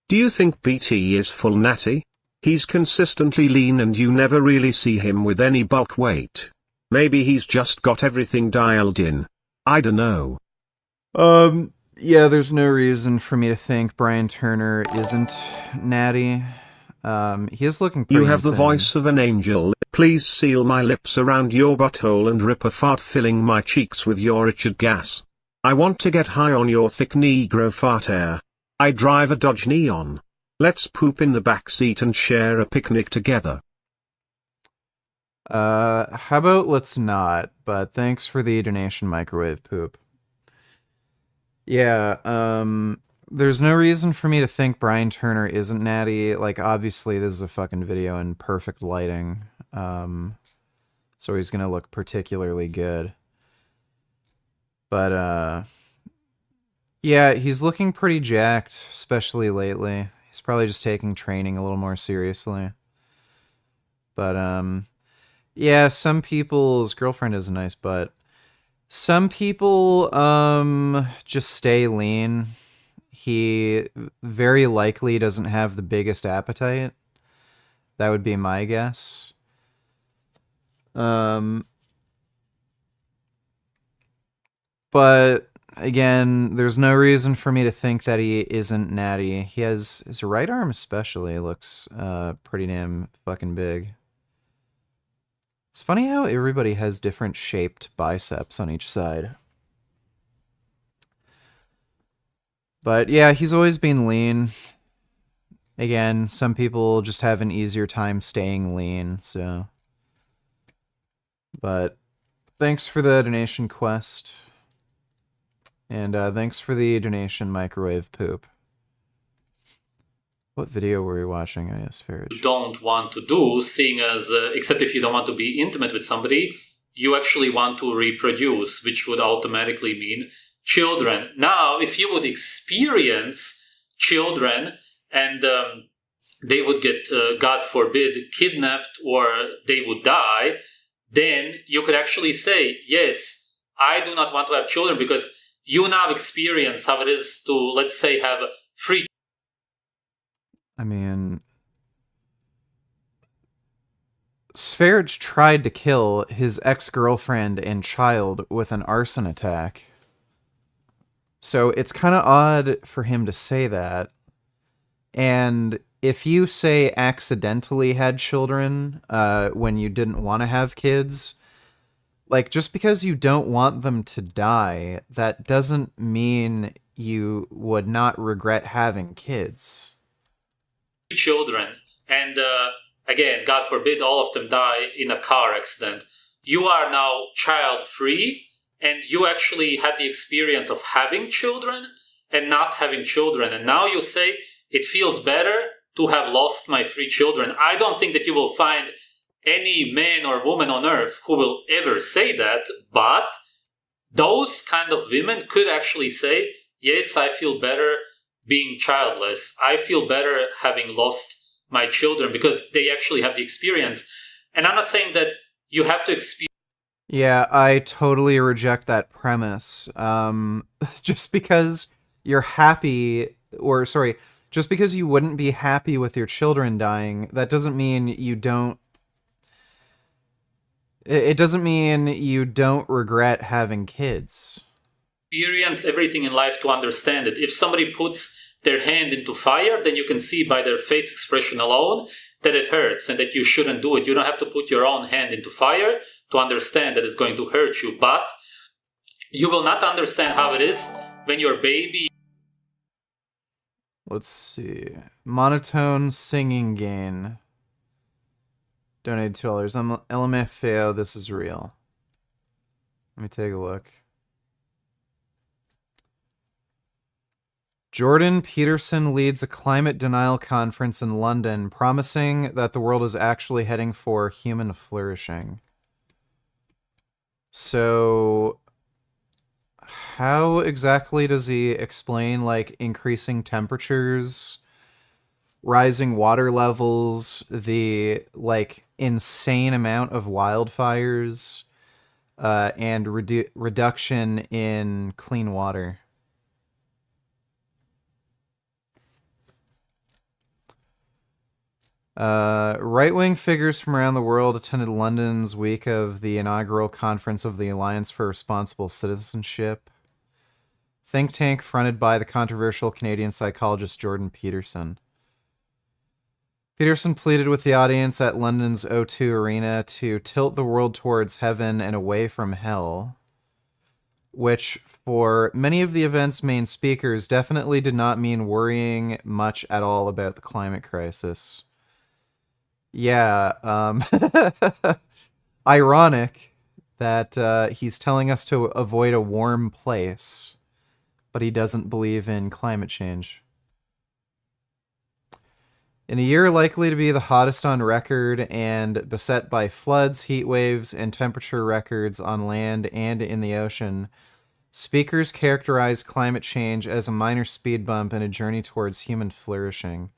Speaker 7: Do you think BT is full natty? He's consistently lean and you never really see him with any bulk weight. Maybe he's just got everything dialed in. I dunno.
Speaker 2: Yeah, there's no reason for me to think Brian Turner isn't natty. He is looking pretty
Speaker 7: You have the
Speaker 2: insane.
Speaker 7: voice of an angel. Please seal my lips around your butthole and rip a fart filling my cheeks with your Richard gas. I want to get high on your thick Negro fart air. I drive a Dodge Neon. Let's poop in the back seat and share a picnic together.
Speaker 2: How about let's not, but thanks for the donation, Microwave Poop. Yeah, there's no reason for me to think Brian Turner isn't natty. Like, obviously, this is a fucking video in perfect lighting. So he's gonna look particularly good. But, yeah, he's looking pretty jacked, especially lately. He's probably just taking training a little more seriously. But, yeah, some people's girlfriend is a nice butt. Some people, just stay lean. He very likely doesn't have the biggest appetite. That would be my guess. But again, there's no reason for me to think that he isn't natty. He has his right arm especially looks pretty damn fucking big. It's funny how everybody has different shaped biceps on each side. But yeah, he's always been lean. Again, some people just have an easier time staying lean, so. But thanks for the donation, Quest. And thanks for the donation, Microwave Poop. What video were we watching? I guess
Speaker 8: You don't want to do, seeing as, except if you don't want to be intimate with somebody, you actually want to reproduce, which would automatically mean children. Now, if you would experience children and they would get, God forbid, kidnapped or they would die, then you could actually say, yes, I do not want to have children because you now experience how it is to, let's say, have 3.
Speaker 2: I mean, Sverige tried to kill his ex-girlfriend and child with an arson attack. So it's kind of odd for him to say that. And if you say accidentally had children when you didn't want to have kids, like, just because you don't want them to die, that doesn't mean you would not regret having kids.
Speaker 8: Children, and again, God forbid, all of them die in a car accident. You are now child-free, and you actually had the experience of having children and not having children. And now you say, it feels better to have lost my 3 children. I don't think that you will find any man or woman on earth who will ever say that, but those kind of women could actually say, yes, I feel better being childless. I feel better having lost my children because they actually have the experience. And I'm not saying that you have to experience.
Speaker 2: Yeah, I totally reject that premise. Just because you're happy, or sorry, just because you wouldn't be happy with your children dying, that doesn't mean you don't. It doesn't mean you don't regret having kids.
Speaker 8: Experience everything in life to understand it. If somebody puts their hand into fire, then you can see by their face expression alone that it hurts and that you shouldn't do it. You don't have to put your own hand into fire to understand that it's going to hurt you, but you will not understand how it is when your baby...
Speaker 2: Let's see. Monotone singing gain. Donate $2. LMFAO, this is real. Let me take a look. Jordan Peterson leads a climate denial conference in London, promising that the world is actually heading for human flourishing. So, how exactly does he explain, like, increasing temperatures, rising water levels, the, like, insane amount of wildfires, and reduction in clean water. Right-wing figures from around the world attended London's week of the inaugural conference of the Alliance for Responsible Citizenship, think tank fronted by the controversial Canadian psychologist Jordan Peterson. Peterson pleaded with the audience at London's O2 Arena to tilt the world towards heaven and away from hell, which, for many of the event's main speakers, definitely did not mean worrying much at all about the climate crisis. Yeah, ironic that he's telling us to avoid a warm place, but he doesn't believe in climate change. In a year likely to be the hottest on record and beset by floods, heat waves, and temperature records on land and in the ocean, speakers characterize climate change as a minor speed bump in a journey towards human flourishing.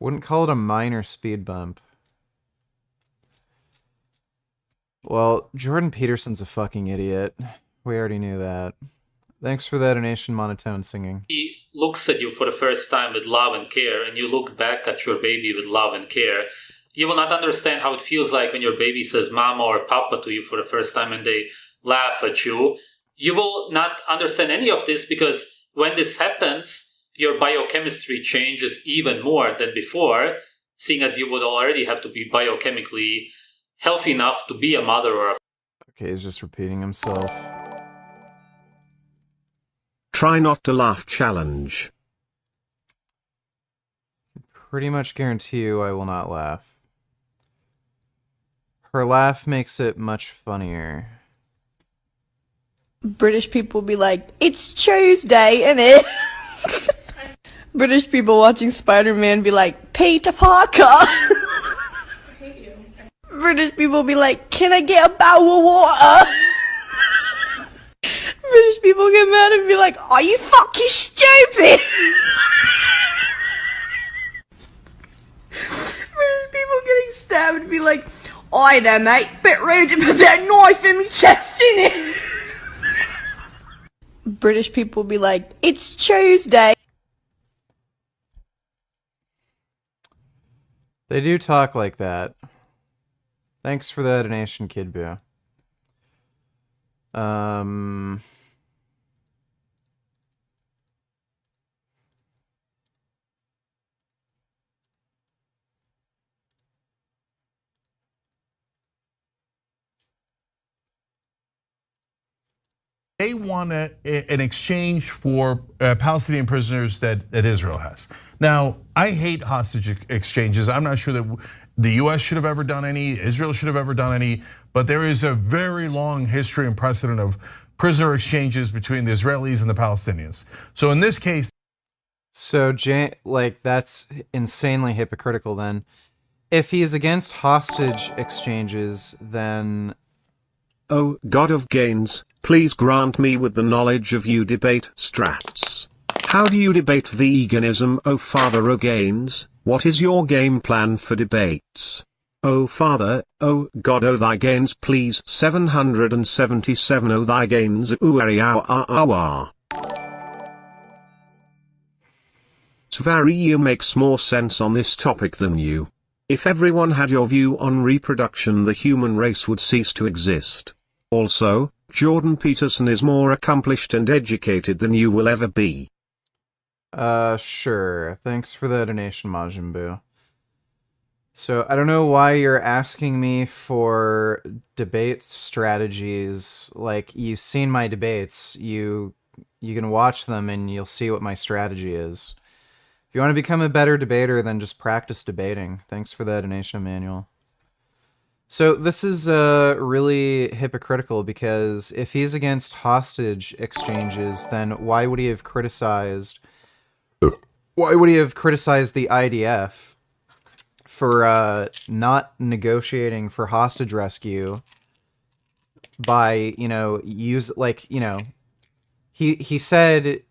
Speaker 2: Wouldn't call it a minor speed bump. Well, Jordan Peterson's a fucking idiot. We already knew that. Thanks for that donation, monotone singing.
Speaker 8: He looks at you for the first time with love and care, and you look back at your baby with love and care. You will not understand how it feels like when your baby says mama or papa to you for the first time and they laugh at you. You will not understand any of this because when this happens, your biochemistry changes even more than before, seeing as you would already have to be biochemically healthy enough to be a mother or a...
Speaker 2: Okay, he's just repeating himself.
Speaker 7: Try not to laugh challenge.
Speaker 2: Pretty much guarantee you I will not laugh. Her laugh makes it much funnier.
Speaker 14: British people be like, it's Tuesday, innit? British people watching Spider-Man be like, Peter Parker. British people be like, can I get a bowl of water? British people get mad and be like, are you fucking stupid? British people getting stabbed and be like, oi there mate, bit rude to put that knife in me chest, innit? British people be like, it's Tuesday.
Speaker 2: They do talk like that. Thanks for the donation, Kid Boo.
Speaker 16: They want an exchange for Palestinian prisoners that Israel has. Now, I hate hostage exchanges. I'm not sure that the US should have ever done any, Israel should have ever done any, but there is a very long history and precedent of prisoner exchanges between the Israelis and the Palestinians. So in this case...
Speaker 2: So, like, that's insanely hypocritical then. If he's against hostage exchanges, then...
Speaker 7: Oh, God of gains, please grant me with the knowledge of you debate strats. How do you debate veganism, oh Father O Gains? What is your game plan for debates? Oh Father, oh God, oh thy gains please 777 oh thy gains Svaria makes more sense on this topic than you. If everyone had your view on reproduction, the human race would cease to exist. Also, Jordan Peterson is more accomplished and educated than you will ever be.
Speaker 2: Sure. Thanks for the donation, Majin Buu. So, I don't know why you're asking me for debate strategies. Like, you've seen my debates. You can watch them and you'll see what my strategy is. If you want to become a better debater, then just practice debating. Thanks for that donation, Emmanuel. So this is really hypocritical because if he's against hostage exchanges, then why would he have criticized the IDF for not negotiating for hostage rescue by, he said...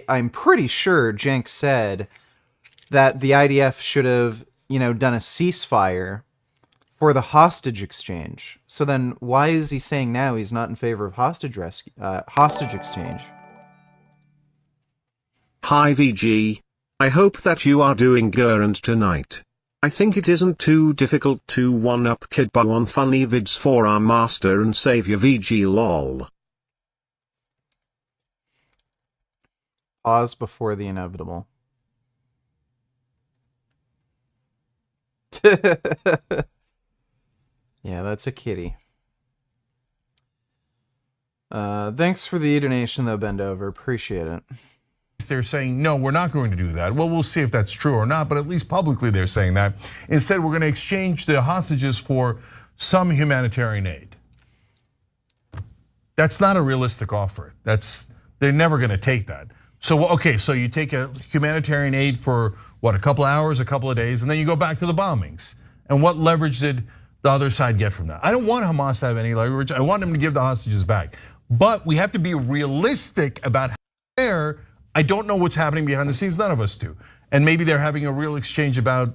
Speaker 2: I'm pretty sure Jenk said that the IDF should have, done a ceasefire for the hostage exchange. So then why is he saying now he's not in favor of hostage exchange?
Speaker 7: Hi VG. I hope that you are doing good tonight. I think it isn't too difficult to one-up Kidbo on funny vids for our master and savior VG lol.
Speaker 2: Pause before the inevitable. Yeah, that's a kitty. Thanks for the donation though, Bendover. Appreciate it.
Speaker 16: They're saying, no, we're not going to do that. Well, we'll see if that's true or not, but at least publicly they're saying that. Instead, we're going to exchange the hostages for some humanitarian aid. That's not a realistic offer. They're never going to take that. So, okay, so you take a humanitarian aid for what, a couple of hours, a couple of days, and then you go back to the bombings. And what leverage did the other side get from that? I don't want Hamas to have any leverage. I want them to give the hostages back. But we have to be realistic about how fair. I don't know what's happening behind the scenes, none of us do. And maybe they're having a real exchange about,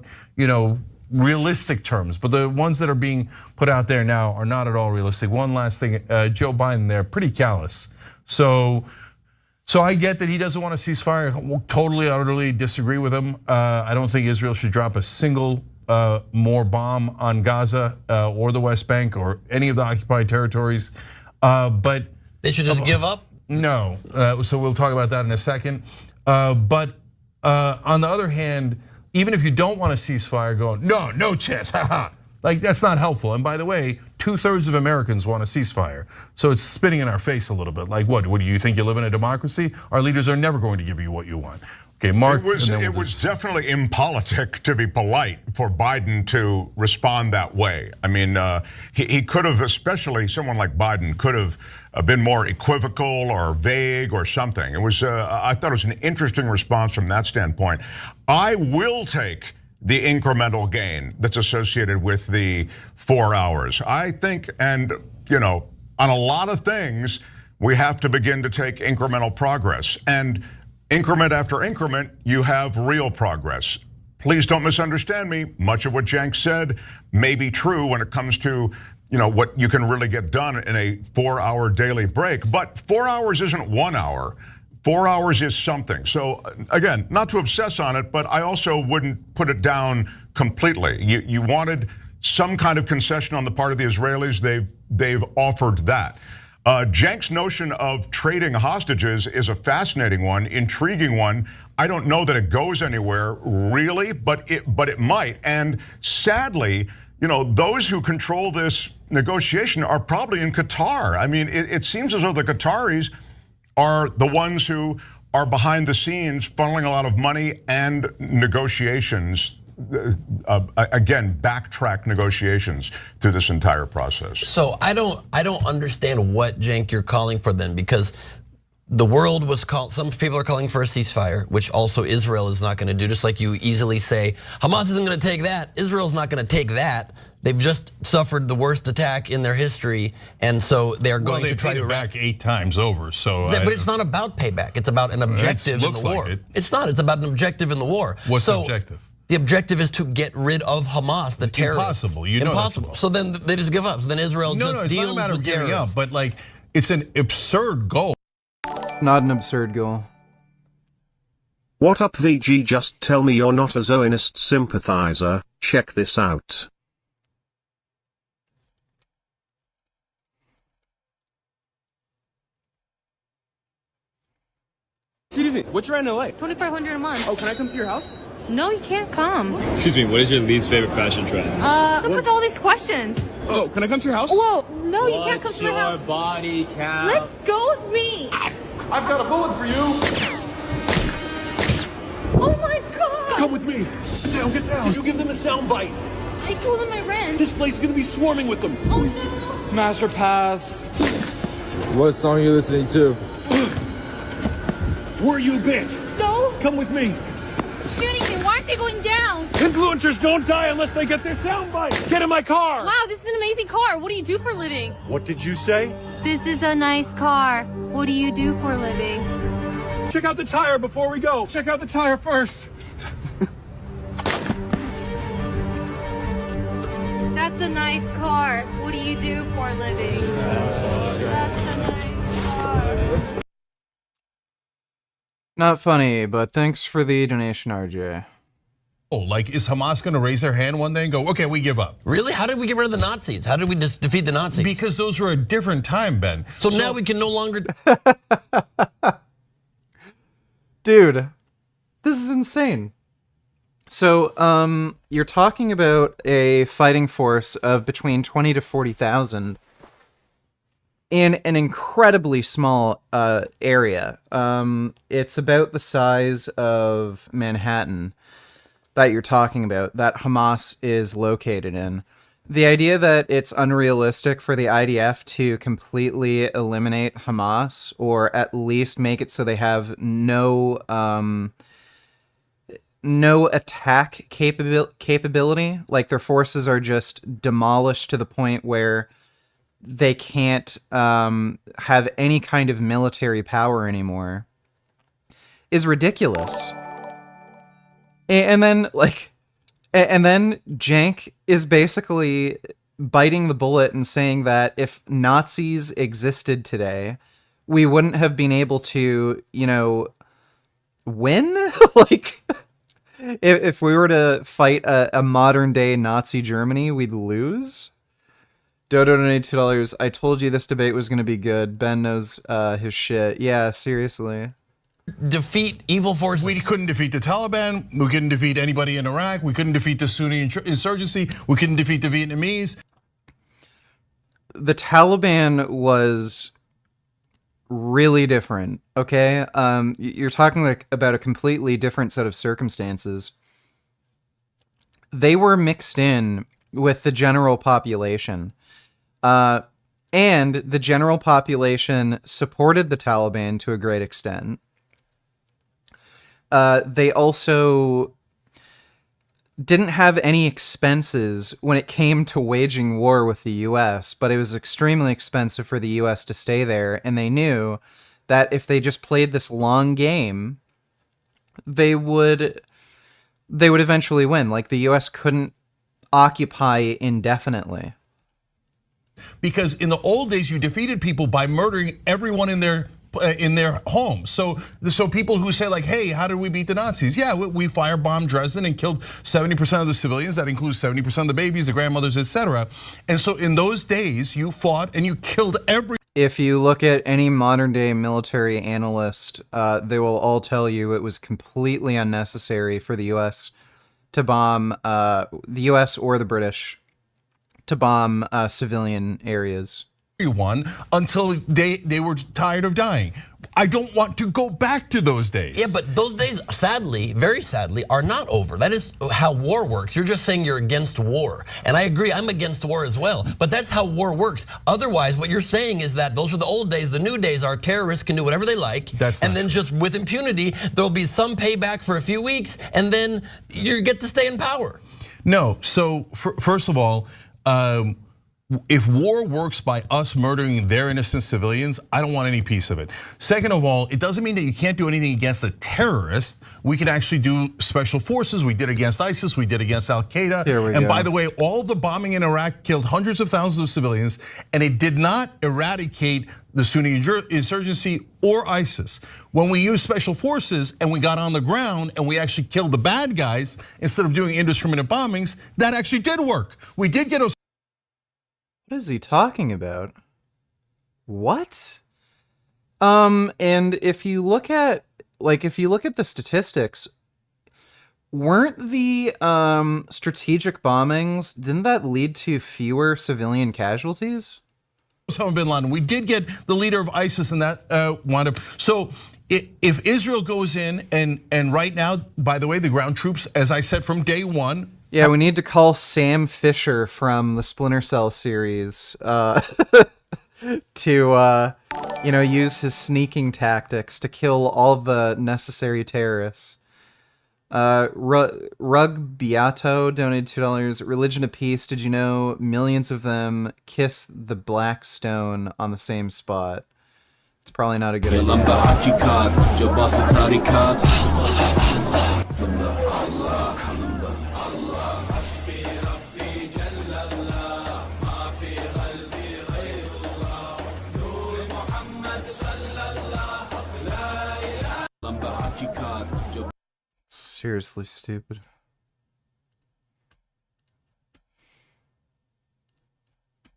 Speaker 16: realistic terms, but the ones that are being put out there now are not at all realistic. One last thing, Joe Biden there, pretty callous. So I get that he doesn't want a ceasefire. I totally, utterly disagree with him. I don't think Israel should drop a single more bomb on Gaza or the West Bank or any of the occupied territories. But
Speaker 17: they should just give up?
Speaker 16: No, so we'll talk about that in a second. But on the other hand, even if you don't want a ceasefire, going, no chance, haha. Like that's not helpful. And by the way, 2/3 of Americans want a ceasefire. So it's spitting in our face a little bit. Like what do you think you live in a democracy? Our leaders are never going to give you what you want. Okay, Mark.
Speaker 18: It was definitely impolitic, to be polite, for Biden to respond that way. I mean, he could have, especially someone like Biden, could have been more equivocal or vague or something. It was, I thought it was an interesting response from that standpoint. I will take the incremental gain that's associated with the 4 hours. I think, and on a lot of things, we have to begin to take incremental progress. And increment after increment, you have real progress. Please don't misunderstand me. Much of what Cenk said may be true when it comes to what you can really get done in a 4-hour daily break. But 4 hours isn't 1 hour. 4 hours is something. So again, not to obsess on it, but I also wouldn't put it down completely. You wanted some kind of concession on the part of the Israelis. They've offered that. Cenk's notion of trading hostages is a fascinating one, intriguing one. I don't know that it goes anywhere really, but it might. And sadly, those who control this negotiation are probably in Qatar. I mean, it seems as though the Qataris are the ones who are behind the scenes funneling a lot of money and negotiations. Again, backtrack negotiations through this entire process.
Speaker 17: So I don't understand what, Cenk, you're calling for then, because the world was called, some people are calling for a ceasefire, which also Israel is not going to do. Just like you easily say, Hamas isn't going to take that, Israel's not going to take that. They've just suffered the worst attack in their history, and so they're going to try to
Speaker 16: back 8 times over. So,
Speaker 17: but it's not about payback. It's about an objective in the war.
Speaker 16: Like it.
Speaker 17: It's not. It's about an objective in the war.
Speaker 16: What's the objective?
Speaker 17: The objective is to get rid of Hamas, the terrorists.
Speaker 16: Impossible.
Speaker 17: Impossible. So then they just give up. So then Israel just deals with terrorists. No, it's not a matter of giving up,
Speaker 16: but like it's an absurd goal.
Speaker 2: Not an absurd goal.
Speaker 7: What up, VG? Just tell me you're not a Zionist sympathizer. Check this out.
Speaker 19: Excuse me, what's your rent in LA?
Speaker 20: $2,500 a month.
Speaker 19: Oh, can I come to your house?
Speaker 20: No, you can't come.
Speaker 19: Excuse me, what is your least favorite fashion trend?
Speaker 20: Look with all these questions.
Speaker 19: Oh, can I come to your house?
Speaker 20: Whoa, no, you can't come to my house.
Speaker 19: What's your body count?
Speaker 20: Let go of me.
Speaker 19: I've got a bullet for you.
Speaker 20: Oh my God.
Speaker 19: Come with me. Get down, get down. Did you give them a sound bite?
Speaker 20: I told them my rent.
Speaker 19: This place is gonna be swarming with them.
Speaker 20: Oh no.
Speaker 19: Smash or pass. What song are you listening to? Were you bit?
Speaker 20: No.
Speaker 19: Come with me.
Speaker 20: Shooting me. Why aren't they going down?
Speaker 19: Influencers don't die unless they get their sound bite. Get in my car.
Speaker 20: Wow, this is an amazing car. What do you do for a living?
Speaker 19: What did you say?
Speaker 20: This is a nice car. What do you do for a living?
Speaker 19: Check out the tire before we go. Check out the tire first.
Speaker 20: That's That's a nice car. What do you do for a living? That's a nice car.
Speaker 2: Not funny, but thanks for the donation, RJ.
Speaker 16: Oh, like, is Hamas going to raise their hand one day and go, okay, we give up?
Speaker 17: Really? How did we get rid of the Nazis? How did we just defeat the Nazis?
Speaker 16: Because those were a different time, Ben.
Speaker 17: So now we can no longer.
Speaker 2: Dude, this is insane. So, you're talking about a fighting force of between 20 to 40,000 in an incredibly small area. It's about the size of Manhattan that you're talking about, that Hamas is located in. The idea that it's unrealistic for the IDF to completely eliminate Hamas, or at least make it so they have no attack capability, like their forces are just demolished to the point where they can't have any kind of military power anymore, is ridiculous. And then, Jank is basically biting the bullet and saying that if Nazis existed today, we wouldn't have been able to, win? Like, if we were to fight a modern day Nazi Germany, we'd lose? Dodo donated $2. I told you this debate was going to be good. Ben knows his shit. Yeah, seriously.
Speaker 17: Defeat evil forces.
Speaker 16: We couldn't defeat the Taliban. We couldn't defeat anybody in Iraq. We couldn't defeat the Sunni insurgency. We couldn't defeat the Vietnamese.
Speaker 2: The Taliban was really different, okay? You're talking about a completely different set of circumstances. They were mixed in with the general population. And the general population supported the Taliban to a great extent. They also didn't have any expenses when it came to waging war with the US, but it was extremely expensive for the US to stay there, and they knew that if they just played this long game, they would eventually win. Like, the US couldn't occupy indefinitely.
Speaker 16: Because in the old days, you defeated people by murdering everyone in their homes. So people who say like, hey, how did we beat the Nazis? Yeah, we firebombed Dresden and killed 70% of the civilians. That includes 70% of the babies, the grandmothers, etc. And so in those days, you fought and you killed every.
Speaker 2: If you look at any modern day military analyst, they will all tell you it was completely unnecessary for the US to bomb, the US or the British to bomb civilian areas.
Speaker 16: Everyone until they were tired of dying. I don't want to go back to those days.
Speaker 17: Yeah, but those days, sadly, very sadly, are not over. That is how war works. You're just saying you're against war. And I agree, I'm against war as well. But that's how war works. Otherwise, what you're saying is that those are the old days. The new days are terrorists can do whatever they like. And then just with impunity, there'll be some payback for a few weeks, and then you get to stay in power.
Speaker 16: No, so first of all, if war works by us murdering their innocent civilians, I don't want any piece of it. Second of all, it doesn't mean that you can't do anything against a terrorist. We can actually do special forces. We did against ISIS, we did against Al-Qaeda. And by the way, all the bombing in Iraq killed hundreds of thousands of civilians, and it did not eradicate the Sunni insurgency or ISIS. When we used special forces and we got on the ground and we actually killed the bad guys instead of doing indiscriminate bombings, that actually did work. We did get.
Speaker 2: What is he talking about? What? And if you look at the statistics, weren't the strategic bombings, didn't that lead to fewer civilian casualties?
Speaker 16: Osama bin Laden. We did get the leader of ISIS, and that wound up. So if Israel goes in and right now, by the way, the ground troops, as I said from day one.
Speaker 2: Yeah, we need to call Sam Fisher from the Splinter Cell series to use his sneaking tactics to kill all the necessary terrorists. Rug Beato donated $2. Religion of Peace. Did you know millions of them kiss the black stone on the same spot? It's probably not a good idea. seriously stupid.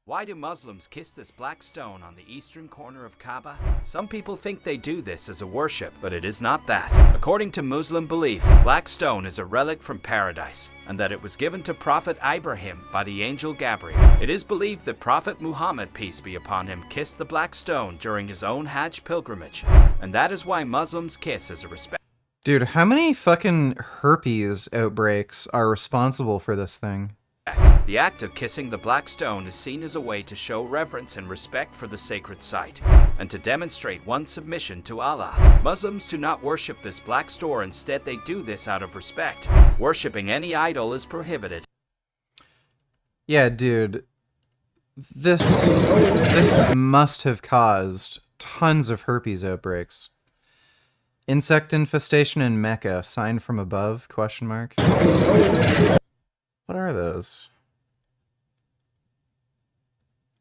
Speaker 21: Why do Muslims kiss this black stone on the eastern corner of Kaaba? Some people think they do this as a worship, but it is not that. According to Muslim belief, black stone is a relic from paradise, and that it was given to Prophet Ibrahim by the angel Gabriel. It is believed that Prophet Muhammad, peace be upon him, kissed the black stone during his own Hajj pilgrimage, and that is why Muslims kiss as a respect.
Speaker 2: Dude, how many fucking herpes outbreaks are responsible for this thing?
Speaker 21: The act of kissing the black stone is seen as a way to show reverence and respect for the sacred site, and to demonstrate one's submission to Allah. Muslims do not worship this black stone, instead they do this out of respect. Worshipping any idol is prohibited.
Speaker 2: Yeah, dude. This must have caused tons of herpes outbreaks. Insect infestation in Mecca, sign from above, question mark. What are those?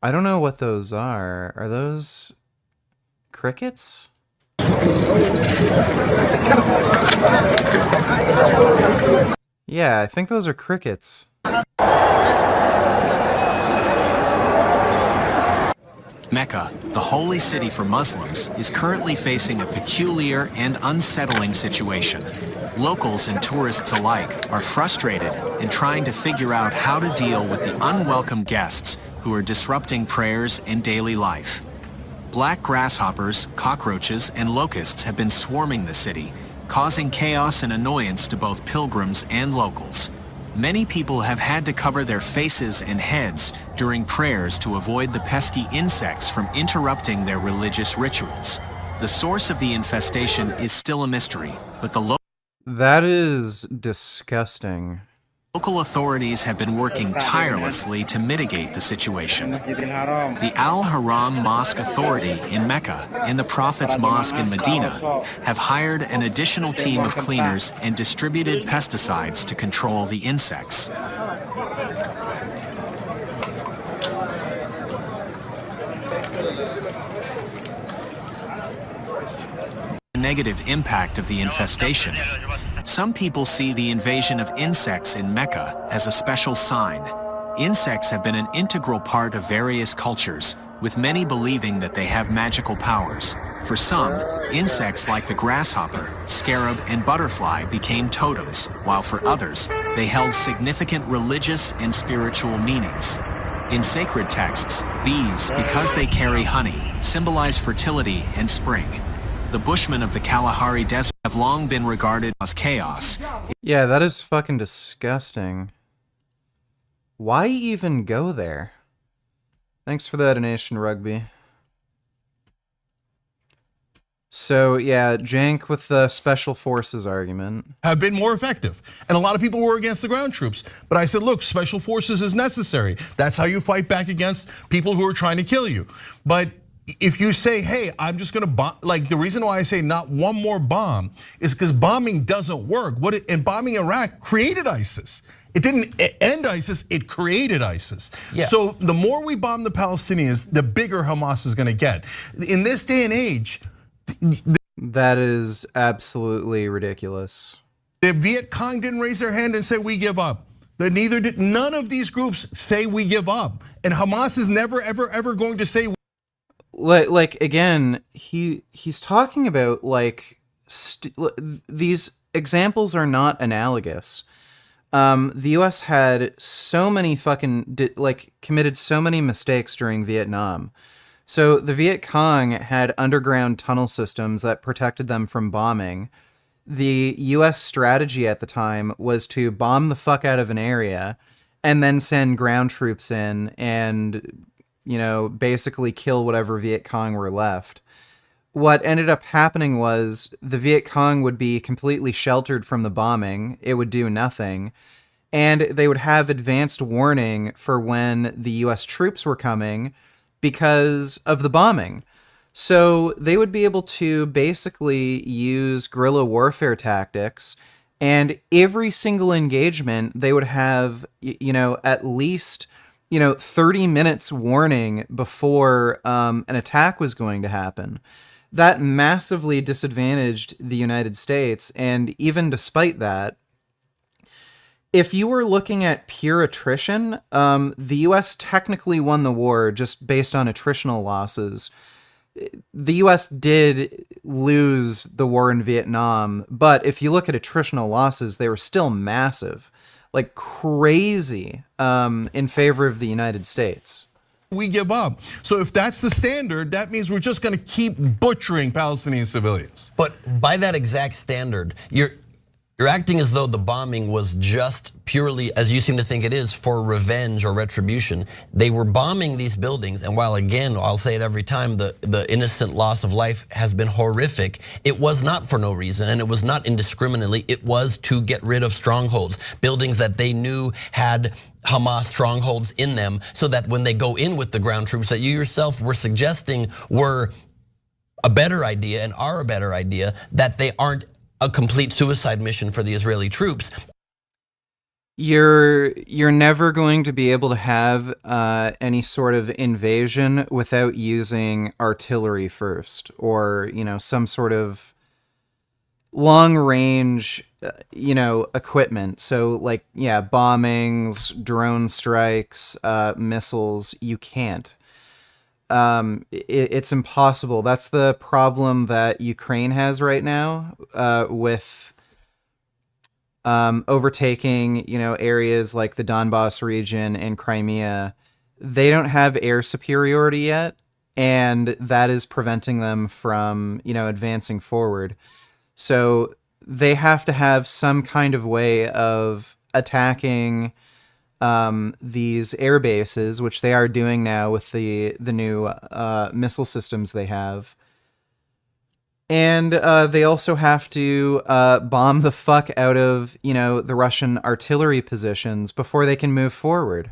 Speaker 2: I don't know what those are. Are those crickets? Yeah, I think those are crickets.
Speaker 22: Mecca, the holy city for Muslims, is currently facing a peculiar and unsettling situation. Locals and tourists alike are frustrated and trying to figure out how to deal with the unwelcome guests who are disrupting prayers and daily life. Black grasshoppers, cockroaches, and locusts have been swarming the city, causing chaos and annoyance to both pilgrims and locals. Many people have had to cover their faces and heads during prayers to avoid the pesky insects from interrupting their religious rituals. The source of the infestation is still a mystery, but
Speaker 2: that is disgusting.
Speaker 22: Local authorities have been working tirelessly to mitigate the situation. The Al-Haram Mosque Authority in Mecca and the Prophet's Mosque in Medina have hired an additional team of cleaners and distributed pesticides to control the insects. The negative impact of the infestation. Some people see the invasion of insects in Mecca as a special sign. Insects have been an integral part of various cultures, with many believing that they have magical powers. For some, insects like the grasshopper, scarab, and butterfly became totems, while for others, they held significant religious and spiritual meanings. In sacred texts, bees, because they carry honey, symbolize fertility and spring. The Bushmen of the Kalahari Desert have long been regarded as chaos.
Speaker 2: Yeah, that is fucking disgusting. Why even go there? Thanks for that donation, Rugby. So, yeah, Jank with the Special Forces argument.
Speaker 16: Have been more effective. And a lot of people were against the ground troops. But I said, look, Special Forces is necessary. That's how you fight back against people who are trying to kill you. But if you say, hey, I'm just gonna bomb, like the reason why I say not one more bomb is because bombing doesn't work. And bombing Iraq created ISIS. It didn't end ISIS, it created ISIS. Yeah. So the more we bomb the Palestinians, the bigger Hamas is gonna get. In this day and age,
Speaker 2: that is absolutely ridiculous.
Speaker 16: The Viet Cong didn't raise their hand and say we give up. Neither did none of these groups say we give up. And Hamas is never, ever going to say.
Speaker 2: Like again, he's talking about like these examples are not analogous. The U.S. had so many committed so many mistakes during Vietnam. So the Viet Cong had underground tunnel systems that protected them from bombing. The U.S. strategy at the time was to bomb the fuck out of an area and then send ground troops in and, you know, basically kill whatever Viet Cong were left. What ended up happening was the Viet Cong would be completely sheltered from the bombing. It would do nothing. And they would have advanced warning for when the U.S. troops were coming because of the bombing. So they would be able to basically use guerrilla warfare tactics, and every single engagement they would have, you know, at least, 30 minutes warning before an attack was going to happen. that massively disadvantaged the United States. And even despite that, if you were looking at pure attrition, the U.S. technically won the war just based on attritional losses. The U.S. did lose the war in Vietnam, but if you look at attritional losses, they were still massive, like crazy, in favor of the United States.
Speaker 16: We give up. So if that's the standard, that means we're just going to keep butchering Palestinian civilians.
Speaker 17: But by that exact standard, you're acting as though the bombing was just purely, as you seem to think it is, for revenge or retribution. They were bombing these buildings, and while again, I'll say it every time, the innocent loss of life has been horrific, it was not for no reason, and it was not indiscriminately. It was to get rid of strongholds, buildings that they knew had Hamas strongholds in them, so that when they go in with the ground troops that you yourself were suggesting were a better idea and are a better idea, that they aren't a complete suicide mission for the Israeli troops.
Speaker 2: You're never going to be able to have any sort of invasion without using artillery first, or some sort of long range equipment. So like bombings, drone strikes, missiles. You can't. It's impossible. That's the problem that Ukraine has right now with overtaking, areas like the Donbass region and Crimea. They don't have air superiority yet, and that is preventing them from, advancing forward. So they have to have some kind of way of attacking these air bases, which they are doing now with the new missile systems they have. And they also have to bomb the fuck out of, the Russian artillery positions before they can move forward.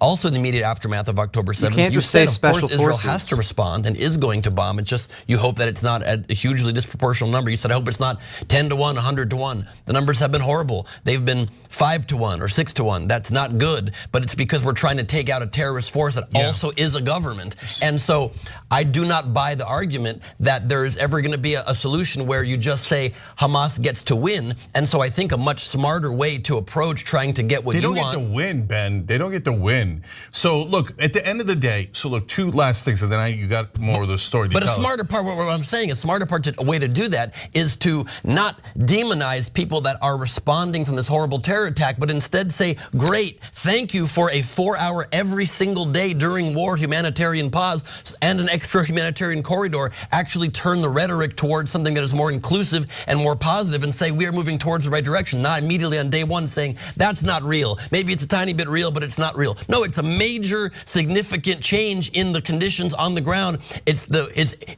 Speaker 17: Also, in the immediate aftermath of October 7th,
Speaker 2: you can't just say special
Speaker 17: Israel
Speaker 2: forces
Speaker 17: has to respond and is going to bomb. It's just you hope that it's not a hugely disproportional number. You said, I hope it's not 10 to 1, 100 to 1. The numbers have been horrible. They've been 5 to 1 or 6 to 1. That's not good, but it's because we're trying to take out a terrorist force that also is a government. And so I do not buy the argument that there is ever going to be a solution where you just say Hamas gets to win. And so I think a much smarter way to approach trying to get what you want.
Speaker 16: They don't get to win, Ben. They don't get to win. So look, at the end of the day, so look, two last things, and then you got more of the story to
Speaker 17: But
Speaker 16: tell
Speaker 17: a smarter part, what I'm saying, a way to do that is to not demonize people that are responding from this horrible terror attack, but instead say, great, thank you for a 4-hour every single day during war humanitarian pause and an extra humanitarian corridor. Actually turn the rhetoric towards something that is more inclusive and more positive and say we are moving towards the right direction, not immediately on day one saying that's not real. Maybe it's a tiny bit real, but it's not real. No, it's a major significant change in the conditions on the ground. It's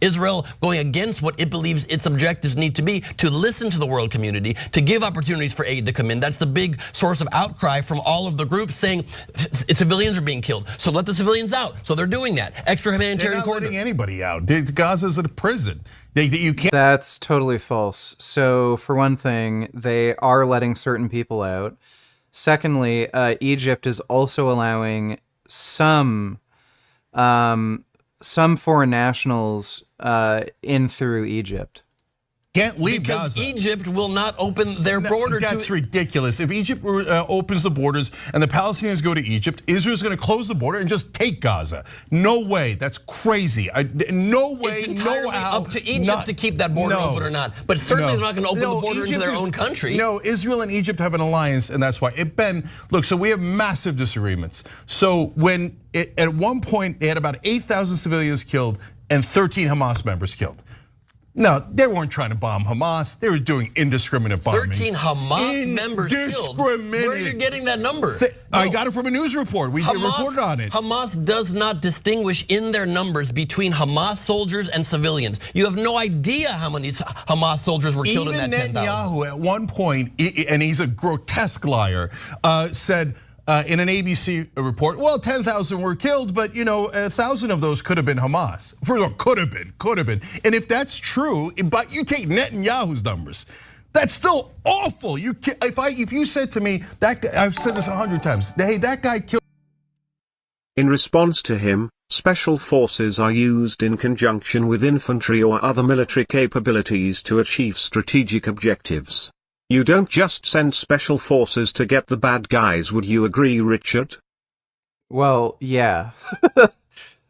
Speaker 17: Israel going against what it believes its objectives need to be, to listen to the world community, to give opportunities for aid to come in. That's the big source of outcry from all of the groups saying civilians are being killed. So let the civilians out. So they're doing that. Extra humanitarian corridor.
Speaker 16: They're not letting anybody out. Gaza's a prison. You can't.
Speaker 2: That's totally false. So for one thing, they are letting certain people out. Secondly, Egypt is also allowing some foreign nationals in through Egypt.
Speaker 16: Can't leave
Speaker 17: because
Speaker 16: Gaza.
Speaker 17: Egypt will not open their border.
Speaker 16: That's ridiculous. If Egypt opens the borders and the Palestinians go to Egypt, Israel's going to close the border and just take Gaza. No way. That's crazy. No way.
Speaker 17: It's entirely
Speaker 16: no how.
Speaker 17: up to Egypt to keep that border open or not. But certainly they're not going to open the border into their own country.
Speaker 16: No, Israel and Egypt have an alliance, and that's why. Ben, look, so we have massive disagreements. So when at one point they had about 8,000 civilians killed and 13 Hamas members killed. No, they weren't trying to bomb Hamas. They were doing indiscriminate bombings.
Speaker 17: 13 Hamas members killed. Where are you getting that number?
Speaker 16: I got it from a news report. We reported on it.
Speaker 17: Hamas does not distinguish in their numbers between Hamas soldiers and civilians. You have no idea how many Hamas soldiers were killed in that 10,000.
Speaker 16: Even Netanyahu at one point, and he's a grotesque liar, said, in an ABC report, well, 10,000 were killed, but 1,000 of those could have been Hamas. First of all, could have been. And if that's true, but you take Netanyahu's numbers, that's still awful. If you said to me, that guy, I've said this 100 times, hey, that guy killed.
Speaker 7: In response to him, Special forces are used in conjunction with infantry or other military capabilities to achieve strategic objectives. You don't just send special forces to get the bad guys, would you agree, Richard?
Speaker 2: Well, yeah.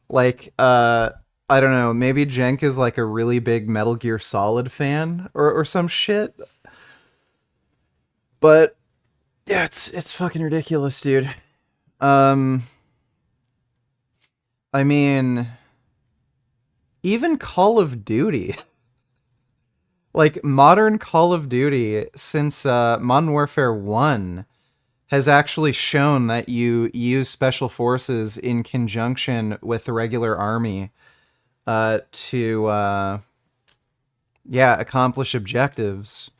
Speaker 2: Like, I don't know, maybe Jenk is like a really big Metal Gear Solid fan or some shit. But yeah, it's fucking ridiculous, dude. I mean, even Call of Duty, like modern Call of Duty since Modern Warfare 1 has actually shown that you use special forces in conjunction with the regular army to accomplish objectives.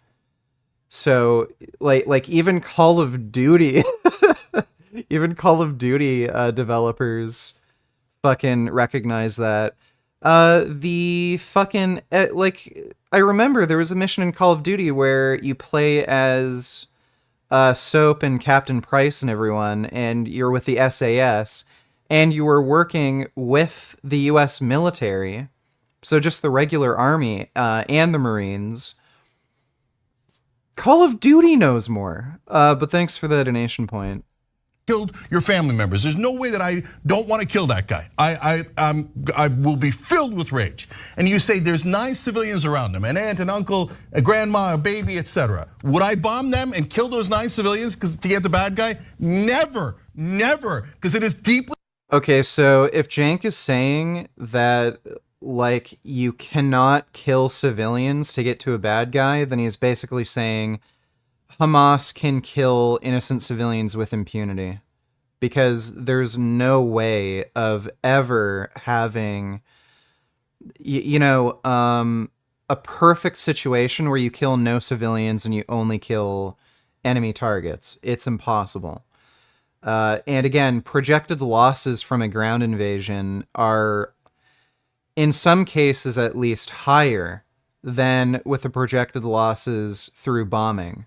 Speaker 2: So like even Call of Duty even Call of Duty developers fucking recognize that. The fucking like I remember there was a mission in Call of Duty where you play as Soap and Captain Price and everyone, and you're with the SAS, and you were working with the US military, so just the regular army and the Marines. Call of Duty knows more, but thanks for the donation point.
Speaker 16: Killed your family members. There's no way that I don't want to kill that guy. I will be filled with rage. And you say there's 9 civilians around him, an aunt, an uncle, a grandma, a baby, etc. Would I bomb them and kill those 9 civilians to get the bad guy? Never, never, because it is deeply.
Speaker 2: Okay, so if Jank is saying that like you cannot kill civilians to get to a bad guy, then he's basically saying Hamas can kill innocent civilians with impunity, because there's no way of ever having, a perfect situation where you kill no civilians and you only kill enemy targets. It's impossible. And again, projected losses from a ground invasion are, in some cases at least, higher than with the projected losses through bombing.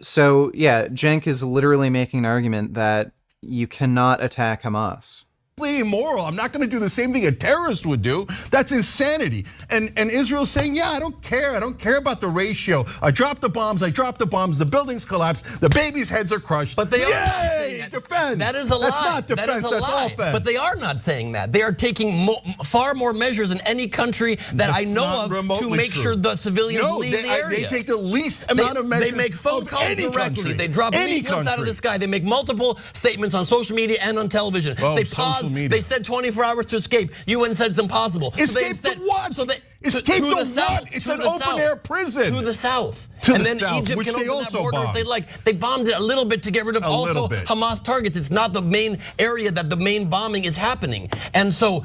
Speaker 2: So, yeah, Jenk is literally making an argument that you cannot attack Hamas.
Speaker 16: Immoral. I'm not going to do the same thing a terrorist would do. That's insanity. And Israel's saying, yeah, I don't care. I don't care about the ratio. I dropped the bombs. The buildings collapse. The babies' heads are crushed.
Speaker 17: But they are not saying that.
Speaker 16: Defense.
Speaker 17: That is a lie.
Speaker 16: That's not defense.
Speaker 17: That is a
Speaker 16: That's
Speaker 17: lie.
Speaker 16: offense.
Speaker 17: But they are not saying that. They are taking far more measures than any country that I know of to make sure the civilians leave the area.
Speaker 16: They take the least amount of measures.
Speaker 17: They make phone calls directly.
Speaker 16: Country.
Speaker 17: They drop leaflets out of the sky. They make multiple statements on social media and on television. They pause. They said 24 hours to escape. UN said it's impossible.
Speaker 16: Escape to what? Escape to what? It's an open-air prison.
Speaker 17: To the south.
Speaker 16: To
Speaker 17: and
Speaker 16: the
Speaker 17: then
Speaker 16: south,
Speaker 17: Egypt
Speaker 16: which
Speaker 17: can
Speaker 16: they
Speaker 17: open
Speaker 16: also
Speaker 17: that border
Speaker 16: bombed.
Speaker 17: if they like. They bombed it a little bit to get rid of also Hamas targets. It's not the main area that the main bombing is happening. And so...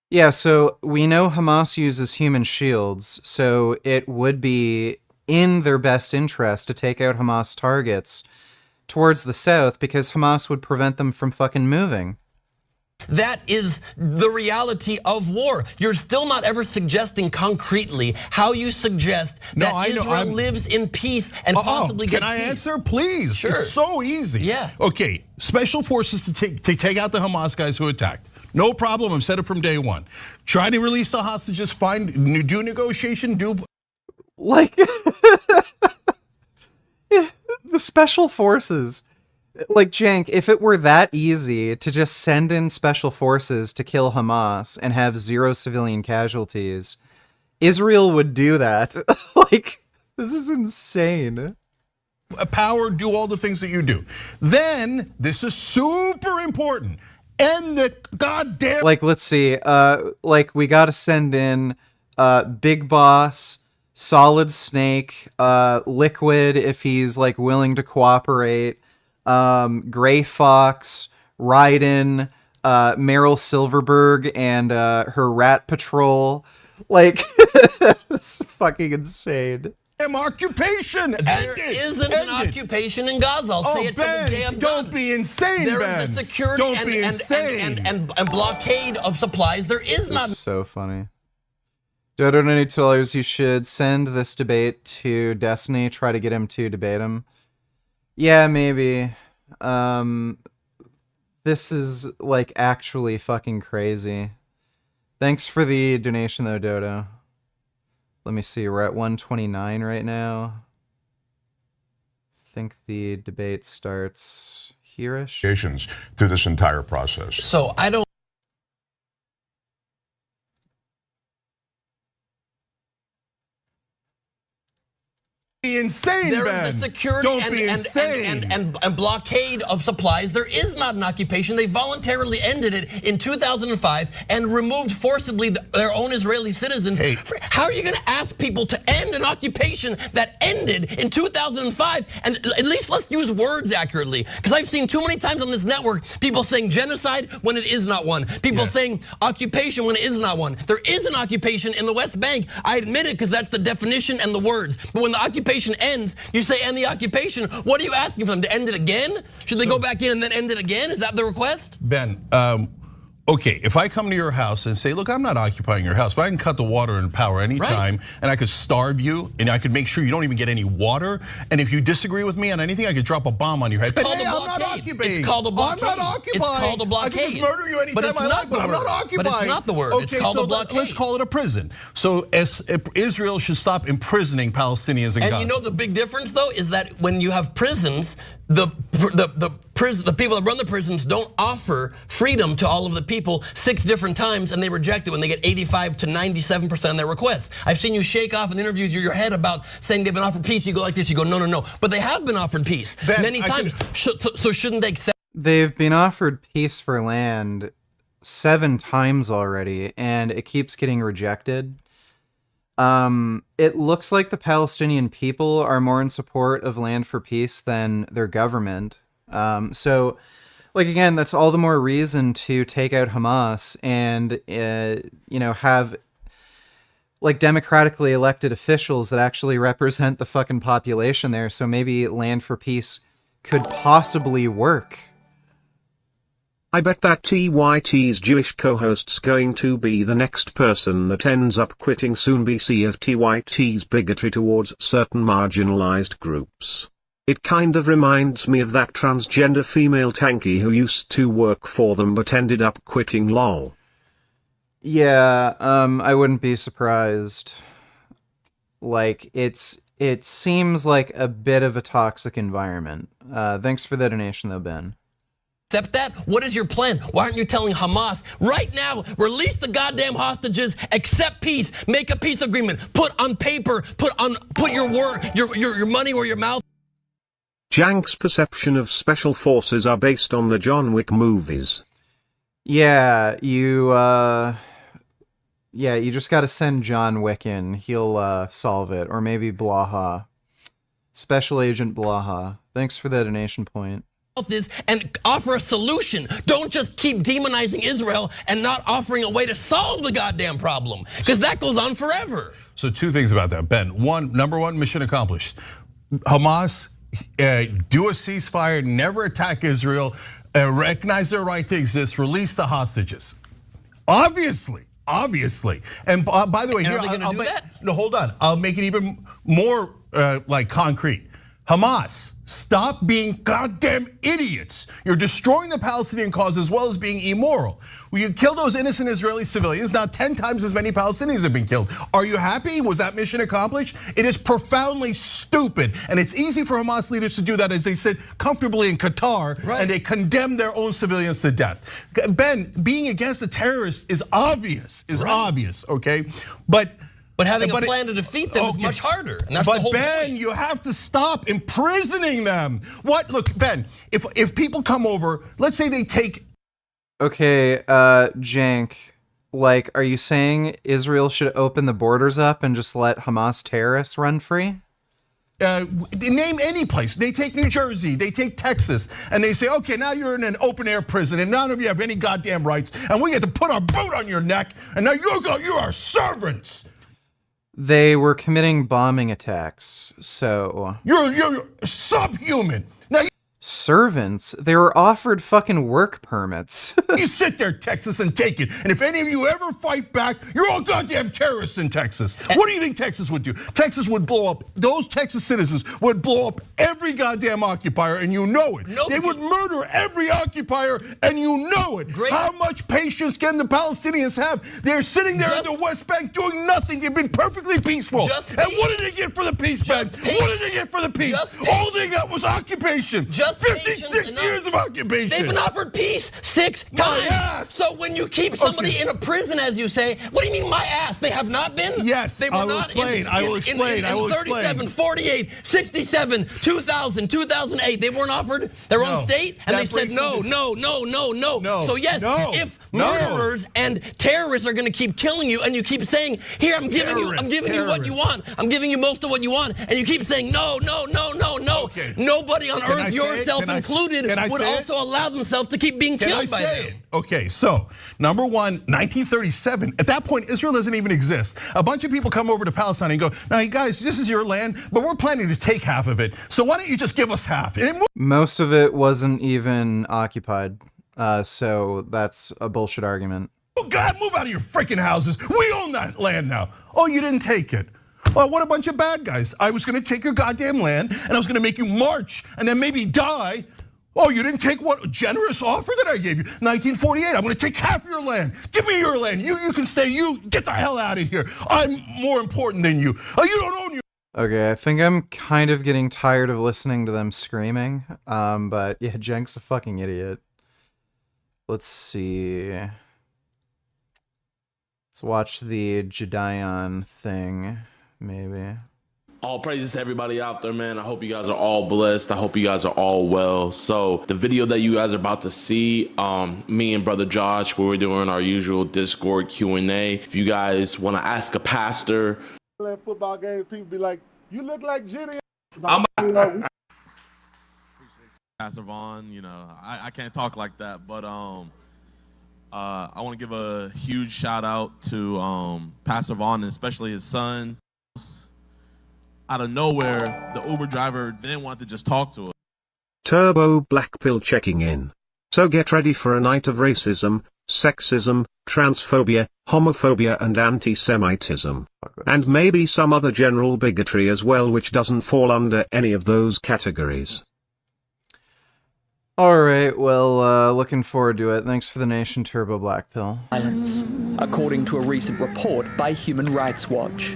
Speaker 2: Yeah, so we know Hamas uses human shields, so it would be in their best interest to take out Hamas targets towards the south, because Hamas would prevent them from fucking moving.
Speaker 17: That is the reality of war. You're still not ever suggesting concretely how you suggest that Israel lives in peace and possibly gets
Speaker 16: Can I
Speaker 17: peace.
Speaker 16: answer, please?
Speaker 17: Sure.
Speaker 16: It's so easy.
Speaker 17: Yeah.
Speaker 16: Okay, special forces to take out the Hamas guys who attacked. No problem, I've said it from day one. Try to release the hostages, do negotiation,
Speaker 2: Like, the special forces. Like, Jank, if it were that easy to just send in special forces to kill Hamas and have 0 civilian casualties, Israel would do that. Like, this is insane.
Speaker 16: Power, do all the things that you do. Then, this is super important, end the goddamn...
Speaker 2: Like, let's see, like, we gotta send in Big Boss, Solid Snake, Liquid if he's, like, willing to cooperate, Gray Fox, Raiden, Meryl Silverberg, and her Rat Patrol. Like, it's fucking insane.
Speaker 16: Occupation.
Speaker 17: There isn't an occupation in Gaza. I'll say it to the day I'm done.
Speaker 16: Don't be insane,
Speaker 17: There
Speaker 16: Ben.
Speaker 17: is a security
Speaker 16: Don't be insane.
Speaker 17: and blockade of supplies. There is not.
Speaker 2: It's so funny. Dodo $92, you should send this debate to Destiny, try to get him to debate him. Yeah, maybe. This is like actually fucking crazy. Thanks for the donation though, Dodo. Let me see, we're at 129 right now. I think the debate starts here-ish.
Speaker 18: Through this entire process.
Speaker 17: So I don't.
Speaker 16: Insane,
Speaker 17: There
Speaker 16: Ben.
Speaker 17: is a security
Speaker 16: Don't be insane.
Speaker 17: and blockade of supplies. There is not an occupation. They voluntarily ended it in 2005 and removed forcibly their own Israeli citizens.
Speaker 16: Hey.
Speaker 17: How are you going to ask people to end an occupation that ended in 2005? And at least let's use words accurately, because I've seen too many times on this network people saying genocide when it is not one. People saying occupation when it is not one. There is an occupation in the West Bank. I admit it, because that's the definition and the words. But when the occupation ends, you say end the occupation. What are you asking for them, to end it again? Should they go back in and then end it again? Is that the request?
Speaker 16: Ben, okay, if I come to your house and say, look, I'm not occupying your house, but I can cut the water and power anytime, and I could starve you, and I could make sure you don't even get any water, and if you disagree with me on anything, I could drop a bomb on your head.
Speaker 17: It's called
Speaker 16: hey,
Speaker 17: a
Speaker 16: I'm not
Speaker 17: blockade.
Speaker 16: occupying.
Speaker 17: It's called a blockade.
Speaker 16: I'm not occupying.
Speaker 17: It's called a blockade.
Speaker 16: I can just murder you anytime I like, but I'm not occupying.
Speaker 17: But it's not the word.
Speaker 16: Okay,
Speaker 17: it's called
Speaker 16: so
Speaker 17: a blockade.
Speaker 16: let's call it a prison. So Israel should stop imprisoning Palestinians in Gaza.
Speaker 17: And you know the big difference, though, is that when you have prisons, the people that run the prisons don't offer freedom to all of the people 6 different times, and they reject it when they get 85 to 97% of their requests. I've seen you shake off in interviews your head about saying they've been offered peace. You go like this, you go, no, no, no. But they have been offered peace many times. So shouldn't they accept?
Speaker 2: They've been offered peace for land 7 times already, and it keeps getting rejected. It looks like the Palestinian people are more in support of land for peace than their government. So, like, again, that's all the more reason to take out Hamas and, have like democratically elected officials that actually represent the fucking population there. So maybe land for peace could possibly work.
Speaker 7: I bet that TYT's Jewish co-host's going to be the next person that ends up quitting soon BC of TYT's bigotry towards certain marginalized groups. It kind of reminds me of that transgender female tanky who used to work for them but ended up quitting lol.
Speaker 2: Yeah, I wouldn't be surprised. Like, it seems like a bit of a toxic environment. Thanks for the donation though, Ben.
Speaker 17: Accept that? What is your plan? Why aren't you telling Hamas right now, release the goddamn hostages, accept peace, make a peace agreement, put on paper, put your word, your money where your mouth.
Speaker 7: Jank's perception of special forces are based on the John Wick movies.
Speaker 2: Yeah, you just gotta send John Wick in. He'll solve it. Or maybe Blaha. Special Agent Blaha. Thanks for the donation point.
Speaker 17: Is and offer a solution. Don't just keep demonizing Israel and not offering a way to solve the goddamn problem, because that goes on forever.
Speaker 16: So 2 things about that, Ben. Number one, mission accomplished. Hamas, do a ceasefire, never attack Israel, recognize their right to exist, release the hostages. Obviously. And by the way, here, no, hold on. I'll make it even more like concrete. Hamas, stop being goddamn idiots. You're destroying the Palestinian cause as well as being immoral. Will you kill those innocent Israeli civilians? Now 10 times as many Palestinians have been killed. Are you happy? Was that mission accomplished? It is profoundly stupid. And it's easy for Hamas leaders to do that as they sit comfortably in Qatar and they condemn their own civilians to death. Ben, being against a terrorist is obvious, okay?
Speaker 17: But having a plan to defeat them is much harder, and that's the whole
Speaker 16: Ben, you have to stop imprisoning them. Look, Ben, if people come over, let's say they take.
Speaker 2: Okay, Jank, like, are you saying Israel should open the borders up and just let Hamas terrorists run free?
Speaker 16: Name any place. They take New Jersey, they take Texas, and they say, okay, now you're in an open air prison and none of you have any goddamn rights, and we get to put our boot on your neck, and now you are servants.
Speaker 2: They were committing bombing attacks, so...
Speaker 16: You're subhuman. Now
Speaker 2: servants. They were offered fucking work permits.
Speaker 16: You sit there, Texas, and take it. And if any of you ever fight back, you're all goddamn terrorists in Texas. What do you think Texas would do? Texas would blow up, those Texas citizens would blow up every goddamn occupier, and you know it. They would murder every occupier, and you know it. How much patience can the Palestinians have? They're sitting there in the West Bank doing nothing. They've been perfectly peaceful. And what did they get for the peace, man? What did they get for the peace? All they got was occupation. 56 years of occupation.
Speaker 17: They've been offered peace 6 times. So when you keep somebody in a prison, as you say, what do you mean my ass? They have not been?
Speaker 16: Yes,
Speaker 17: they were
Speaker 16: I will
Speaker 17: not
Speaker 16: explain. I will explain. I will
Speaker 17: 37,
Speaker 16: explain.
Speaker 17: 48, 67, 2000, 2008. They weren't offered their own state, and they said no. So yes, if murderers and terrorists are going to keep killing you, and you keep saying, here, I'm giving you what you want. I'm giving you most of what you want, and you keep saying no. Nobody on earth, yourself included, would also allow themselves to keep being killed by them.
Speaker 16: Okay, so number one, 1937. At that point, Israel doesn't even exist. A bunch of people come over to Palestine and go, now you guys, this is your land, but we're planning to take half of it. So why don't you just give us half?
Speaker 2: Most of it wasn't even occupied, so that's a bullshit argument.
Speaker 16: Oh God, move out of your freaking houses. We own that land now. Oh, you didn't take it. Well, what a bunch of bad guys. I was gonna take your goddamn land, and I was gonna make you march, and then maybe die. Oh, you didn't take what generous offer that I gave you? 1948, I'm gonna take half your land. Give me your land. You can stay, you get the hell out of here. I'm more important than you. Oh, you don't own your.
Speaker 2: Okay, I think I'm kind of getting tired of listening to them screaming. But yeah, Jenk's a fucking idiot. Let's see. Let's watch the Judayon thing, maybe.
Speaker 1: All praises to everybody out there, man. I hope you guys are all blessed. I hope you guys are all well. So the video that you guys are about to see, me and Brother Josh, where we're doing our usual Discord Q&A. If you guys want to ask a pastor.
Speaker 3: Football games, people be like, you look like Jenny.
Speaker 23: Pastor Vaughn, you know, I can't talk like that, but I want to give a huge shout out to Pastor Vaughn, and especially his son. Out of nowhere, the Uber driver didn't want to just talk to us.
Speaker 7: Turbo Blackpill checking in. So get ready for a night of racism, sexism, transphobia, homophobia and anti-Semitism. And maybe some other general bigotry as well, which doesn't fall under any of those categories.
Speaker 2: Alright, well, looking forward to it. Thanks for the nation, Turbo Blackpill.
Speaker 24: Violence, according to a recent report by Human Rights Watch.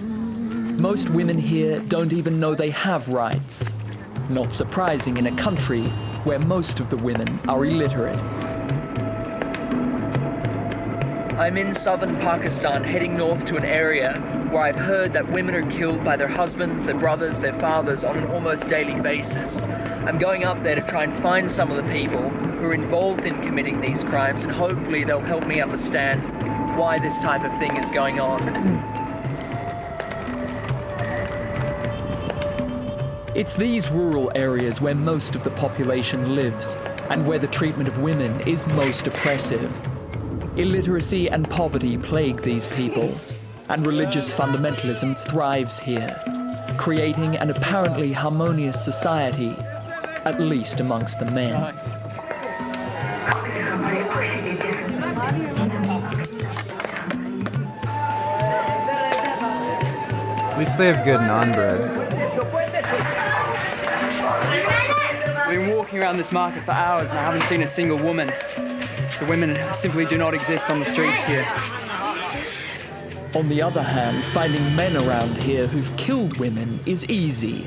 Speaker 24: Most women here don't even know they have rights. Not surprising in a country where most of the women are illiterate. I'm in southern Pakistan, heading north to an area where I've heard that women are killed by their husbands, their brothers, their fathers on an almost daily basis. I'm going up there to try and find some of the people who are involved in committing these crimes, and hopefully they'll help me understand why this type of thing is going on. It's these rural areas where most of the population lives, and where the treatment of women is most oppressive. Illiteracy and poverty plague these people, and religious fundamentalism thrives here, creating an apparently harmonious society, at least amongst the men.
Speaker 2: At least they have good naan bread.
Speaker 25: I've been walking around this market for hours and I haven't seen a single woman. The women simply do not exist on the streets here.
Speaker 24: On the other hand, finding men around here who've killed women is easy.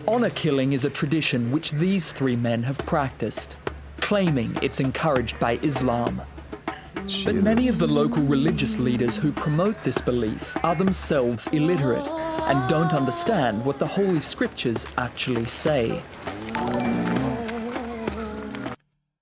Speaker 24: Honor killing is a tradition which these three men have practiced, claiming it's encouraged by Islam. Jesus. But many of the local religious leaders who promote this belief are themselves illiterate and don't understand what the Holy Scriptures actually say.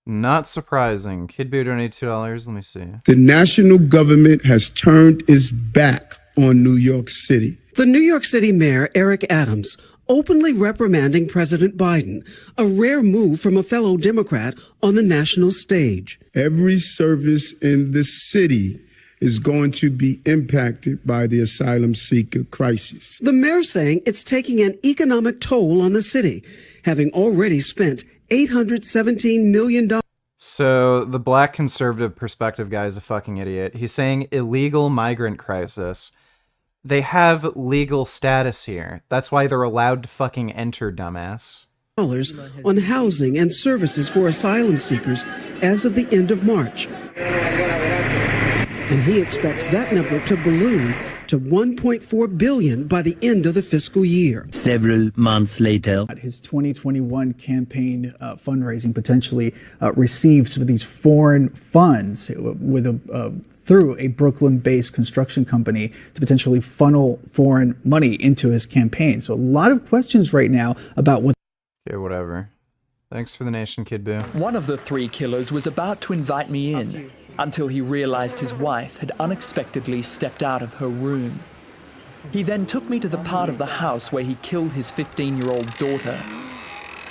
Speaker 2: Not surprising. Kid Boo donated $2. Let me see.
Speaker 26: The national government has turned its back on New York City.
Speaker 27: The New York City Mayor, Eric Adams, openly reprimanding President Biden, a rare move from a fellow Democrat on the national stage.
Speaker 26: Every service in the city is going to be impacted by the asylum seeker crisis.
Speaker 27: The mayor saying it's taking an economic toll on the city, having already spent $817 million.
Speaker 2: So the black conservative perspective guy is a fucking idiot. He's saying illegal migrant crisis. They have legal status here. That's why they're allowed to fucking enter, dumbass.
Speaker 27: On housing and services for asylum seekers as of the end of March. And he expects that number to balloon to $1.4 billion by the end of the fiscal year.
Speaker 4: Several months later,
Speaker 5: his 2021 campaign fundraising potentially received some of these foreign funds through a Brooklyn-based construction company to potentially funnel foreign money into his campaign. So a lot of questions right now about what.
Speaker 2: Okay, whatever. Thanks for the nation, Kid Boo.
Speaker 24: One of the three killers was about to invite me in until he realized his wife had unexpectedly stepped out of her room. He then took me to the part of the house where he killed his 15-year-old daughter.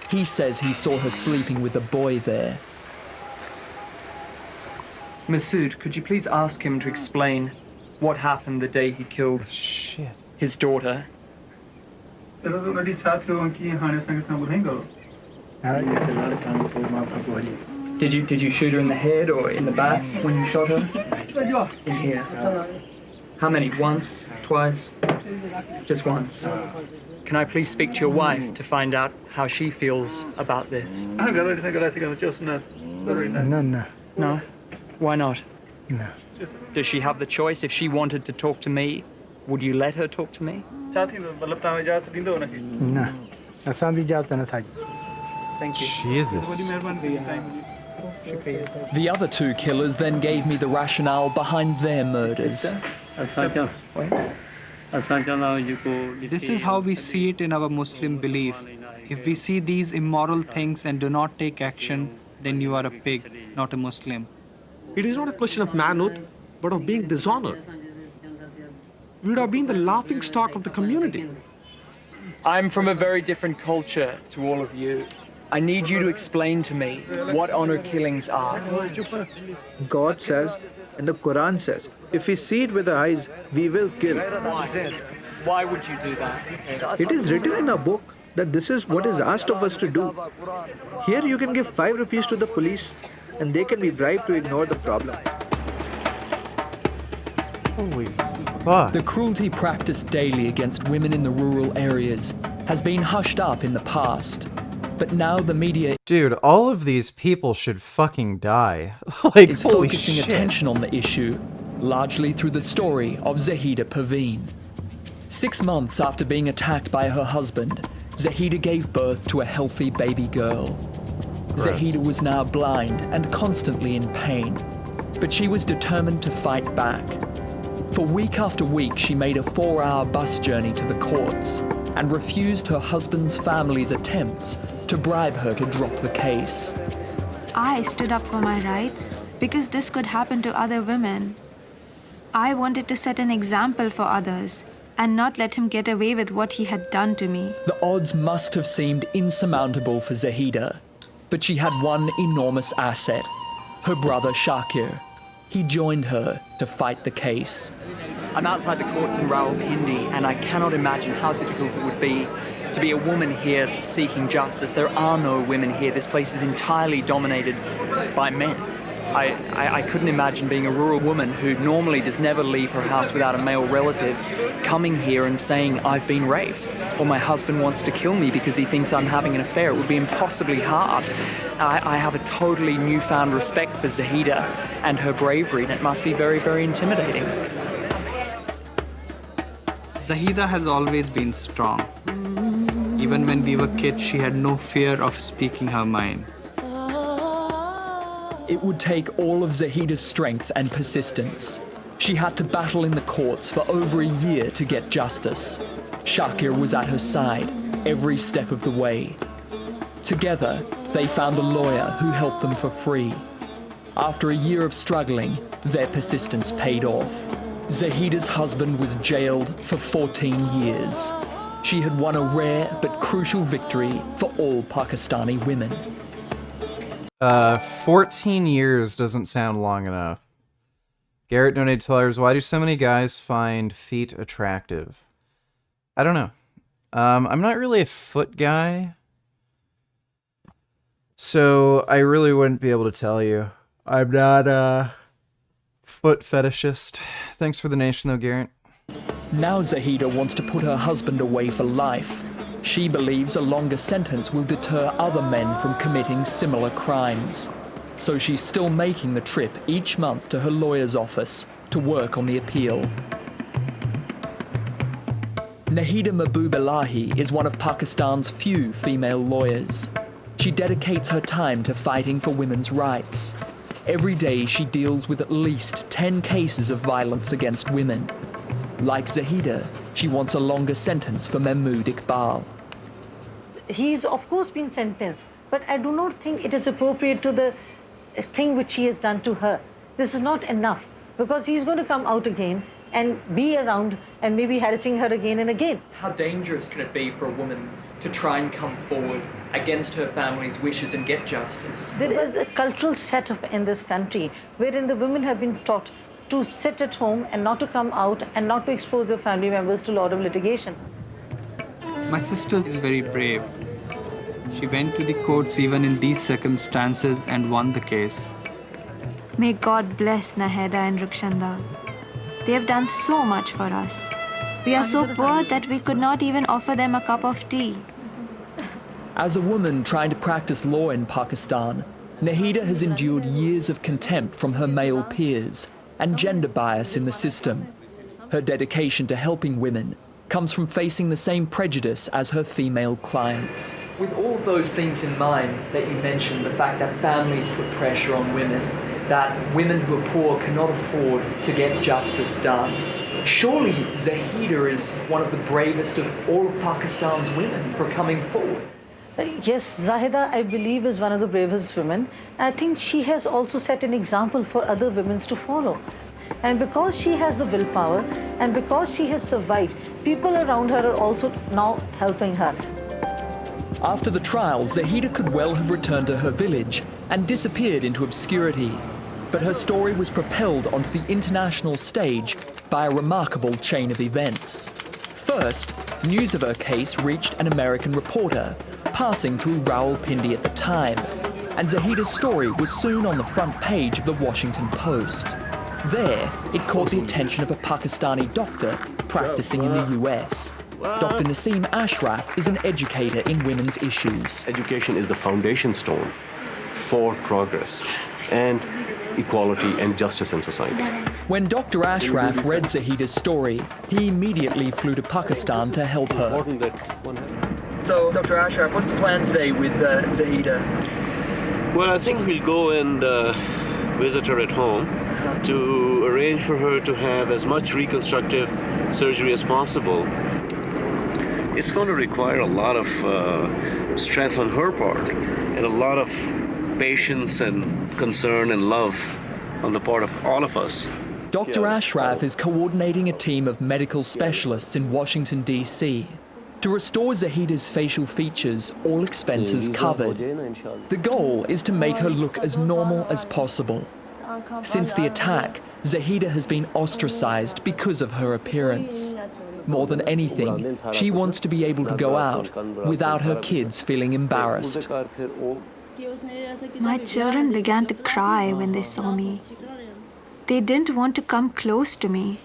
Speaker 24: He says he saw her sleeping with a boy there.
Speaker 25: Masood, could you please ask him to explain what happened the day he killed his daughter? Did you shoot her in the head or in the back when you shot her? In here. How many? Once? Twice? Just once. Can I please speak to your wife to find out how she feels about this? No? Why not?
Speaker 5: No.
Speaker 25: Does she have the choice? If she wanted to talk to me, would you let her talk to me?
Speaker 5: No.
Speaker 25: Thank you.
Speaker 2: Jesus.
Speaker 24: The other two killers then gave me the rationale behind their murders.
Speaker 6: This is how we see it in our Muslim belief. If we see these immoral things and do not take action, then you are a pig, not a Muslim.
Speaker 9: It is not a question of manhood, but of being dishonored. We would have been the laughing stock of the community.
Speaker 25: I'm from a very different culture to all of you. I need you to explain to me what honor killings are.
Speaker 5: God says, and the Quran says, if we see it with the eyes, we will kill.
Speaker 25: Why would you do that?
Speaker 5: It is written in a book that this is what is asked of us to do. Here you can give 5 rupees to the police and they can be bribed to ignore the problem.
Speaker 2: Holy fuck.
Speaker 24: The cruelty practiced daily against women in the rural areas has been hushed up in the past. But now the media...
Speaker 2: Dude, all of these people should fucking die. Like,
Speaker 24: is
Speaker 2: holy
Speaker 24: focusing
Speaker 2: shit.
Speaker 24: attention on the issue, largely through the story of Zahida Perveen. 6 months after being attacked by her husband, Zahida gave birth to a healthy baby girl. Zahida was now blind and constantly in pain, but she was determined to fight back. For week after week, she made a 4-hour bus journey to the courts and refused her husband's family's attempts to bribe her to drop the case.
Speaker 11: I stood up for my rights because this could happen to other women. I wanted to set an example for others and not let him get away with what he had done to me.
Speaker 24: The odds must have seemed insurmountable for Zahida, but she had one enormous asset, her brother Shakir. He joined her to fight the case.
Speaker 25: I'm outside the courts in Rawalpindi, and I cannot imagine how difficult it would be to be a woman here seeking justice. There are no women here. This place is entirely dominated by men. I couldn't imagine being a rural woman who normally does never leave her house without a male relative coming here and saying, I've been raped, or my husband wants to kill me because he thinks I'm having an affair. It would be impossibly hard. I have a totally newfound respect for Zahida and her bravery, and it must be very, very intimidating.
Speaker 6: Zahida has always been strong. Even when we were kids, she had no fear of speaking her mind.
Speaker 24: It would take all of Zahida's strength and persistence. She had to battle in the courts for over a year to get justice. Shakir was at her side every step of the way. Together, they found a lawyer who helped them for free. After a year of struggling, their persistence paid off. Zahida's husband was jailed for 14 years. She had won a rare but crucial victory for all Pakistani women.
Speaker 2: 14 years doesn't sound long enough. Garrett donated $2. Why do so many guys find feet attractive? I don't know. I'm not really a foot guy. So I really wouldn't be able to tell you. I'm not a foot fetishist. Thanks for the nation though, Garrett.
Speaker 24: Now Zahida wants to put her husband away for life. She believes a longer sentence will deter other men from committing similar crimes. So she's still making the trip each month to her lawyer's office to work on the appeal. Nahida Mahbub Elahi is one of Pakistan's few female lawyers. She dedicates her time to fighting for women's rights. Every day she deals with at least 10 cases of violence against women. Like Zahida, she wants a longer sentence for Mahmood Iqbal.
Speaker 8: He's of course been sentenced, but I do not think it is appropriate to the thing which he has done to her. This is not enough, because he's going to come out again and be around and maybe harassing her again and again.
Speaker 25: How dangerous can it be for a woman to try and come forward against her family's wishes and get justice?
Speaker 8: There is a cultural setup in this country wherein the women have been taught to sit at home and not to come out and not to expose their family members to a lot of litigation.
Speaker 6: My sister is very brave. She went to the courts even in these circumstances and won the case.
Speaker 11: May God bless Nahida and Rukshanda. They have done so much for us. We are so poor that we could not even offer them a cup of tea.
Speaker 24: As a woman trying to practice law in Pakistan, Nahida has endured years of contempt from her male peers and gender bias in the system. Her dedication to helping women comes from facing the same prejudice as her female clients.
Speaker 25: With all of those things in mind that you mentioned, the fact that families put pressure on women, that women who are poor cannot afford to get justice done, surely Zahida is one of the bravest of all of Pakistan's women for coming forward.
Speaker 8: Yes, Zahida, I believe, is one of the bravest women. I think she has also set an example for other women to follow. And because she has the willpower and because she has survived, people around her are also now helping her.
Speaker 24: After the trial, Zahida could well have returned to her village and disappeared into obscurity. But her story was propelled onto the international stage by a remarkable chain of events. First, news of her case reached an American reporter passing through Rawalpindi at the time, and Zahida's story was soon on the front page of the Washington Post. There, it caught the attention of a Pakistani doctor practicing in the US. Dr. Naseem Ashraf is an educator in women's issues.
Speaker 10: Education is the foundation stone for progress and equality and justice in society.
Speaker 24: When Dr. Ashraf read Zahida's story, he immediately flew to Pakistan to help her.
Speaker 25: So, Dr. Ashraf, what's the plan today with Zahida?
Speaker 10: Well, I think we'll go and visit her at home to arrange for her to have as much reconstructive surgery as possible. It's going to require a lot of strength on her part and a lot of patience and concern and love on the part of all of us.
Speaker 24: Dr. Ashraf is coordinating a team of medical specialists in Washington, D.C. To restore Zahida's facial features, all expenses covered. The goal is to make her look as normal as possible. Since the attack, Zahida has been ostracized because of her appearance. More than anything, she wants to be able to go out without her kids feeling embarrassed.
Speaker 11: My children began to cry when they saw me. They didn't want to come close to me.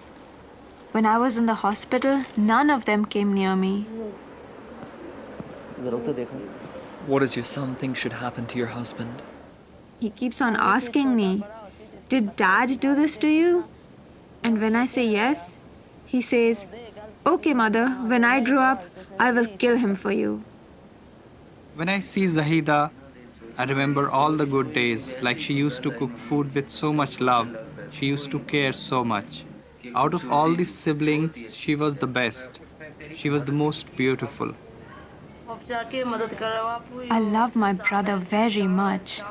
Speaker 11: When I was in the hospital, none of them came near me.
Speaker 25: What does your son think should happen to your husband?
Speaker 11: He keeps on asking me, "Did Dad do this to you?" And when I say yes, he says, "Okay, mother, when I grow up, I will kill him for you."
Speaker 6: When I see Zahida, I remember all the good days, like she used to cook food with so much love. She used to care so much. Out of all the siblings, she was the best. She was the most beautiful.
Speaker 11: I love my brother very much.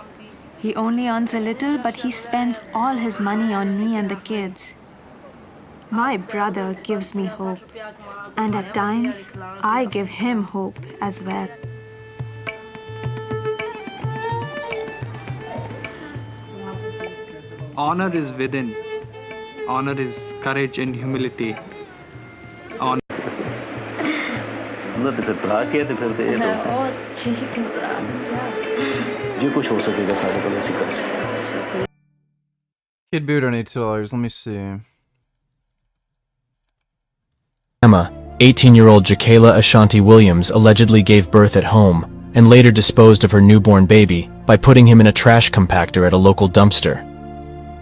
Speaker 11: He only earns a little, but he spends all his money on me and the kids. My brother gives me hope, and at times, I give him hope as well.
Speaker 6: Honor is within. Honor is courage and humility. Honor.
Speaker 10: तो फिर जो कुछ हो सकेगा सारे को उसी कर सकें.
Speaker 2: Kid Boo donated $2. Let me see.
Speaker 12: Emma, 18-year-old Jakayla Ashanti Williams allegedly gave birth at home and later disposed of her newborn baby by putting him in a trash compactor at a local dumpster.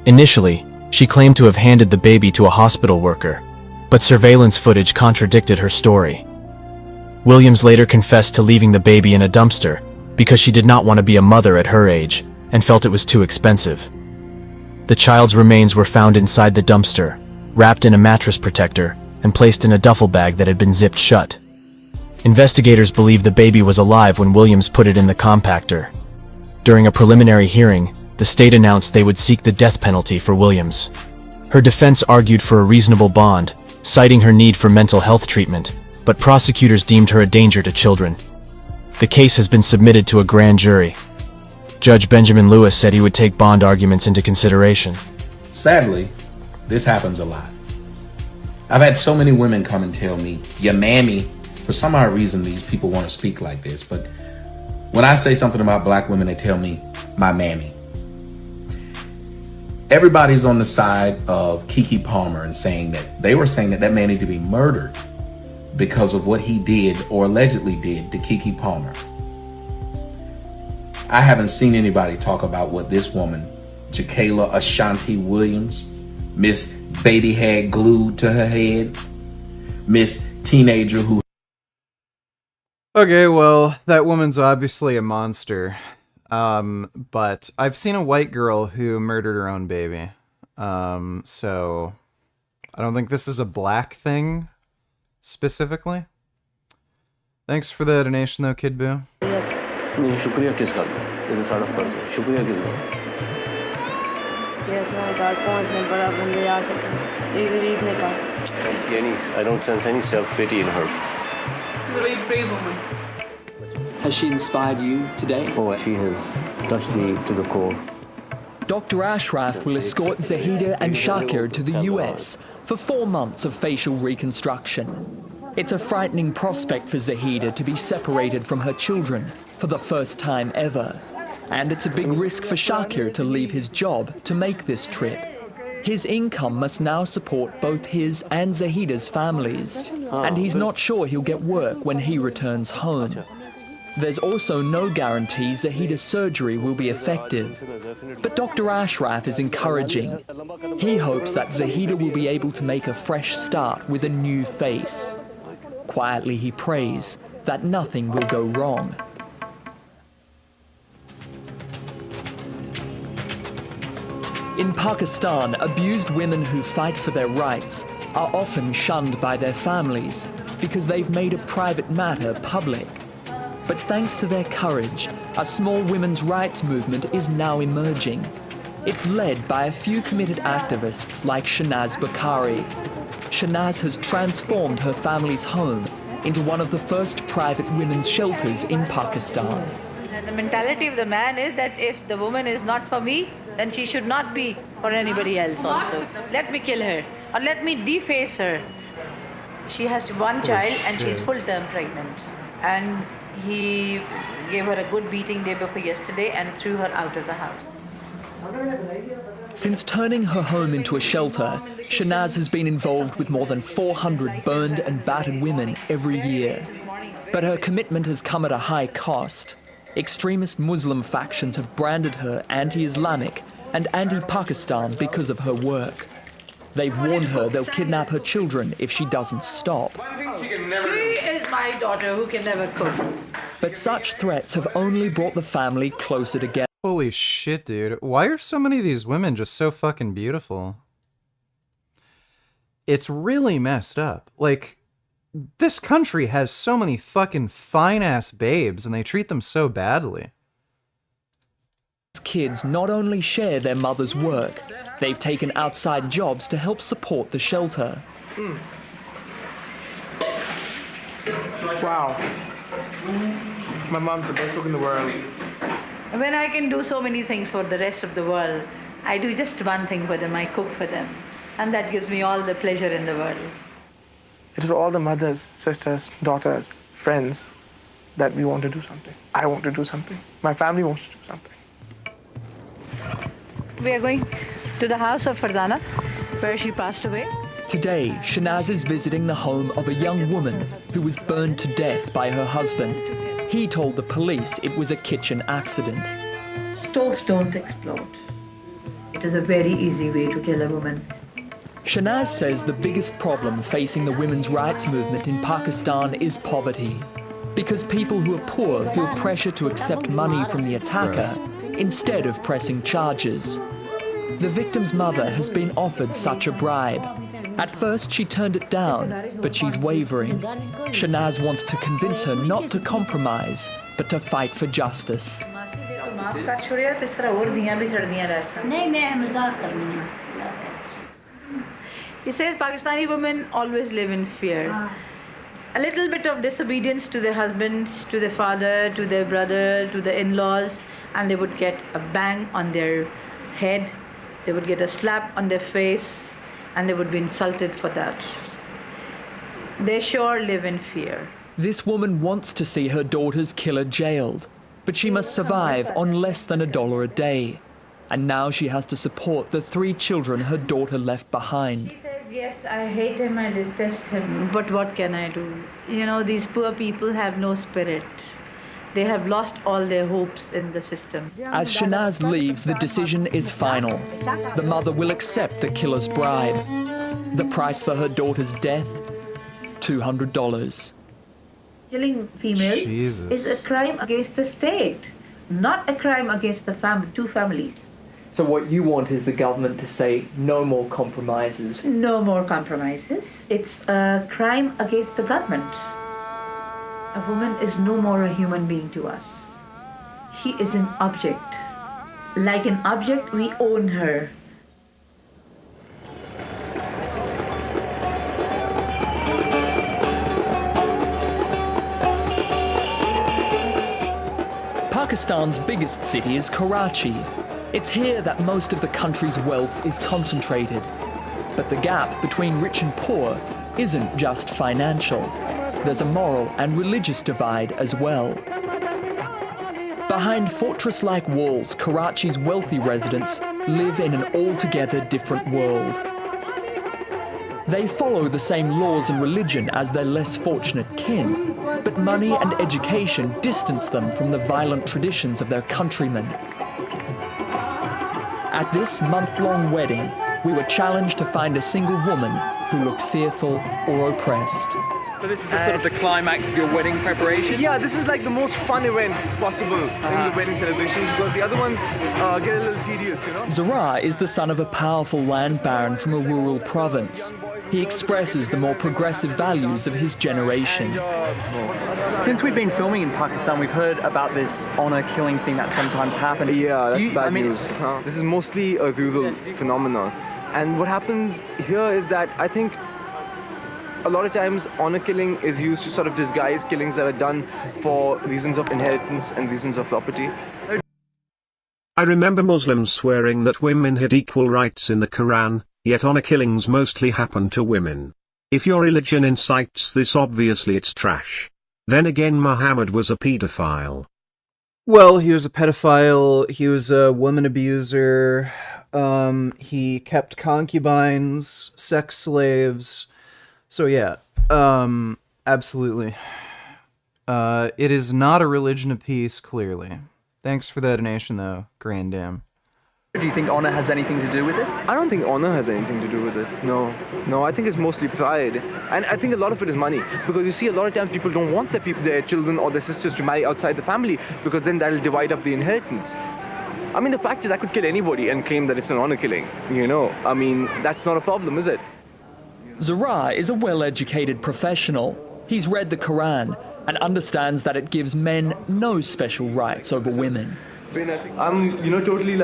Speaker 12: Initially, she claimed to have handed the baby to a hospital worker, but surveillance footage contradicted her story. Williams later confessed to leaving the baby in a dumpster because she did not want to be a mother at her age and felt it was too expensive. The child's remains were found inside the dumpster, wrapped in a mattress protector, and placed in a duffel bag that had been zipped shut. Investigators believe the baby was alive when Williams put it in the compactor. During a preliminary hearing, the state announced they would seek the death penalty for Williams. Her defense argued for a reasonable bond, citing her need for mental health treatment, but prosecutors deemed her a danger to children. The case has been submitted to a grand jury. Judge Benjamin Lewis said he would take bond arguments into consideration.
Speaker 13: Sadly, this happens a lot. I've had so many women come and tell me, your mammy, for some odd reason these people want to speak like this, but when I say something about black women, they tell me, my mammy. Everybody's on the side of Keke Palmer and saying that they were saying that that man needed to be murdered because of what he did or allegedly did to Keke Palmer. I haven't seen anybody talk about what this woman, Jakayla Ashanti Williams, Miss Baby had glued to her head, Miss Teenager who...
Speaker 2: Okay, well, that woman's obviously a monster. But I've seen a white girl who murdered her own baby. So I don't think this is a black thing specifically. Thanks for the donation though, Kid Boo.
Speaker 10: शुक्रिया किसका? ये तो सारा फर्ज है. शुक्रिया किसका? I don't sense any self-pity in her.
Speaker 25: She's a very brave woman. Has she inspired you today?
Speaker 10: Oh, she has touched me to the core.
Speaker 24: Dr. Ashraf will escort Zahida and Shakir to the US for 4 months of facial reconstruction. It's a frightening prospect for Zahida to be separated from her children for the first time ever. And it's a big risk for Shakir to leave his job to make this trip. His income must now support both his and Zahida's families, and he's not sure he'll get work when he returns home. There's also no guarantee Zahida's surgery will be effective. But Dr. Ashraf is encouraging. He hopes that Zahida will be able to make a fresh start with a new face. Quietly he prays that nothing will go wrong. In Pakistan, abused women who fight for their rights are often shunned by their families because they've made a private matter public. But thanks to their courage, a small women's rights movement is now emerging. It's led by a few committed activists like Shanaz Bukhari. Shanaz has transformed her family's home into one of the first private women's shelters in Pakistan.
Speaker 8: And the mentality of the man is that if the woman is not for me, then she should not be for anybody else also. Let me kill her or let me deface her. She has one child and she's full-term pregnant. And he gave her a good beating day before yesterday and threw her out of the house.
Speaker 24: Since turning her home into a shelter, Shanaz has been involved with more than 400 burned and battered women every year. But her commitment has come at a high cost. Extremist Muslim factions have branded her anti-Islamic and anti-Pakistan because of her work. They've warned her they'll kidnap her children if she doesn't stop.
Speaker 8: She is my daughter who can never cook.
Speaker 24: But such threats have only brought the family closer together.
Speaker 2: Holy shit, dude. Why are so many of these women just so fucking beautiful? It's really messed up. Like, this country has so many fucking fine-ass babes, and they treat them so badly.
Speaker 24: Kids not only share their mother's work, they've taken outside jobs to help support the shelter.
Speaker 25: Wow. My mom's the best cook in the world.
Speaker 8: When I can do so many things for the rest of the world, I do just one thing for them, I cook for them. And that gives me all the pleasure in the world.
Speaker 25: It's for all the mothers, sisters, daughters, friends
Speaker 14: that we want to do something. I want to do something. My family wants to do something.
Speaker 8: We are going to the house of Fardana, where she passed away.
Speaker 24: Today, Shanaz is visiting the home of a young woman who was burned to death by her husband. He told the police it was a kitchen accident.
Speaker 8: Stoves don't explode. It is a very easy way to kill a woman.
Speaker 24: Shanaz says the biggest problem facing the women's rights movement in Pakistan is poverty. Because people who are poor feel pressure to accept money from the attacker instead of pressing charges. The victim's mother has been offered such a bribe. At first she turned it down, but she's wavering. Shanaz wants to convince her not to compromise, but to fight for justice.
Speaker 8: He says Pakistani women always live in fear. A little bit of disobedience to their husband, to their father, to their brother, to the in-laws, and they would get a bang on their head, they would get a slap on their face, and they would be insulted for that. They sure live in fear.
Speaker 24: This woman wants to see her daughter's killer jailed, but she must survive on less than $1 a day. And now she has to support the 3 children her daughter left behind.
Speaker 8: She says, yes, I hate him, I detest him, but what can I do? You know, these poor people have no spirit. They have lost all their hopes in the system.
Speaker 24: As Shanaz leaves, the decision is final. The mother will accept the killer's bribe. The price for her daughter's death? $200.
Speaker 8: Killing females is a crime against the state, not a crime against the two families.
Speaker 24: So what you want is the government to say no more compromises?
Speaker 8: No more compromises. It's a crime against the government. A woman is no more a human being to us. She is an object. Like an object, we own her.
Speaker 24: Pakistan's biggest city is Karachi. It's here that most of the country's wealth is concentrated. But the gap between rich and poor isn't just financial. There's a moral and religious divide as well. Behind fortress-like walls, Karachi's wealthy residents live in an altogether different world. They follow the same laws and religion as their less fortunate kin, but money and education distance them from the violent traditions of their countrymen. At this month-long wedding, we were challenged to find a single woman who looked fearful or oppressed.
Speaker 25: So this is just sort of the climax of your wedding preparation?
Speaker 14: Yeah, this is like the most fun event possible in the wedding celebrations because the other ones get a little tedious, you know?
Speaker 24: Zara is the son of a powerful land baron from a rural province. He expresses the more progressive values of his generation.
Speaker 25: Since we've been filming in Pakistan, we've heard about this honor killing thing that sometimes happens.
Speaker 14: Yeah, that's bad news. This is mostly a rural phenomenon. And what happens here is that I think a lot of times honor killing is used to sort of disguise killings that are done for reasons of inheritance and reasons of property.
Speaker 7: I remember Muslims swearing that women had equal rights in the Quran, yet honor killings mostly happen to women. If your religion incites this, obviously it's trash. Then again, Muhammad was a pedophile.
Speaker 2: Well, he was a pedophile, he was a woman abuser, he kept concubines, sex slaves. So yeah, absolutely. It is not a religion of peace, clearly. Thanks for that donation, though, Grand Dam.
Speaker 25: Do you think honor has anything to do with it?
Speaker 14: I don't think honor has anything to do with it. No, I think it's mostly pride. And I think a lot of it is money. Because you see, a lot of times people don't want their children or their sisters to marry outside the family because then that'll divide up the inheritance. I mean, the fact is I could kill anybody and claim that it's an honor killing, you know? I mean, that's not a problem, is it?
Speaker 24: Zara is a well-educated professional. He's read the Quran and understands that it gives men no special rights over women.
Speaker 14: I'm, totally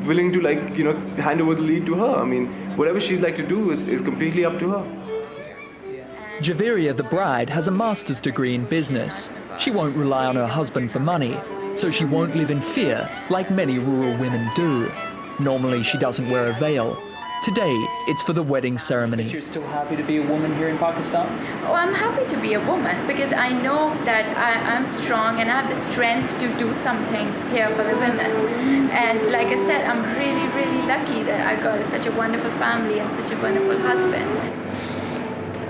Speaker 14: willing to hand over the lead to her. I mean, whatever she'd like to do is completely up to her.
Speaker 24: Javeria, the bride, has a master's degree in business. She won't rely on her husband for money, so she won't live in fear like many rural women do. Normally, she doesn't wear a veil. Today, it's for the wedding ceremony. You're still happy to be a woman here in Pakistan?
Speaker 15: Oh, I'm happy to be a woman because I know that I'm strong and I have the strength to do something here for the women. And like I said, I'm really, really lucky that I got such a wonderful family and such a wonderful husband.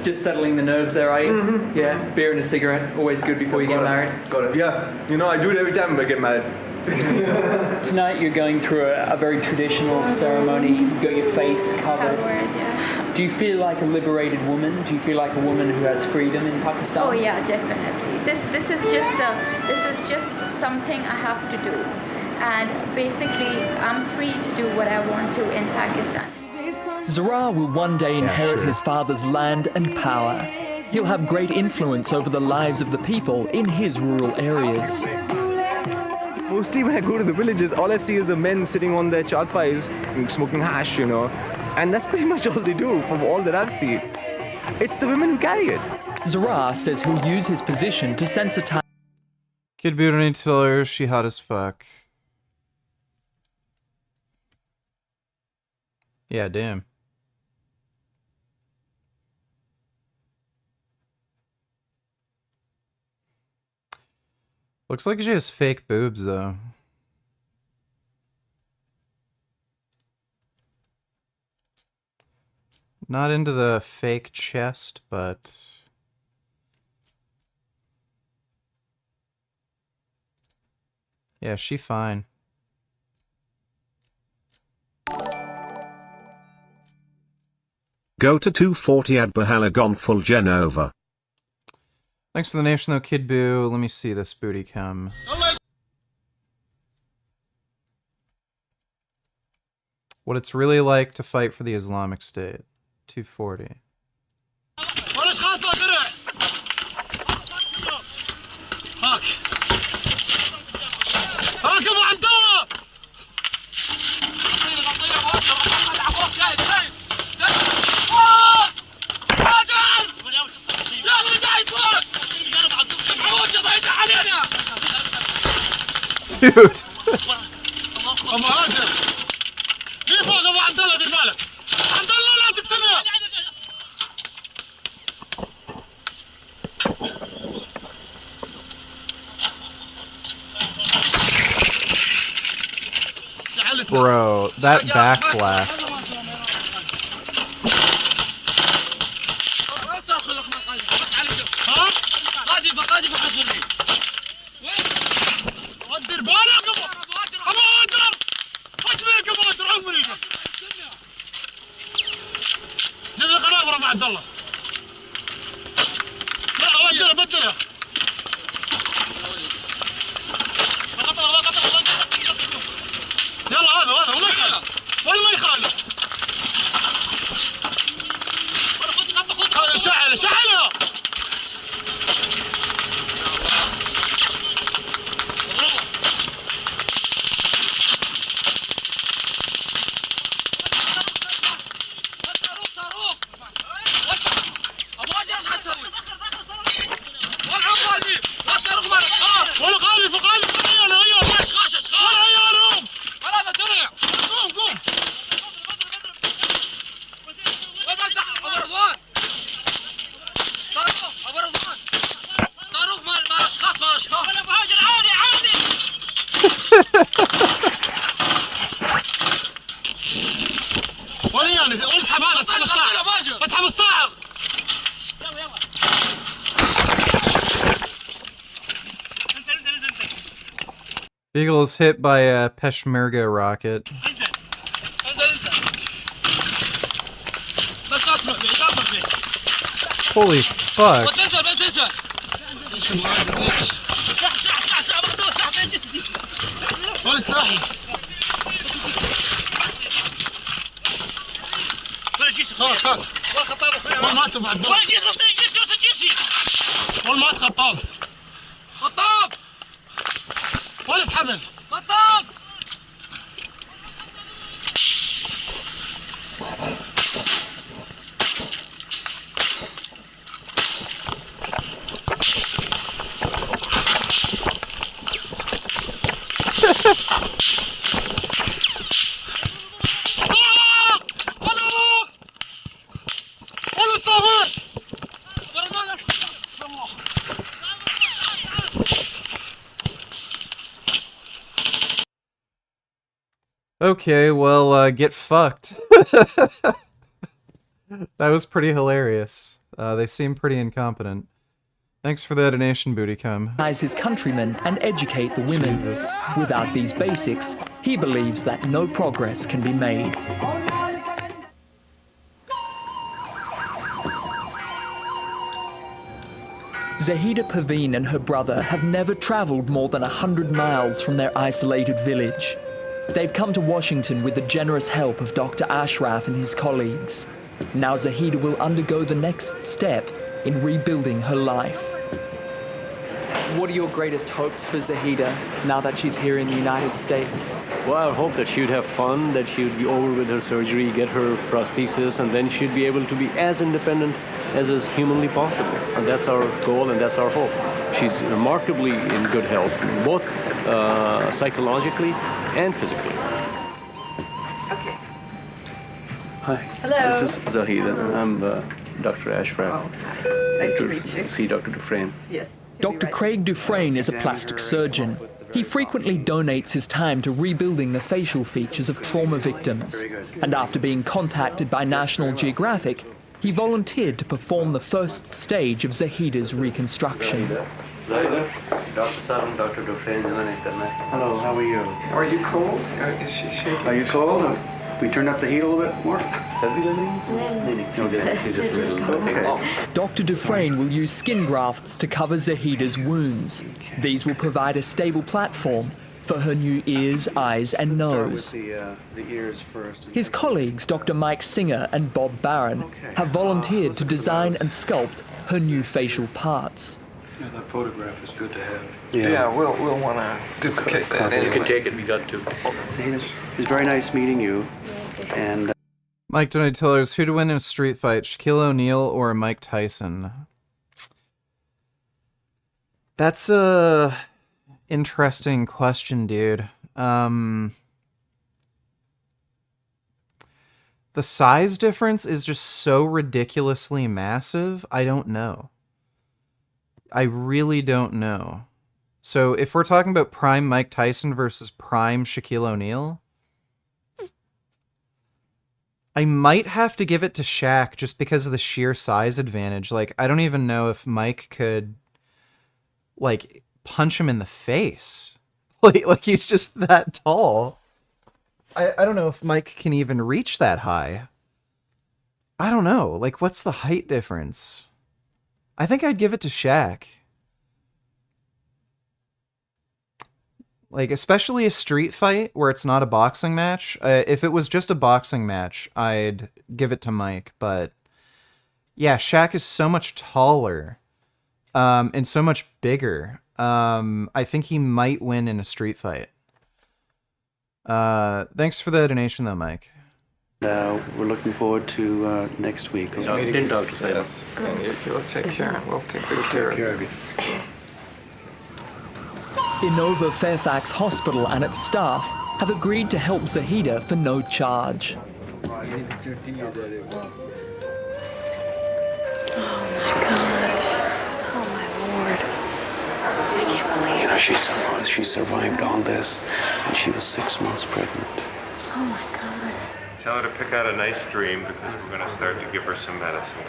Speaker 24: Just settling the nerves there, are you? Yeah. Beer and a cigarette, always good before you get married.
Speaker 14: Got it. Yeah. You know, I do it every time I get married.
Speaker 24: Tonight you're going through a very traditional ceremony. You've got your face covered.
Speaker 15: Yeah.
Speaker 24: Do you feel like a liberated woman? Do you feel like a woman who has freedom in Pakistan?
Speaker 15: Oh yeah, definitely. This is just something I have to do, and basically I'm free to do what I want to in Pakistan.
Speaker 24: Zara will one day inherit his father's land and power. He'll have great influence over the lives of the people in his rural areas.
Speaker 14: Mostly when I go to the villages, all I see is the men sitting on their charpais and smoking hash, you know. And that's pretty much all they do from all that I've seen. It's the women who carry it.
Speaker 24: Zara says he'll use his position to sensitize.
Speaker 2: Kid Boo, don't need to tell her she hot as fuck. Yeah, damn. Looks like she has fake boobs, though. Not into the fake chest, but... yeah, she fine.
Speaker 7: Go to 240 at Bahalagon full Genova.
Speaker 2: Thanks for the nation, though, Kid Boo. Let me see this booty come. What it's really like to fight for the Islamic State. 240. Dude.
Speaker 3: ابو هاجر ليه فوق ابو عبد الله دير بالك عبد الله لا تقتلنا
Speaker 2: Bro, that back blast.
Speaker 3: دير بالك ابو هاجر ايش بيك ابو هاجر عمري جيب لي قنابر ابو عبد الله لا بدلها يلا هذا ولا يخالف ولا ما يخالف شعله اسحب هذا اسحب الصاعق
Speaker 2: Beagle is hit by a Peshmerga rocket. Holy fuck.
Speaker 3: والمات خطاب خطاب ولا اسحبه خطاب
Speaker 2: Okay, well, get fucked. That was pretty hilarious. They seem pretty incompetent. Thanks for the donation, Bootycum.
Speaker 24: His countrymen and educate the women.
Speaker 2: Jesus.
Speaker 24: Without these basics, he believes that no progress can be made. Zahida Perveen and her brother have never traveled more than 100 miles from their isolated village. They've come to Washington with the generous help of Dr. Ashraf and his colleagues. Now Zahida will undergo the next step in rebuilding her life. What are your greatest hopes for Zahida now that she's here in the United States?
Speaker 10: Well, I hope that she would have fun, that she would be over with her surgery, get her prosthesis, and then she'd be able to be as independent as is humanly possible. And that's our goal and that's our hope. She's remarkably in good health, both psychologically and physically.
Speaker 16: Okay.
Speaker 10: Hi.
Speaker 16: Hello.
Speaker 10: This is Zahida. I'm Dr. Ashraf.
Speaker 16: Nice to meet you.
Speaker 10: See Dr. Dufresne.
Speaker 16: Yes.
Speaker 24: Dr. Craig Dufresne is a plastic surgeon. He frequently donates his time to rebuilding the facial features of trauma victims. And after being contacted by National Geographic, he volunteered to perform the first stage of Zahida's reconstruction.
Speaker 10: Zahida, Dr. Salam, Dr. Dufresne. Hello, how are you?
Speaker 17: Are you cold? Is she shaking?
Speaker 10: Are you cold? We turn up the heat a little bit more? No, just a little. Okay.
Speaker 24: Dr. Dufresne will use skin grafts to cover Zahida's wounds. These will provide a stable platform for her new ears, eyes and nose.
Speaker 10: The ears first.
Speaker 24: His colleagues, Dr. Mike Singer and Bob Barron, have volunteered to design and sculpt her new facial parts.
Speaker 17: Yeah, that photograph is good to have.
Speaker 10: Yeah,
Speaker 17: we'll want to duplicate that anyway.
Speaker 10: You can take it, we got to.
Speaker 18: It's very nice meeting you. And
Speaker 2: Mike donated tellers, who to win in a street fight, Shaquille O'Neal or Mike Tyson? That's a interesting question, dude. The size difference is just so ridiculously massive, I don't know. I really don't know. So if we're talking about prime Mike Tyson versus prime Shaquille O'Neal, I might have to give it to Shaq just because of the sheer size advantage. Like, I don't even know if Mike could, like, punch him in the face. Like he's just that tall. I don't know if Mike can even reach that high. I don't know. Like, what's the height difference? I think I'd give it to Shaq. Like, especially a street fight where it's not a boxing match. If it was just a boxing match, I'd give it to Mike. But yeah, Shaq is so much taller and so much bigger. I think he might win in a street fight. Thanks for the donation, though, Mike.
Speaker 18: we're looking forward to next week.
Speaker 10: Didn't talk to
Speaker 17: Yes. You'll take care. We'll take good care of you.
Speaker 24: Inova Fairfax Hospital and its staff have agreed to help Zahida for no charge.
Speaker 18: You know, she survived all this, and she was 6 months pregnant.
Speaker 19: Oh my God. Tell her to pick out a nice dream because we're going to start to give her some medicines.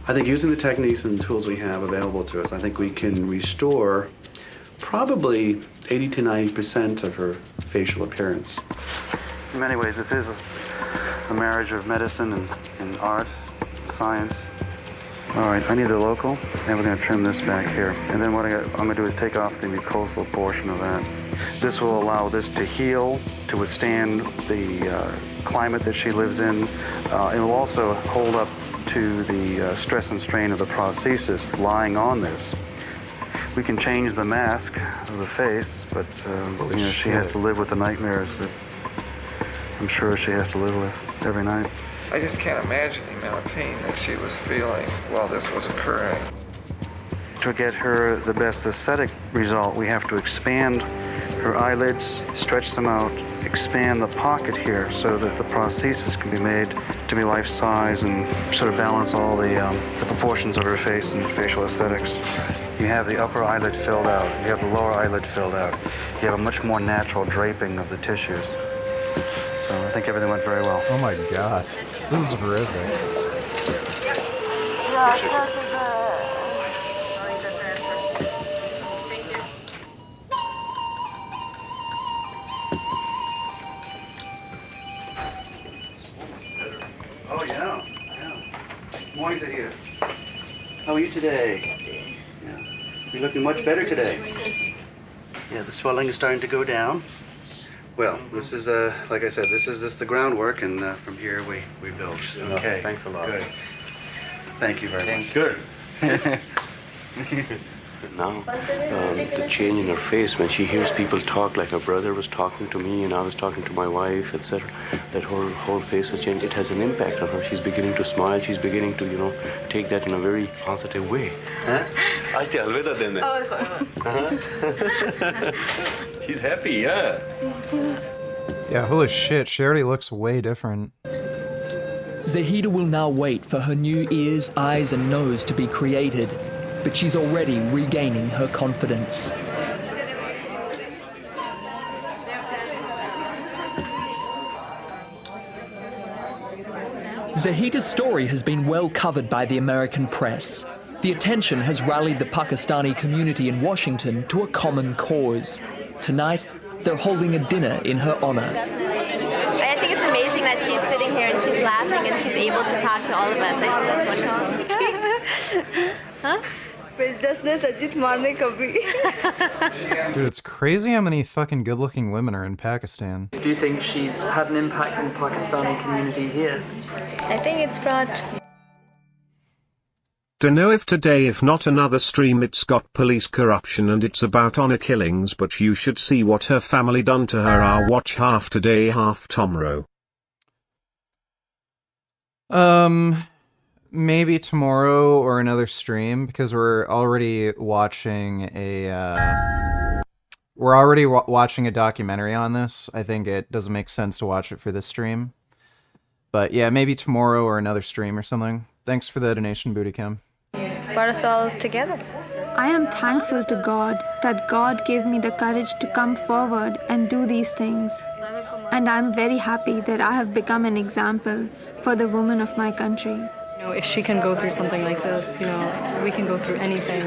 Speaker 18: I think using the techniques and tools we have available to us, I think we can restore probably 80 to 90% of her facial appearance. In many ways, this is a marriage of medicine and art, science. All right, I need the local, and we're going to trim this back here. And then what I'm going to do is take off the mucosal portion of that. This will allow this to heal, to withstand the climate that she lives in. It will also hold up to the stress and strain of the prosthesis lying on this. We can change the mask of the face, but you know, she has to live with the nightmares that I'm sure she has to live with every night.
Speaker 17: I just can't imagine the amount of pain that she was feeling while this was occurring.
Speaker 18: To get her the best aesthetic result, we have to expand her eyelids, stretch them out, expand the pocket here so that the prosthesis can be made to be life-size and sort of balance all the proportions of her face and facial aesthetics. You have the upper eyelid filled out. You have the lower eyelid filled out. You have a much more natural draping of the tissues. So I think everything went very well.
Speaker 2: Oh my god. This is horrific.
Speaker 18: Oh, yeah. Morning, Zahida. How are you today? Yeah. You're looking much better today. Yeah, the swelling is starting to go down. Well, this is, like I said, this is the groundwork, and from here we build. Okay.
Speaker 10: Thanks a lot.
Speaker 18: Good. Thank you very much.
Speaker 10: Good. Now, the change in her face when she hears people talk, like her brother was talking to me and I was talking to my wife, etc. That whole face has changed. It has an impact on her. She's beginning to smile. She's beginning to, take that in a very positive way. She's happy, yeah.
Speaker 2: Yeah, holy shit, she already looks way different.
Speaker 24: Zahida will now wait for her new ears, eyes and nose to be created, but she's already regaining her confidence. Zahida's story has been well covered by the American press. The attention has rallied the Pakistani community in Washington to a common cause. Tonight, they're holding a dinner in her honor.
Speaker 1: I think it's amazing that she's sitting here and she's laughing and she's able to talk to all of us. I think that's wonderful. Huh?
Speaker 2: Dude, it's crazy how many fucking good-looking women are in Pakistan.
Speaker 25: Do you think she's had an impact on the Pakistani community here?
Speaker 1: I think it's brought...
Speaker 7: Dunno if today if not another stream it's got police corruption and it's about honor killings, but you should see what her family done to her. I'll watch half today half tomorrow.
Speaker 2: Maybe tomorrow or another stream, because we're already watching a watching a documentary on this. I think it doesn't make sense to watch it for this stream. But yeah, maybe tomorrow or another stream or something. Thanks for the donation, Bootycam.
Speaker 1: brought us all together.
Speaker 11: I am thankful to God that God gave me the courage to come forward and do these things. And I'm very happy that I have become an example for the women of my country.
Speaker 20: If she can go through something like this, we can go through anything.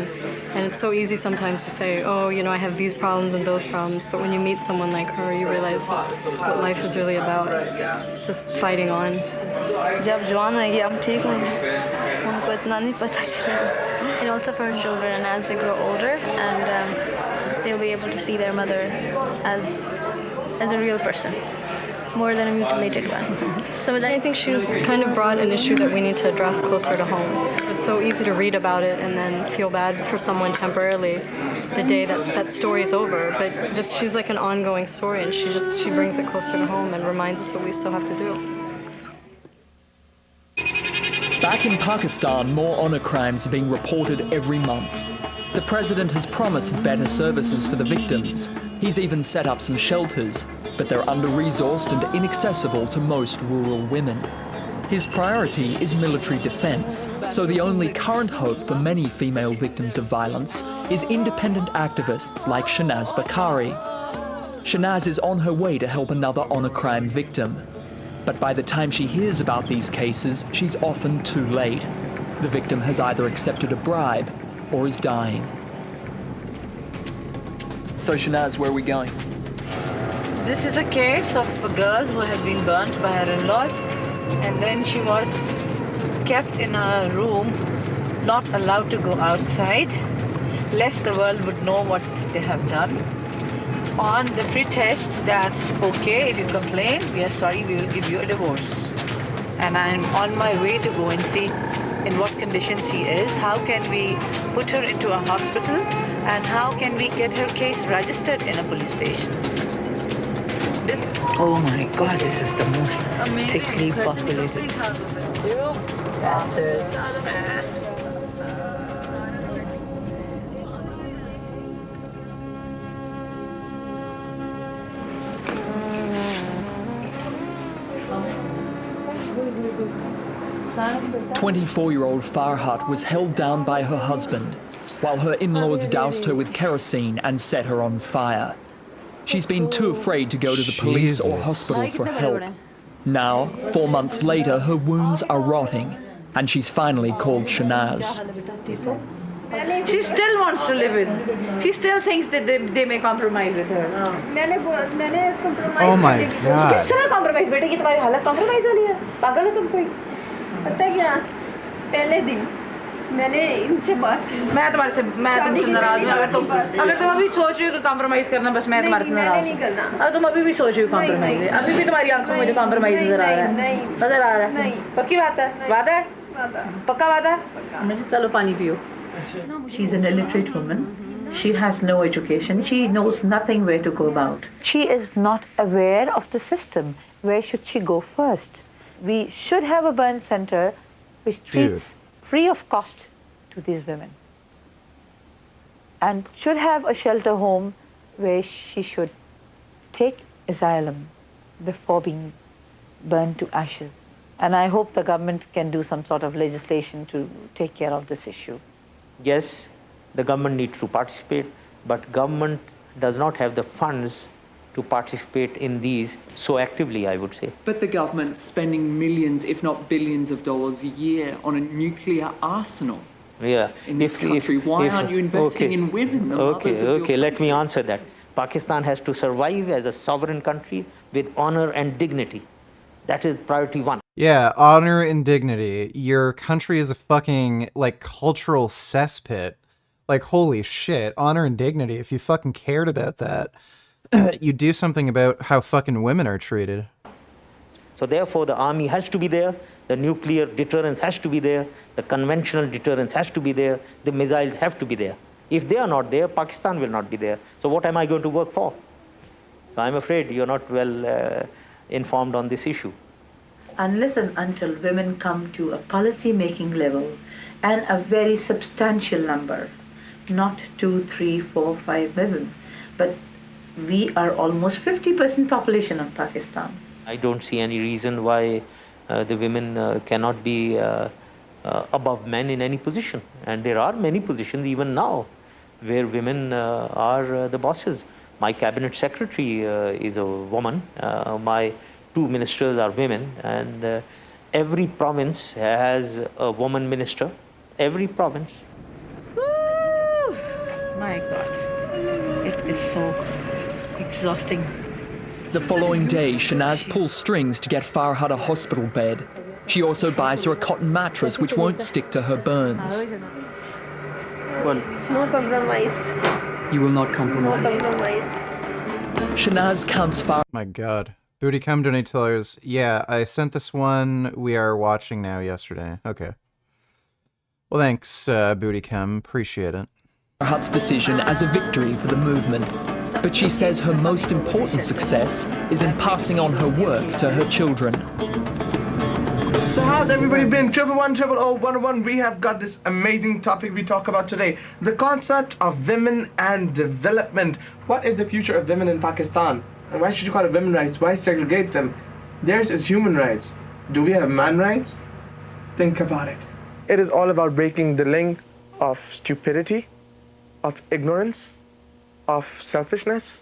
Speaker 20: And it's so easy sometimes to say, oh, I have these problems and those problems. But when you meet someone like her, you realize what life is really about. Just fighting on.
Speaker 1: And also for her children, and as they grow older, and they'll be able to see their mother as a real person, more than a mutilated one.
Speaker 20: So I think she's kind of brought an issue that we need to address closer to home. It's so easy to read about it and then feel bad for someone temporarily the day that story is over. But she's like an ongoing story, and she brings it closer to home and reminds us what we still have to do.
Speaker 24: Back in Pakistan, more honor crimes are being reported every month. The president has promised better services for the victims. He's even set up some shelters, but they're under-resourced and inaccessible to most rural women. His priority is military defense, so the only current hope for many female victims of violence is independent activists like Shanaz Bakari. Shanaz is on her way to help another honor crime victim. But by the time she hears about these cases, she's often too late. The victim has either accepted a bribe or is dying. So Shanaz, where are we going?
Speaker 21: This is a case of a girl who has been burnt by her in-laws, and then she was kept in a room, not allowed to go outside, lest the world would know what they have done, on the pretext that, okay, if you complain, we are sorry, we will give you a divorce. And I'm on my way to go and see in what condition she is, how can we put her into a hospital, and how can we get her case registered in a police station. Oh my God, this is the most thickly populated. You bastards.
Speaker 24: 24-year-old Farhat was held down by her husband. while her in-laws doused her with kerosene and set her on fire. She's been too afraid to go to the police or hospital for help. Now, 4 months later, her wounds are rotting, and she's finally called Shanaz.
Speaker 21: She still wants to live with. She still thinks that they may compromise with her.
Speaker 2: Oh my God.
Speaker 21: किस तरह compromise बेटे, कि तुम्हारी हालत compromise वाली है? पागल हो तुम कोई?
Speaker 4: पता है क्या? पहले दिन मैंने इनसे बात की।
Speaker 21: मैं तुमसे नाराज हूँ। अगर तुम अभी सोच रही हो कि compromise करना, बस मैं तुम्हारे से नाराज हूँ। नहीं करना। अगर तुम अभी भी सोच रही हो compromise है, अभी भी तुम्हारी आंखों में मुझे compromise नजर आ रहा है। नजर आ रहा है। नहीं। पक्की बात है? वादा है? पक्का वादा है? चलो पानी पियो. She's an illiterate woman. She has no education. She knows nothing where to go about. She is not aware of the system. Where should she go first? We should have a burn center which treats free of cost to these women. And should have a shelter home where she should take asylum before being burned to ashes. And I hope the government can do some sort of legislation to take care of this issue.
Speaker 5: Yes, the government needs to participate, but government does not have the funds to participate in these so actively, I would say.
Speaker 24: But the government's spending millions, if not billions of dollars a year on a nuclear arsenal.
Speaker 5: Yeah.
Speaker 24: In this country, why aren't you investing in women?
Speaker 5: Okay, let me answer that. Pakistan has to survive as a sovereign country with honor and dignity. That is priority one.
Speaker 2: Yeah, honor and dignity. Your country is a fucking, like, cultural cesspit. Like, holy shit, honor and dignity. If you fucking cared about that, you do something about how fucking women are treated.
Speaker 5: So therefore, the army has to be there, the nuclear deterrence has to be there, the conventional deterrence has to be there, the missiles have to be there. If they are not there, Pakistan will not be there. So what am I going to work for? So I'm afraid you're not well informed on this issue.
Speaker 21: Unless and until women come to a policy-making level and a very substantial number, not 2, 3, 4, 5 women, but we are almost 50% population of Pakistan.
Speaker 5: I don't see any reason why the women cannot be above men in any position. And there are many positions even now where women are the bosses. My cabinet secretary is a woman. My 2 ministers are women, and every province has a woman minister. Every province.
Speaker 21: Woo! My God, it is so exhausting.
Speaker 24: The following day, Shanaz pulls strings to get Farhad a hospital bed. She also buys her a cotton mattress which won't stick to her burns.
Speaker 4: No compromise.
Speaker 24: You will not compromise.
Speaker 4: No compromise.
Speaker 24: Shanaz counts Farhad.
Speaker 2: My God. Booty Cum Donatillers. Yeah, I sent this one. We are watching now yesterday. Okay. Well, thanks, Booty Cum. Appreciate it.
Speaker 24: Farhad's decision as a victory for the movement. But she says her most important success is in passing on her work to her children.
Speaker 14: So how's everybody been? 1110011. We have got this amazing topic we talk about today. The concept of women and development. What is the future of women in Pakistan? And why should you call it women's rights? Why segregate them? Theirs is human rights. Do we have man rights? Think about it. It is all about breaking the link of stupidity, of ignorance, of selfishness,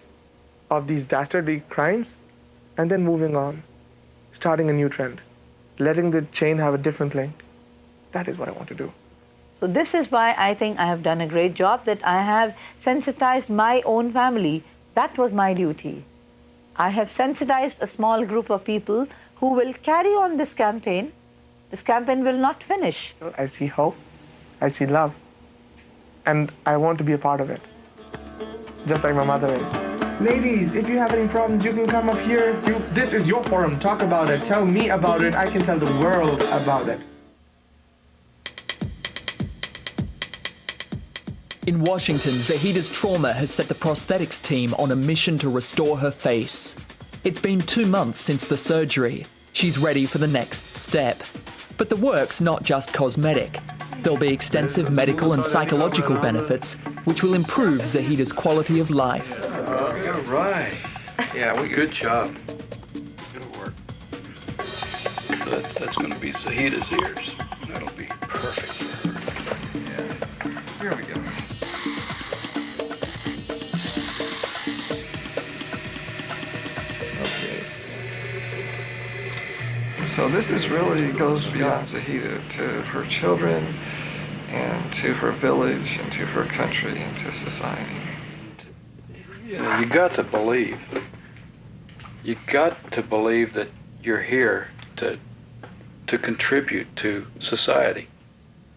Speaker 14: of these dastardly crimes, and then moving on, starting a new trend, letting the chain have a different link. That is what I want to do.
Speaker 21: So this is why I think I have done a great job, that I have sensitized my own family. That was my duty. I have sensitized a small group of people who will carry on this campaign. This campaign will not finish.
Speaker 14: I see hope, I see love, and I want to be a part of it, just like my mother is. Ladies, if you have any problems, you can come up here. This is your forum. Talk about it. Tell me about it. I can tell the world about it.
Speaker 24: In Washington, Zahida's trauma has set the prosthetics team on a mission to restore her face. It's been 2 months since the surgery. She's ready for the next step. But the work's not just cosmetic. There'll be extensive medical and psychological benefits, which will improve Zahida's quality of life.
Speaker 17: All right. Yeah, good job. Good work. So that's going to be Zahida's ears. That'll be perfect for her. Yeah. Here we go.
Speaker 6: So this is really goes beyond Zahida to her children and to her village and to her country and to society.
Speaker 17: You know, you got to believe that you're here to contribute to society.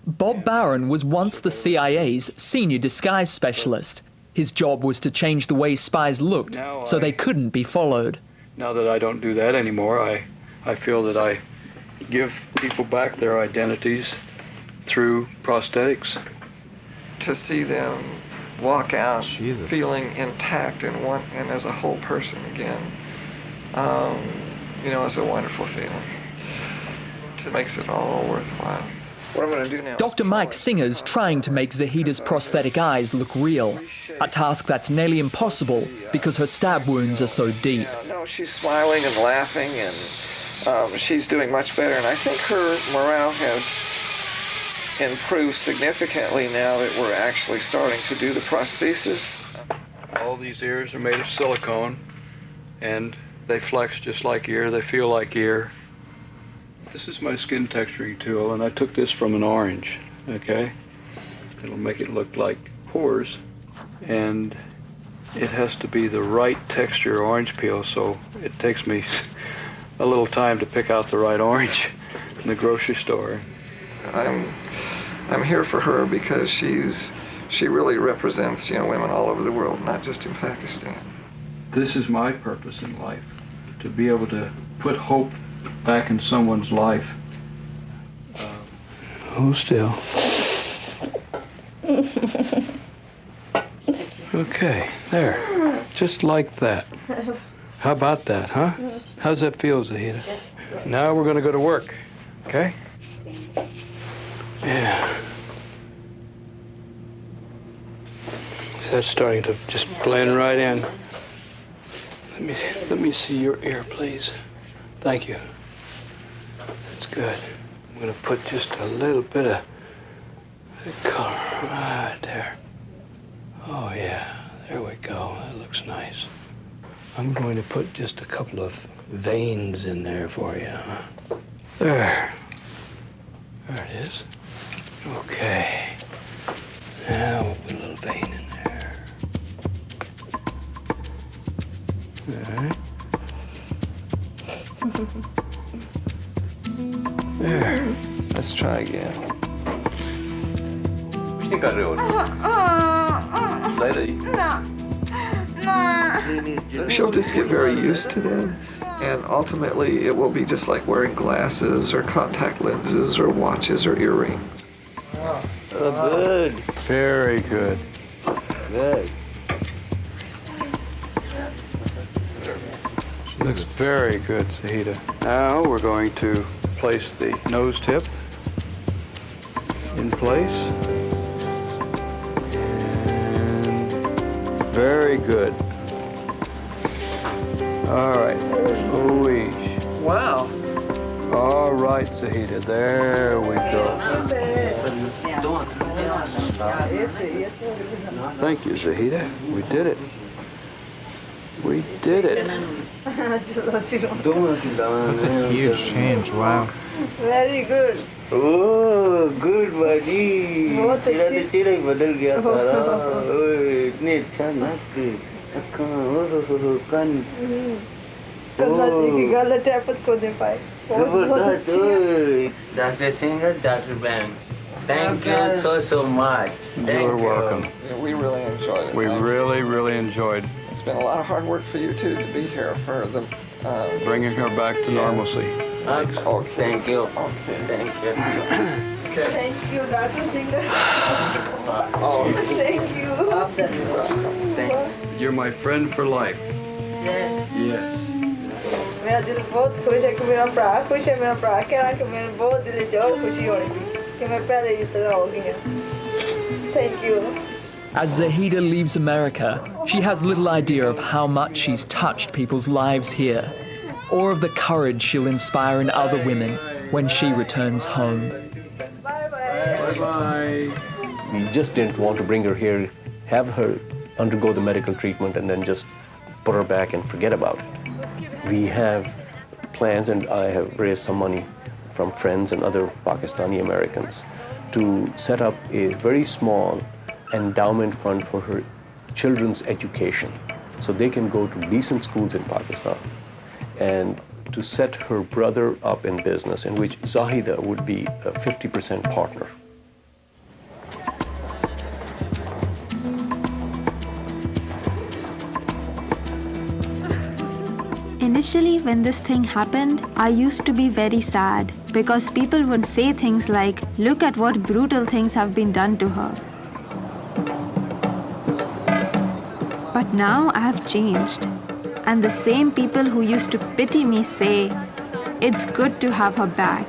Speaker 24: Bob Barron was once the CIA's senior disguise specialist. His job was to change the way spies looked so they couldn't be followed.
Speaker 17: Now that I don't do that anymore, I feel that I give people back their identities through prosthetics.
Speaker 6: To see them walk out feeling intact and as a whole person again, you know, it's a wonderful feeling. It makes it all worthwhile. What I'm going to do now.
Speaker 24: Dr. Mike Singer's trying to make Zahida's prosthetic eyes look real, a task that's nearly impossible because her stab wounds are so deep.
Speaker 6: No, she's smiling and laughing, and she's doing much better. And I think her morale has improved significantly now that we're actually starting to do the prosthesis.
Speaker 17: All these ears are made of silicone, and they flex just like ear, they feel like ear. This is my skin texturing tool, and I took this from an orange, okay? It'll make it look like pores, and it has to be the right texture orange peel, so it takes me a little time to pick out the right orange in the grocery store.
Speaker 6: I'm here for her because she really represents, you know, women all over the world, not just in Pakistan.
Speaker 17: This is my purpose in life, to be able to put hope back in someone's life. Hold still. Okay, there. Just like that. How about that, huh? How's that feel, Zahida? Now we're going to go to work, okay? Yeah. So that's starting to just blend right in. Let me see your ear, please. Thank you. That's good. I'm going to put just a little bit of color right there. Oh, yeah. There we go. That looks nice. I'm going to put just a couple of veins in there for you. Huh? There. There it is. Okay. Now we'll put a little vein in there. All right. There.
Speaker 6: Let's try again. She'll just get very used to them, and ultimately it will be just like wearing glasses or contact lenses or watches or earrings.
Speaker 10: Oh, good.
Speaker 17: Very good.
Speaker 10: Good.
Speaker 17: That's very good, Zahida. Now we're going to place the nose tip in place. And very good. All right. Ooh-wee.
Speaker 10: Wow.
Speaker 17: All right, Zahida. There we go. Thank you, Zahida. We did it. We did it.
Speaker 2: That's a huge change, wow.
Speaker 10: Very good. Oh, good buddy. तेरा तो चेहरा ही बदल गया सारा. ओए, इतने अच्छा नाक, अक्खां, ओह, कान.
Speaker 4: की गलत टैपत को दे पाए.
Speaker 10: जबरदस्त. ओए, Dr. Singer, Dr. Bang. Thank you so much.
Speaker 17: You're welcome.
Speaker 6: We really enjoyed it.
Speaker 17: We really enjoyed.
Speaker 6: It's been a lot of hard work for you too to be here for the
Speaker 17: bringing her back to normalcy.
Speaker 6: Okay.
Speaker 10: Thank you.
Speaker 6: Okay.
Speaker 10: Thank you.
Speaker 4: Thank you, Dr. Singer.
Speaker 6: Oh,
Speaker 4: thank you.
Speaker 10: Thank you.
Speaker 17: You're my friend for life.
Speaker 4: Yes.
Speaker 17: Yes.
Speaker 4: मेरा दिल बहुत खुश है कि मेरा भरा खुश है. मेरा भरा कह रहा कि मेरे बहुत दिल च और खुशी होनी थी कि मैं पहले ही तरह हो गई. Thank you.
Speaker 24: As Zahida leaves America, she has little idea of how much she's touched people's lives here, or of the courage she'll inspire in other women when she returns home.
Speaker 17: Bye-bye.
Speaker 9: We just didn't want to bring her here, have her undergo the medical treatment, and then just put her back and forget about it. We have plans, and I have raised some money from friends and other Pakistani Americans to set up a very small endowment fund for her children's education, so they can go to decent schools in Pakistan, and to set her brother up in business, in which Zahida would be a 50% partner.
Speaker 11: Initially, when this thing happened, I used to be very sad because people would say things like, "Look at what brutal things have been done to her." But now I have changed, and the same people who used to pity me say, "It's good to have her back.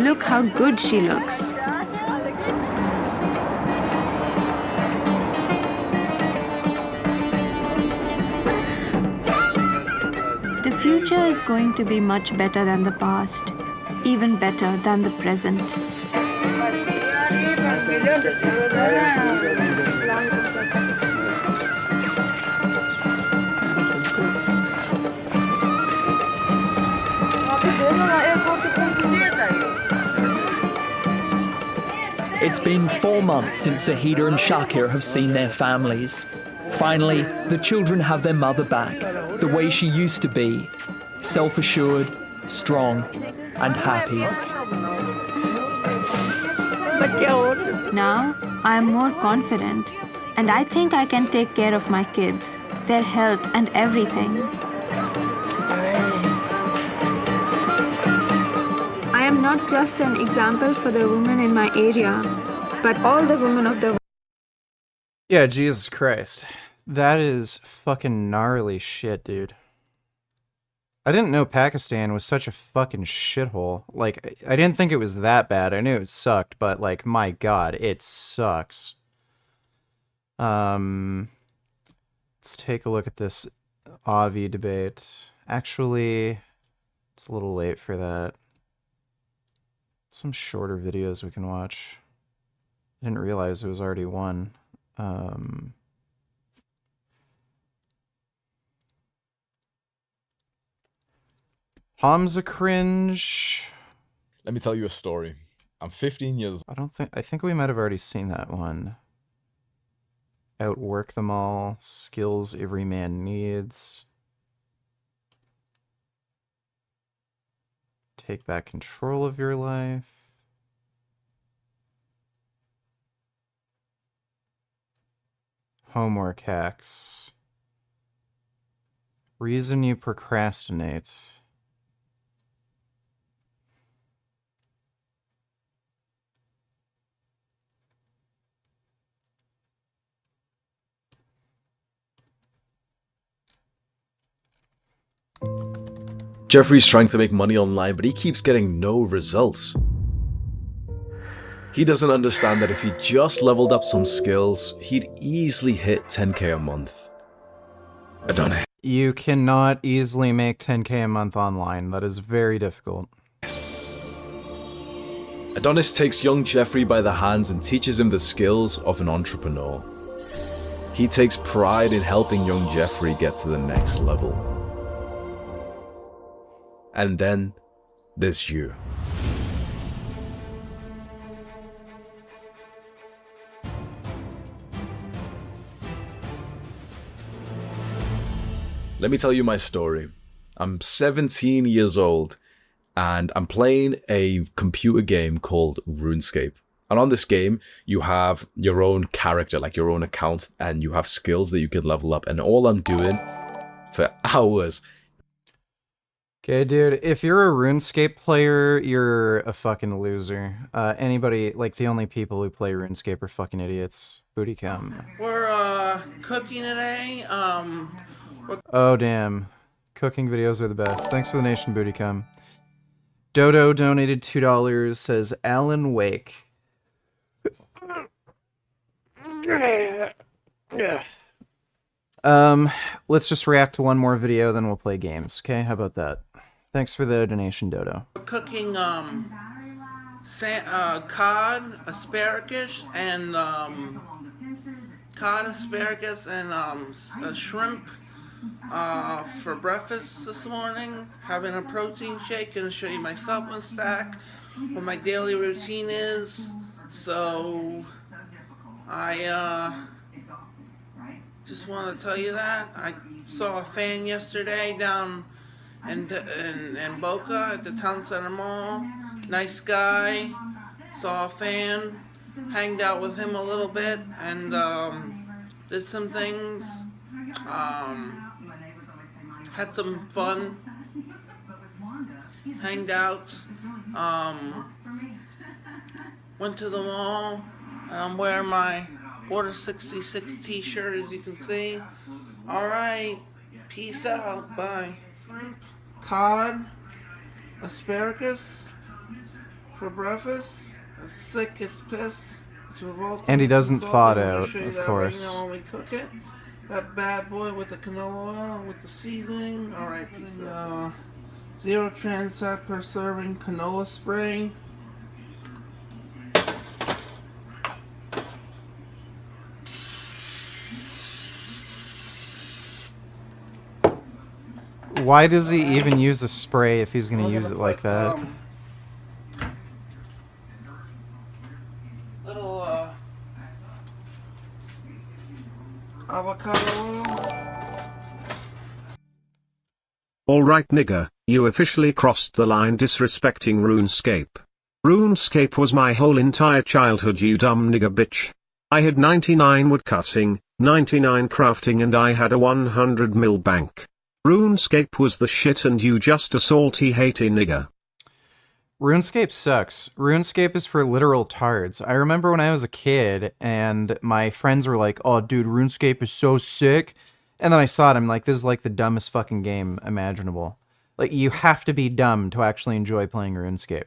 Speaker 11: Look how good she looks." The future is going to be much better than the past, even better than the present.
Speaker 24: It's been 4 months since Zahida and Shakir have seen their families. Finally, the children have their mother back, the way she used to be, self-assured, strong, and happy.
Speaker 11: Now, I am more confident, and I think I can take care of my kids, their health and everything. I am not just an example for the women in my area, but all the women of the world.
Speaker 2: Yeah, Jesus Christ. That is fucking gnarly shit, dude. I didn't know Pakistan was such a fucking shithole. Like, I didn't think it was that bad. I knew it sucked, but, like, my god, it sucks. Let's take a look at this Avi debate. Actually, it's a little late for that. Some shorter videos we can watch. I didn't realize it was already one. Hamza cringe.
Speaker 8: Let me tell you a story. I'm 15 years.
Speaker 2: I think we might have already seen that one. Outwork them all. Skills every man needs. Take back control of your life. Homework hacks. Reason you procrastinate.
Speaker 8: Jeffrey's trying to make money online, but he keeps getting no results. He doesn't understand that if he just leveled up some skills, he'd easily hit 10k a month. Adonis.
Speaker 2: You cannot easily make 10k a month online. That is very difficult.
Speaker 8: Adonis takes young Jeffrey by the hands and teaches him the skills of an entrepreneur. He takes pride in helping young Jeffrey get to the next level. And then there's you. Let me tell you my story. I'm 17 years old and I'm playing a computer game called RuneScape. And on this game, you have your own character, like your own account, and you have skills that you can level up. And all I'm doing for hours.
Speaker 2: Okay, dude, if you're a RuneScape player, you're a fucking loser. Anybody, like, the only people who play RuneScape are fucking idiots. Booty cam.
Speaker 12: We're cooking today.
Speaker 2: Oh, damn. Cooking videos are the best. Thanks for the nation, booty cam. Dodo donated $2, says Alan Wake. Let's just react to one more video, then we'll play games. Okay, how about that? Thanks for the donation, Dodo.
Speaker 12: We're cooking cod, asparagus, and shrimp for breakfast this morning, having a protein shake. Gonna show you my supplement stack, what my daily routine is. So I just want to tell you that I saw a fan yesterday down in Boca at the Town Center Mall. Nice guy. Saw a fan. Hanged out with him a little bit and did some things. Had some fun. Hanged out. Went to the mall. And I'm wearing my Order 66 t-shirt, as you can see. Alright. Peace out. Bye. Shrimp, cod, asparagus for breakfast. It's sick, it's piss, it's revolting.
Speaker 2: And he doesn't
Speaker 12: it's
Speaker 2: thaw it
Speaker 12: awful. I'm gonna
Speaker 2: out,
Speaker 12: show you
Speaker 2: of
Speaker 12: that
Speaker 2: course.
Speaker 12: Right now when we cook it. That bad boy with the canola oil, with the seasoning. Alright, 0 trans fat per serving canola spray.
Speaker 2: Why does he even use a spray if he's gonna use it like that?
Speaker 12: Little avocado oil.
Speaker 7: Alright nigga, you officially crossed the line disrespecting RuneScape. RuneScape was my whole entire childhood, you dumb nigga bitch. I had 99 woodcutting, 99 crafting, and I had a 100 mil bank. RuneScape was the shit and you just a salty hatey nigga.
Speaker 2: RuneScape sucks. RuneScape is for literal tards. I remember when I was a kid and my friends were like, oh dude, RuneScape is so sick. And then I saw it, I'm like, this is like the dumbest fucking game imaginable. Like, you have to be dumb to actually enjoy playing RuneScape.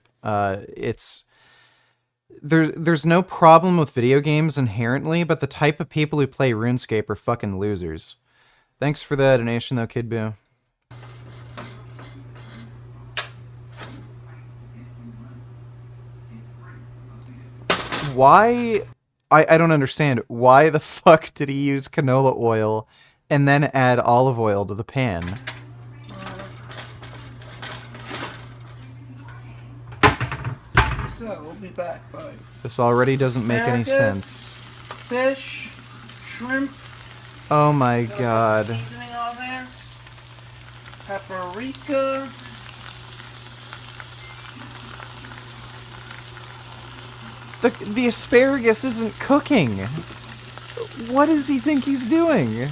Speaker 2: There's no problem with video games inherently, but the type of people who play RuneScape are fucking losers. Thanks for the donation though, Kid Boo. Why? I don't understand. Why the fuck did he use canola oil and then add olive oil to the pan?
Speaker 12: So, we'll be back. Bye.
Speaker 2: This already doesn't make any
Speaker 12: Asparagus,
Speaker 2: sense.
Speaker 12: Fish, shrimp.
Speaker 2: Oh my
Speaker 12: Got
Speaker 2: god.
Speaker 12: seasoning on there. Paprika.
Speaker 2: The asparagus isn't cooking. What does he think he's doing?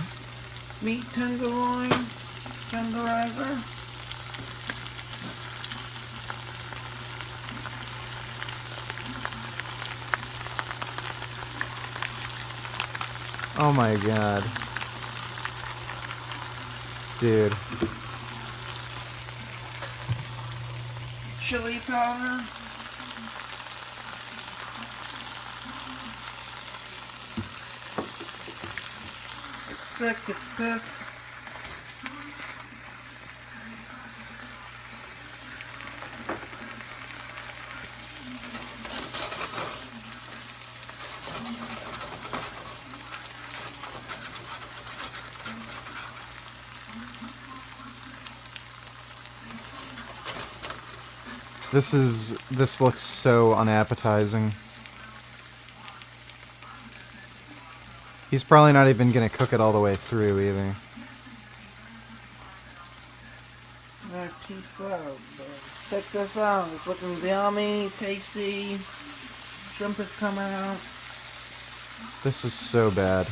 Speaker 12: Meat tenderloin. Tenderizer.
Speaker 2: Oh my god. Dude.
Speaker 12: Chili powder. It's sick, it's piss.
Speaker 2: This looks so unappetizing. He's probably not even gonna cook it all the way through either.
Speaker 12: Alright, peace out. Check this out. It's looking yummy, tasty. Shrimp is coming out.
Speaker 2: This is so bad.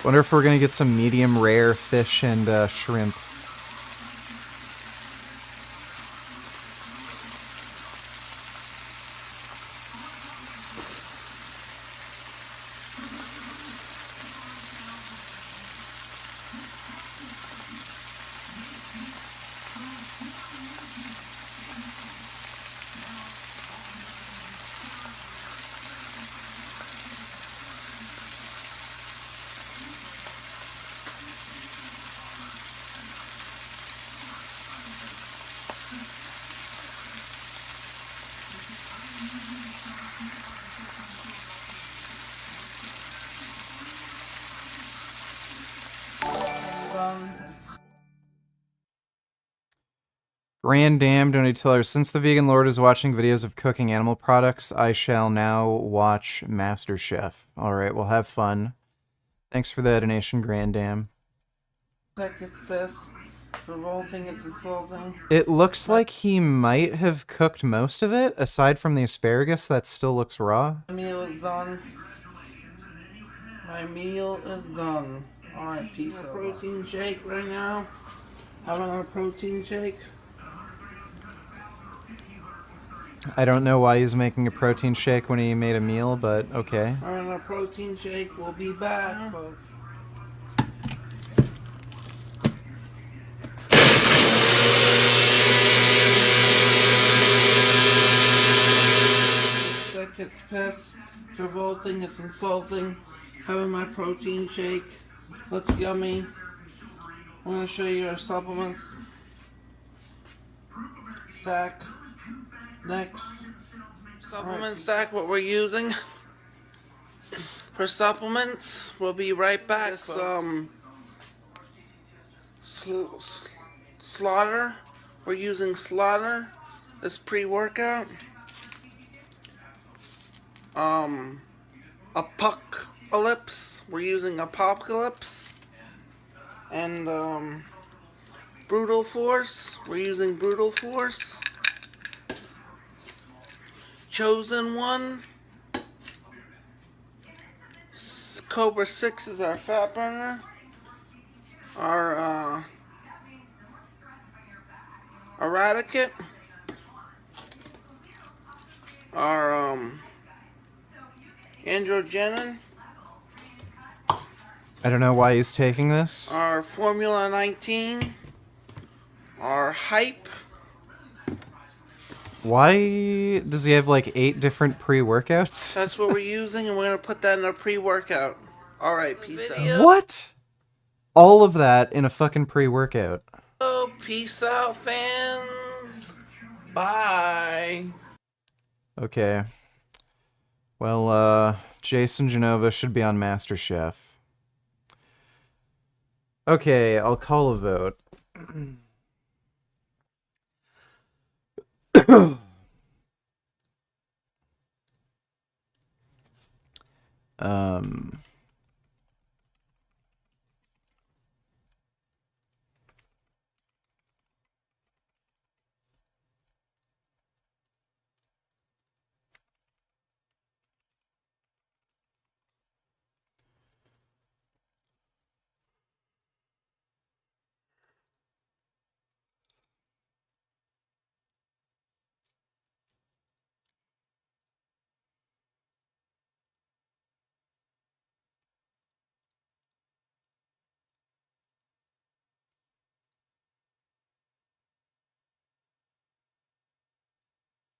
Speaker 2: Wonder if we're gonna get some medium rare fish and shrimp. Grand Dam donated $2. Since the vegan lord is watching videos of cooking animal products, I shall now watch MasterChef. Alright, well have fun. Thanks for the donation, Grand Dam.
Speaker 12: It's best. Revolting, it's insulting.
Speaker 2: It looks like he might have cooked most of it, aside from the asparagus that still looks raw.
Speaker 12: My meal is done. My meal is done. Alright, peace out. Protein shake right now. Having our protein shake.
Speaker 2: I don't know why he's making a protein shake when he made a meal, but okay.
Speaker 12: Having our protein shake. We'll be back, folks. It's pissed, it's revolting, it's insulting. Having my protein shake looks yummy. I'm going to show you our supplements. Stack. Next. Supplement stack, what we're using. For supplements, we'll be right back. Slaughter. We're using Slaughter. This pre-workout. Apocalypse. We're using Apocalypse. And Brutal Force. We're using Brutal Force. Chosen One. Cobra 6 is our fat burner. Our Eradicate. Our Androgenin.
Speaker 2: I don't know why he's taking this.
Speaker 12: Our Formula 19. Our Hype.
Speaker 2: Why does he have like 8 different pre-workouts?
Speaker 12: That's what we're using, and we're going to put that in our pre-workout. Alright, peace out.
Speaker 2: What? All of that in a fucking pre-workout.
Speaker 12: Oh, peace out, fans. Bye.
Speaker 2: Okay. Well, Jason Genova should be on MasterChef. Okay, I'll call a vote.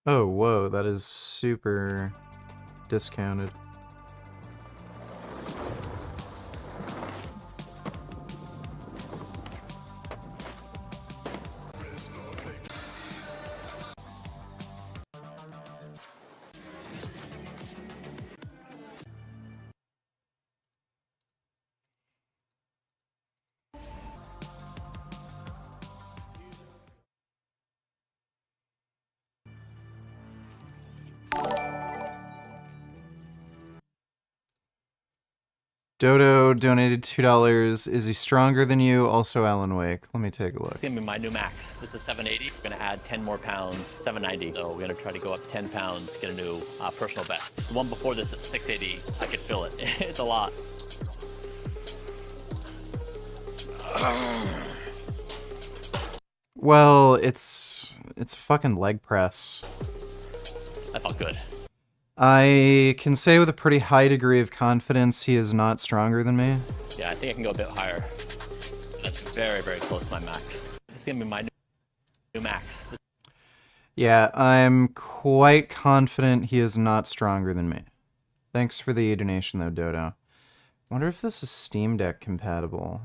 Speaker 2: Oh, whoa, that is super discounted. Dodo donated $2. Is he stronger than you? Also Alan Wake. Let me take a look.
Speaker 3: It's gonna be my new max. This is 780. We're gonna add 10 more pounds, 790. So we're gonna try to go up 10 pounds, get a new personal best. The one before this at 680, I could feel it. It's a lot.
Speaker 2: Well, it's a fucking leg press.
Speaker 3: That felt good.
Speaker 2: I can say with a pretty high degree of confidence he is not stronger than me.
Speaker 3: Yeah, I think I can go a bit higher. That's very, very close to my max. This is gonna be my new max.
Speaker 2: Yeah, I'm quite confident he is not stronger than me. Thanks for the donation though, Dodo. Wonder if this is Steam Deck compatible.